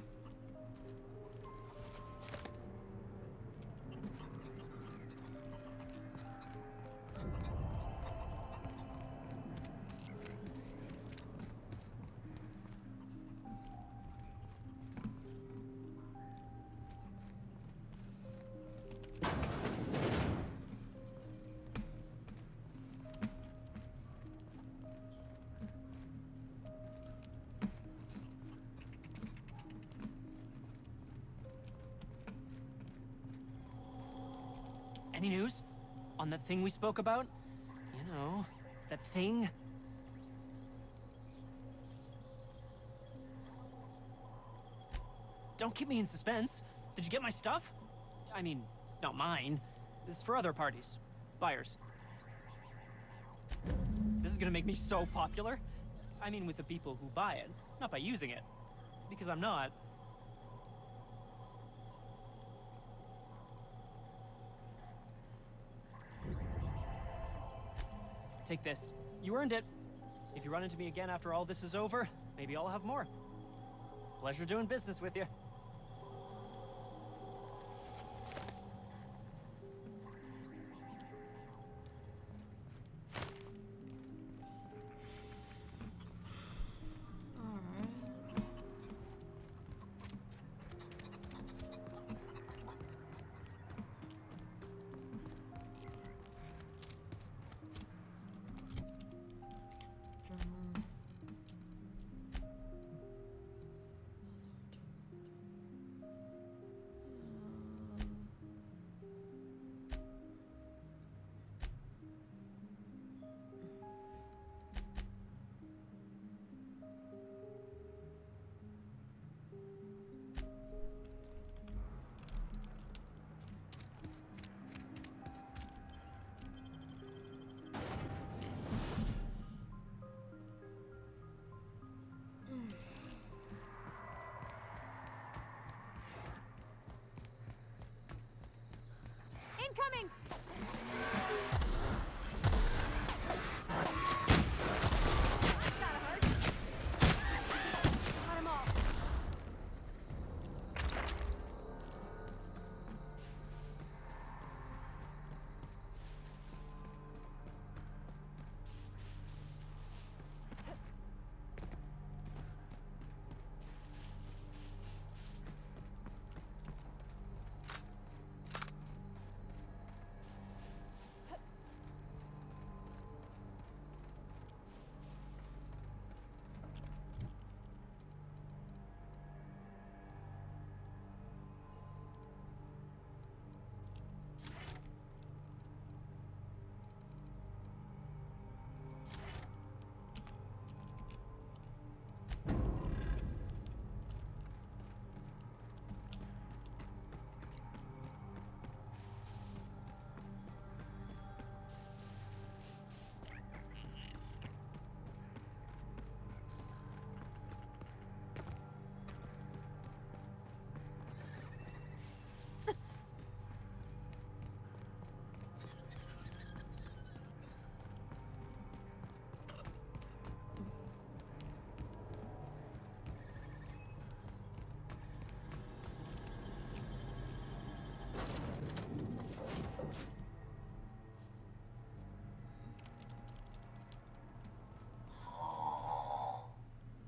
Any news? On that thing we spoke about? You know, that thing? Don't keep me in suspense. Did you get my stuff? I mean, not mine. It's for other parties. Buyers. This is gonna make me so popular. I mean with the people who buy it, not by using it. Because I'm not. Take this. You earned it. If you run into me again after all this is over, maybe I'll have more. Pleasure doing business with you. Incoming! Got him all.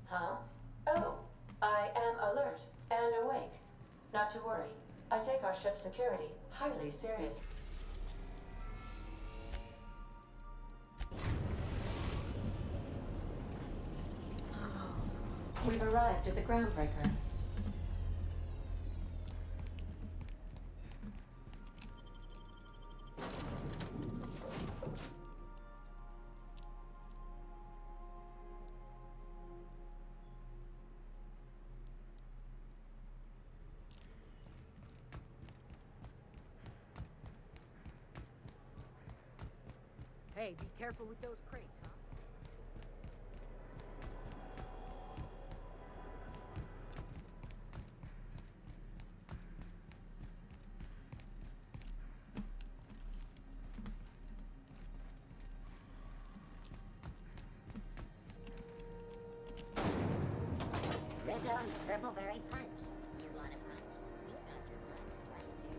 Huh? Oh, I am alert and awake. Not to worry. I take our ship's security highly serious. We've arrived at the groundbreaker. Hey, be careful with those crates, huh? Rizzo's Purpleberry Punch. You want a punch? We got your punch right here.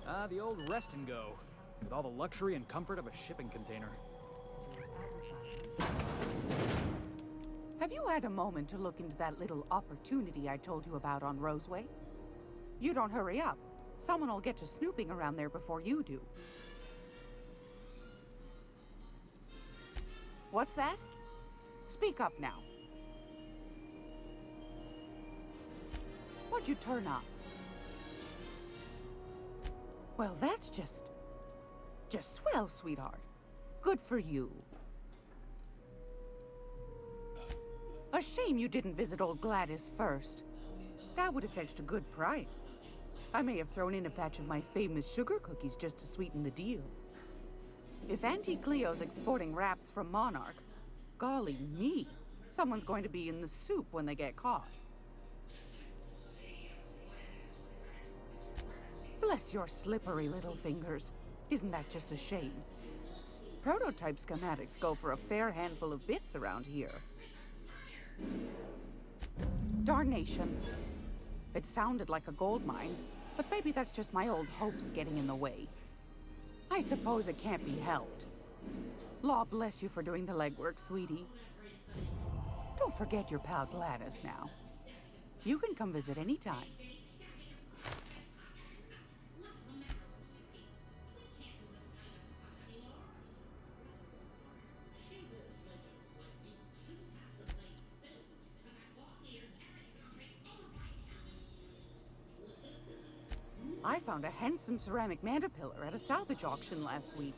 Ah, the old rest and go. With all the luxury and comfort of a shipping container. Have you had a moment to look into that little opportunity I told you about on Roseway? You don't hurry up. Someone will get to snooping around there before you do. What's that? Speak up now. What'd you turn up? Well, that's just swell, sweetheart. Good for you. A shame you didn't visit old Gladys first. That would have fetched a good price. I may have thrown in a batch of my famous sugar cookies just to sweeten the deal. If Auntie Cleo's exporting wraps from Monarch, golly me, someone's going to be in the soup when they get caught. Bless your slippery little fingers. Isn't that just a shame? Prototype schematics go for a fair handful of bits around here. Darnation. It sounded like a gold mine, but maybe that's just my old hopes getting in the way. I suppose it can't be helped. Law bless you for doing the legwork, sweetie. Don't forget your pal Gladys now. You can come visit anytime. I found a handsome ceramic mandapillar at a salvage auction last week.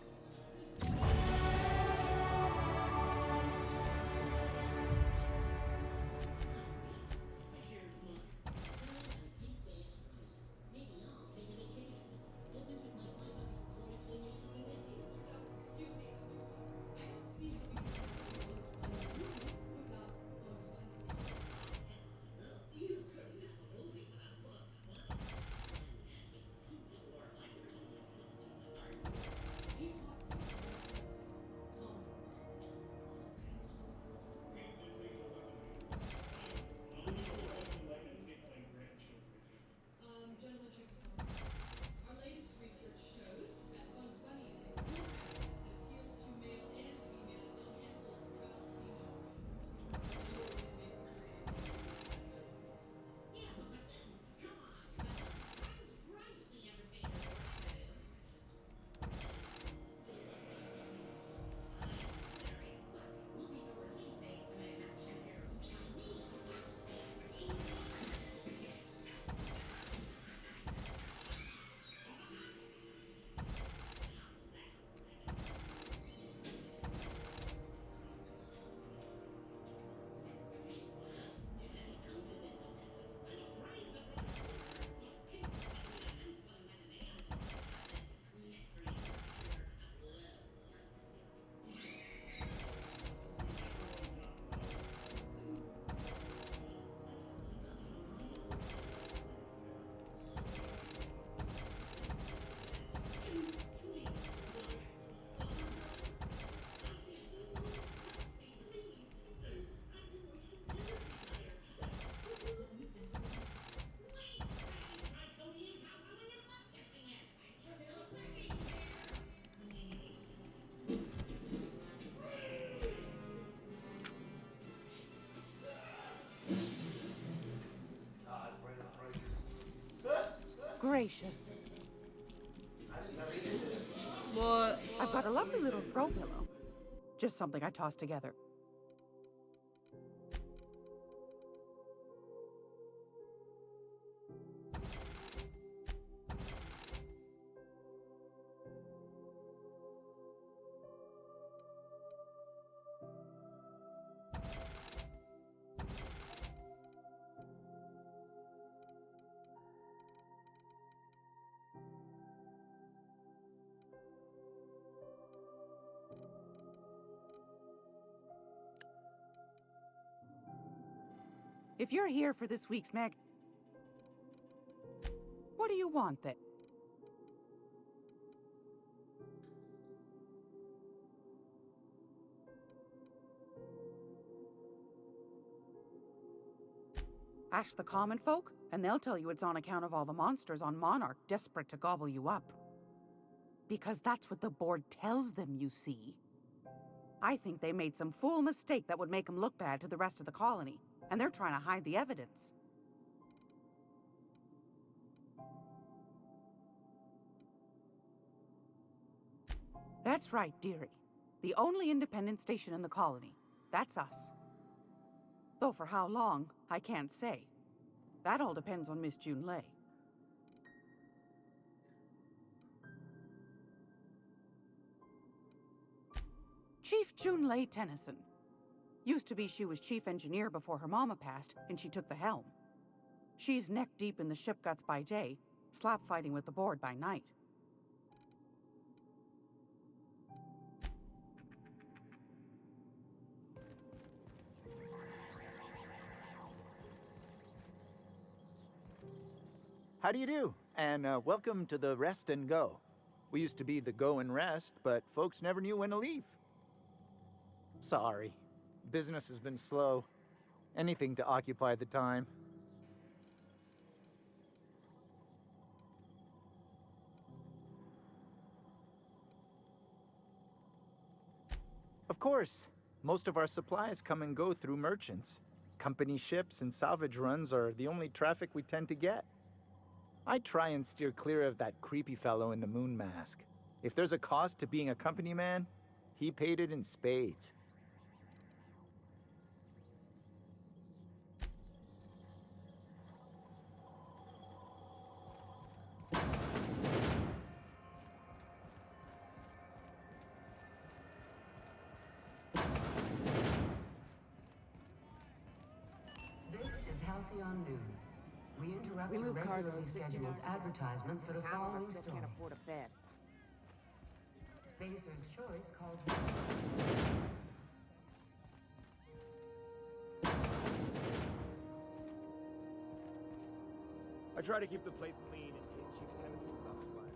gracious. What? I've got a lovely little throw pillow. Just something I tossed together. If you're here for this week's what do you want then? Ask the common folk, and they'll tell you it's on account of all the monsters on Monarch desperate to gobble you up. Because that's what the board tells them, you see. I think they made some fool mistake that would make them look bad to the rest of the colony. And they're trying to hide the evidence. That's right, dearie. The only independent station in the colony. That's us. Though for how long, I can't say. That all depends on Miss Junlei. Chief Junlei Tennyson. Used to be she was chief engineer before her mama passed, and she took the helm. She's neck deep in the ship guts by day, slap fighting with the board by night. How do you do? And welcome to the Rest and Go. We used to be the Go and Rest, but folks never knew when to leave. Sorry. Business has been slow. Anything to occupy the time. Of course. Most of our supplies come and go through merchants. Company ships and salvage runs are the only traffic we tend to get. I try and steer clear of that creepy fellow in the moon mask. If there's a cost to being a company man, he paid it in spades. Halcyon News. We interrupt We your move cargo regularly 60 scheduled miles a day. advertisement for the Half of us following still story. can't afford a bed. Spacer's Choice calls I try to keep the place clean in case Chief Tennyson stops by.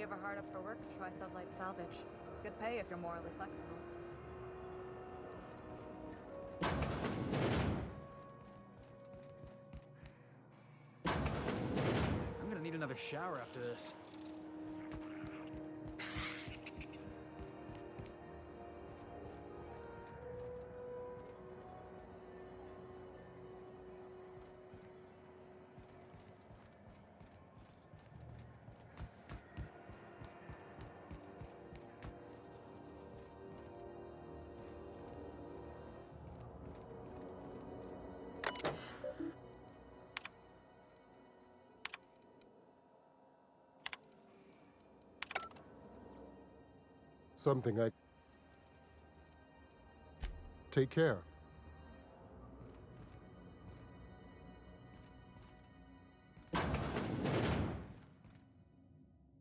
You ever hard up for work? Try Sublight Salvage. Good pay if you're morally flexible. I'm gonna need another shower after this. Something I... Take care.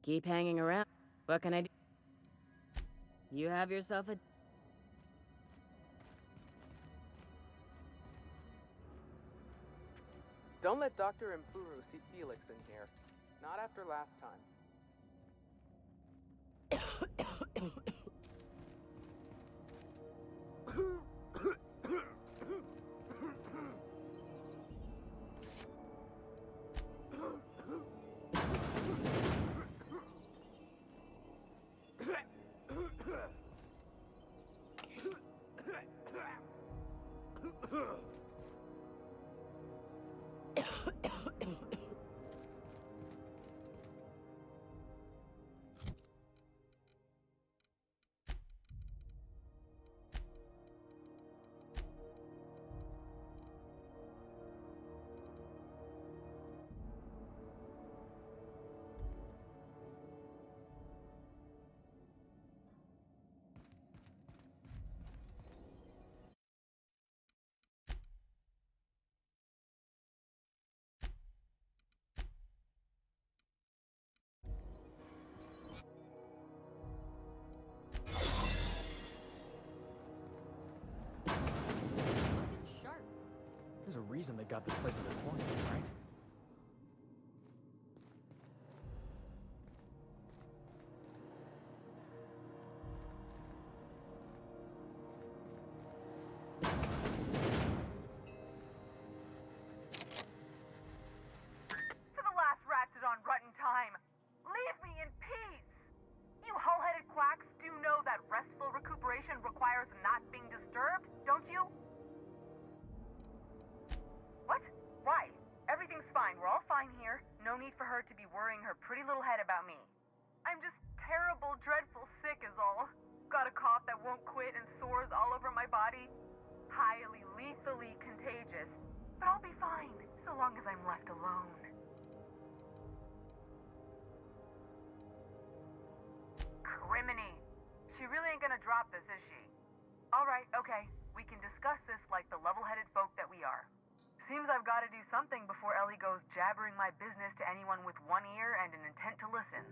Keep hanging around. What can I do? You have yourself a... Don't let Dr. Impuru see Felix in here. Not after last time. There's a reason they got this place under quarantine, right? To the last ratchet on rotten time, leave me in peace! You hull-headed quacks do know that restful recuperation requires not being disturbed, don't you? What? Why? Everything's fine. We're all fine here. No need for her to be worrying her pretty little head about me. I'm just terrible, dreadful sick is all. Got a cough that won't quit and sores all over my body. Highly, lethally contagious. But I'll be fine, so long as I'm left alone. Criminy. She really ain't gonna drop this, is she? Alright, okay. We can discuss this like the level-headed folk that we are. Seems I've got to do something before Ellie goes jabbering my business to anyone with one ear and an intent to listen.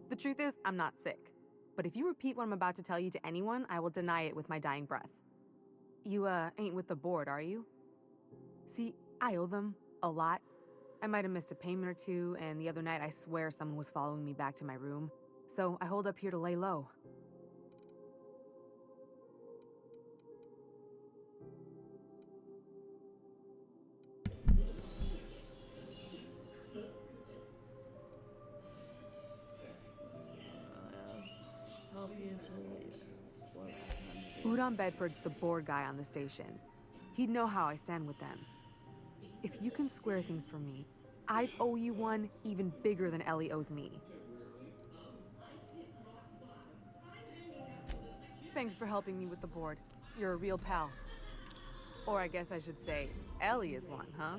The truth is, I'm not sick. But if you repeat what I'm about to tell you to anyone, I will deny it with my dying breath. You, ain't with the board, are you? See, I owe them a lot. I might have missed a payment or two, and the other night I swear someone was following me back to my room. So I hold up here to lay low. Help you to work. Udon Bedford's the board guy on the station. He'd know how I stand with them. If you can square things for me, I'd owe you one even bigger than Ellie owes me. Thanks for helping me with the board. You're a real pal. Or I guess I should say, Ellie is one, huh?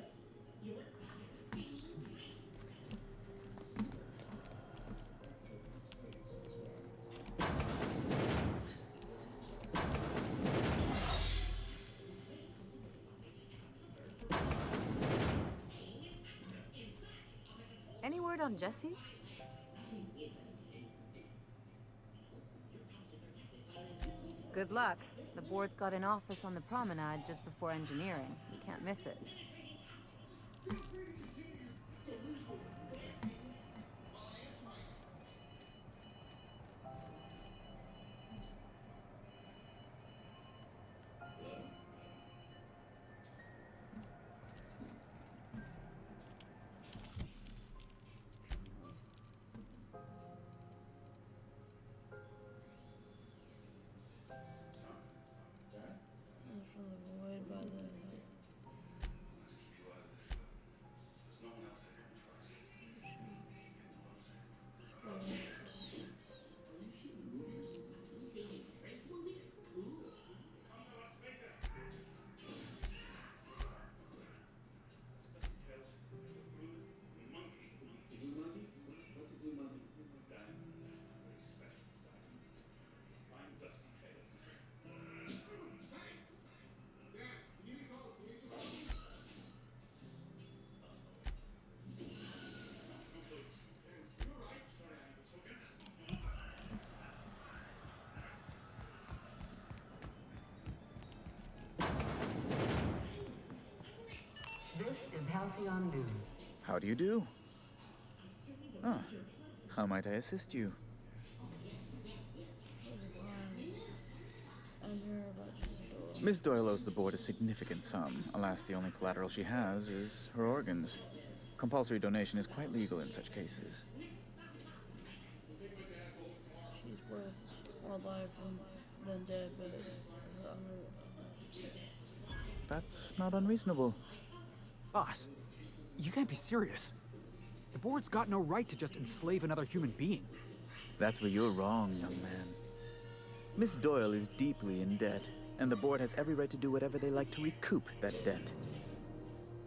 Any word on Jesse? Good luck. The board's got an office on the promenade just before engineering. You can't miss it. For the void by the This is Halcyon News. How do you do? Ah, how might I assist you? Miss Doyle owes the board a significant sum. Alas, the only collateral she has is her organs. Compulsory donation is quite legal in such cases. She's worth more alive than dead, but That's not unreasonable. Boss, you can't be serious. The board's got no right to just enslave another human being. That's where you're wrong, young man. Miss Doyle is deeply in debt, and the board has every right to do whatever they like to recoup that debt.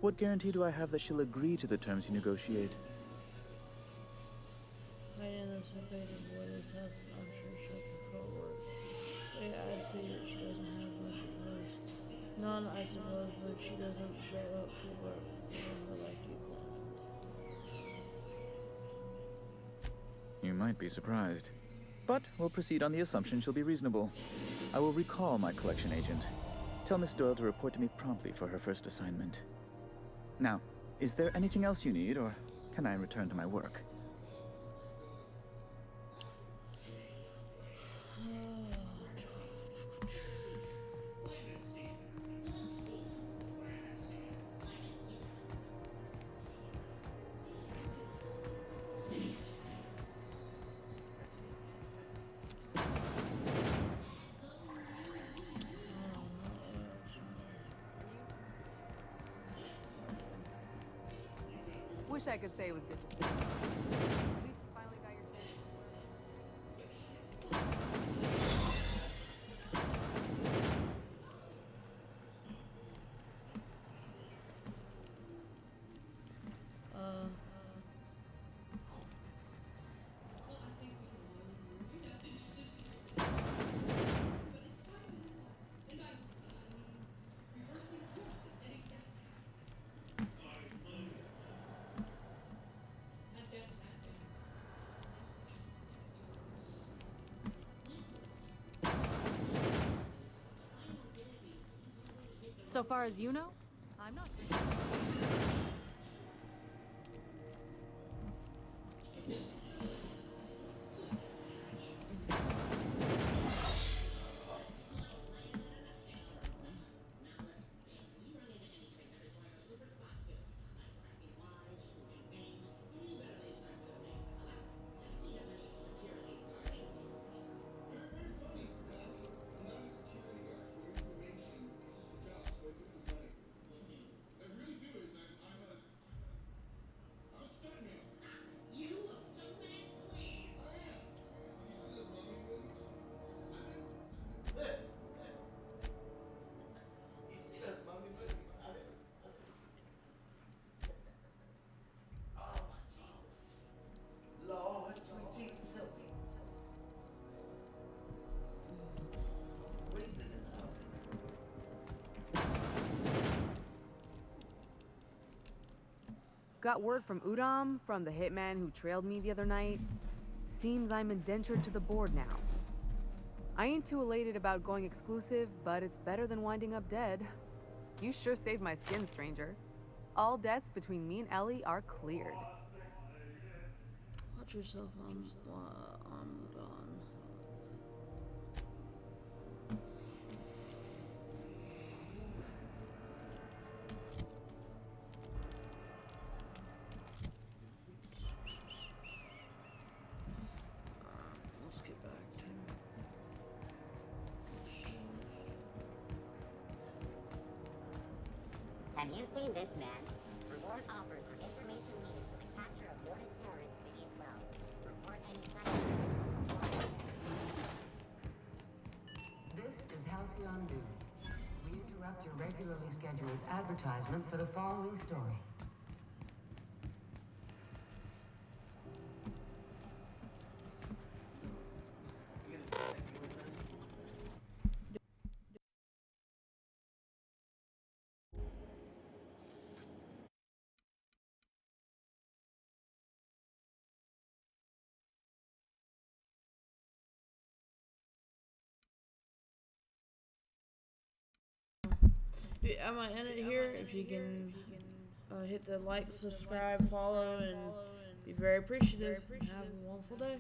What guarantee do I have that she'll agree to the terms you negotiate? hiding the separated borders has, I'm sure she'll prefer work. Yeah, I see that she doesn't have much of hers. None, I suppose, but she doesn't show up for work. Like you planned. You might be surprised. But we'll proceed on the assumption she'll be reasonable. I will recall my collection agent. Tell Miss Doyle to report to me promptly for her first assignment. Now, is there anything else you need, or can I return to my work? Wish I could say it was good to see you. At least you finally got your chance. So far as you know, I'm not. Got word from Udom, from the hitman who trailed me the other night. Seems I'm indentured to the board now. I ain't too elated about going exclusive, but it's better than winding up dead. You sure saved my skin, stranger. All debts between me and Ellie are cleared. Watch yourself, I'm gone. Let's get back to Have you seen this man? Reward offered for information needed for the capture of militant terrorists beneath Wells. Report any sightings. This is Halcyon News. We interrupt your regularly scheduled advertisement for the following story. I'm gonna end it here. If you can hit the like, subscribe, follow, and be Be very appreciative. Have a wonderful day.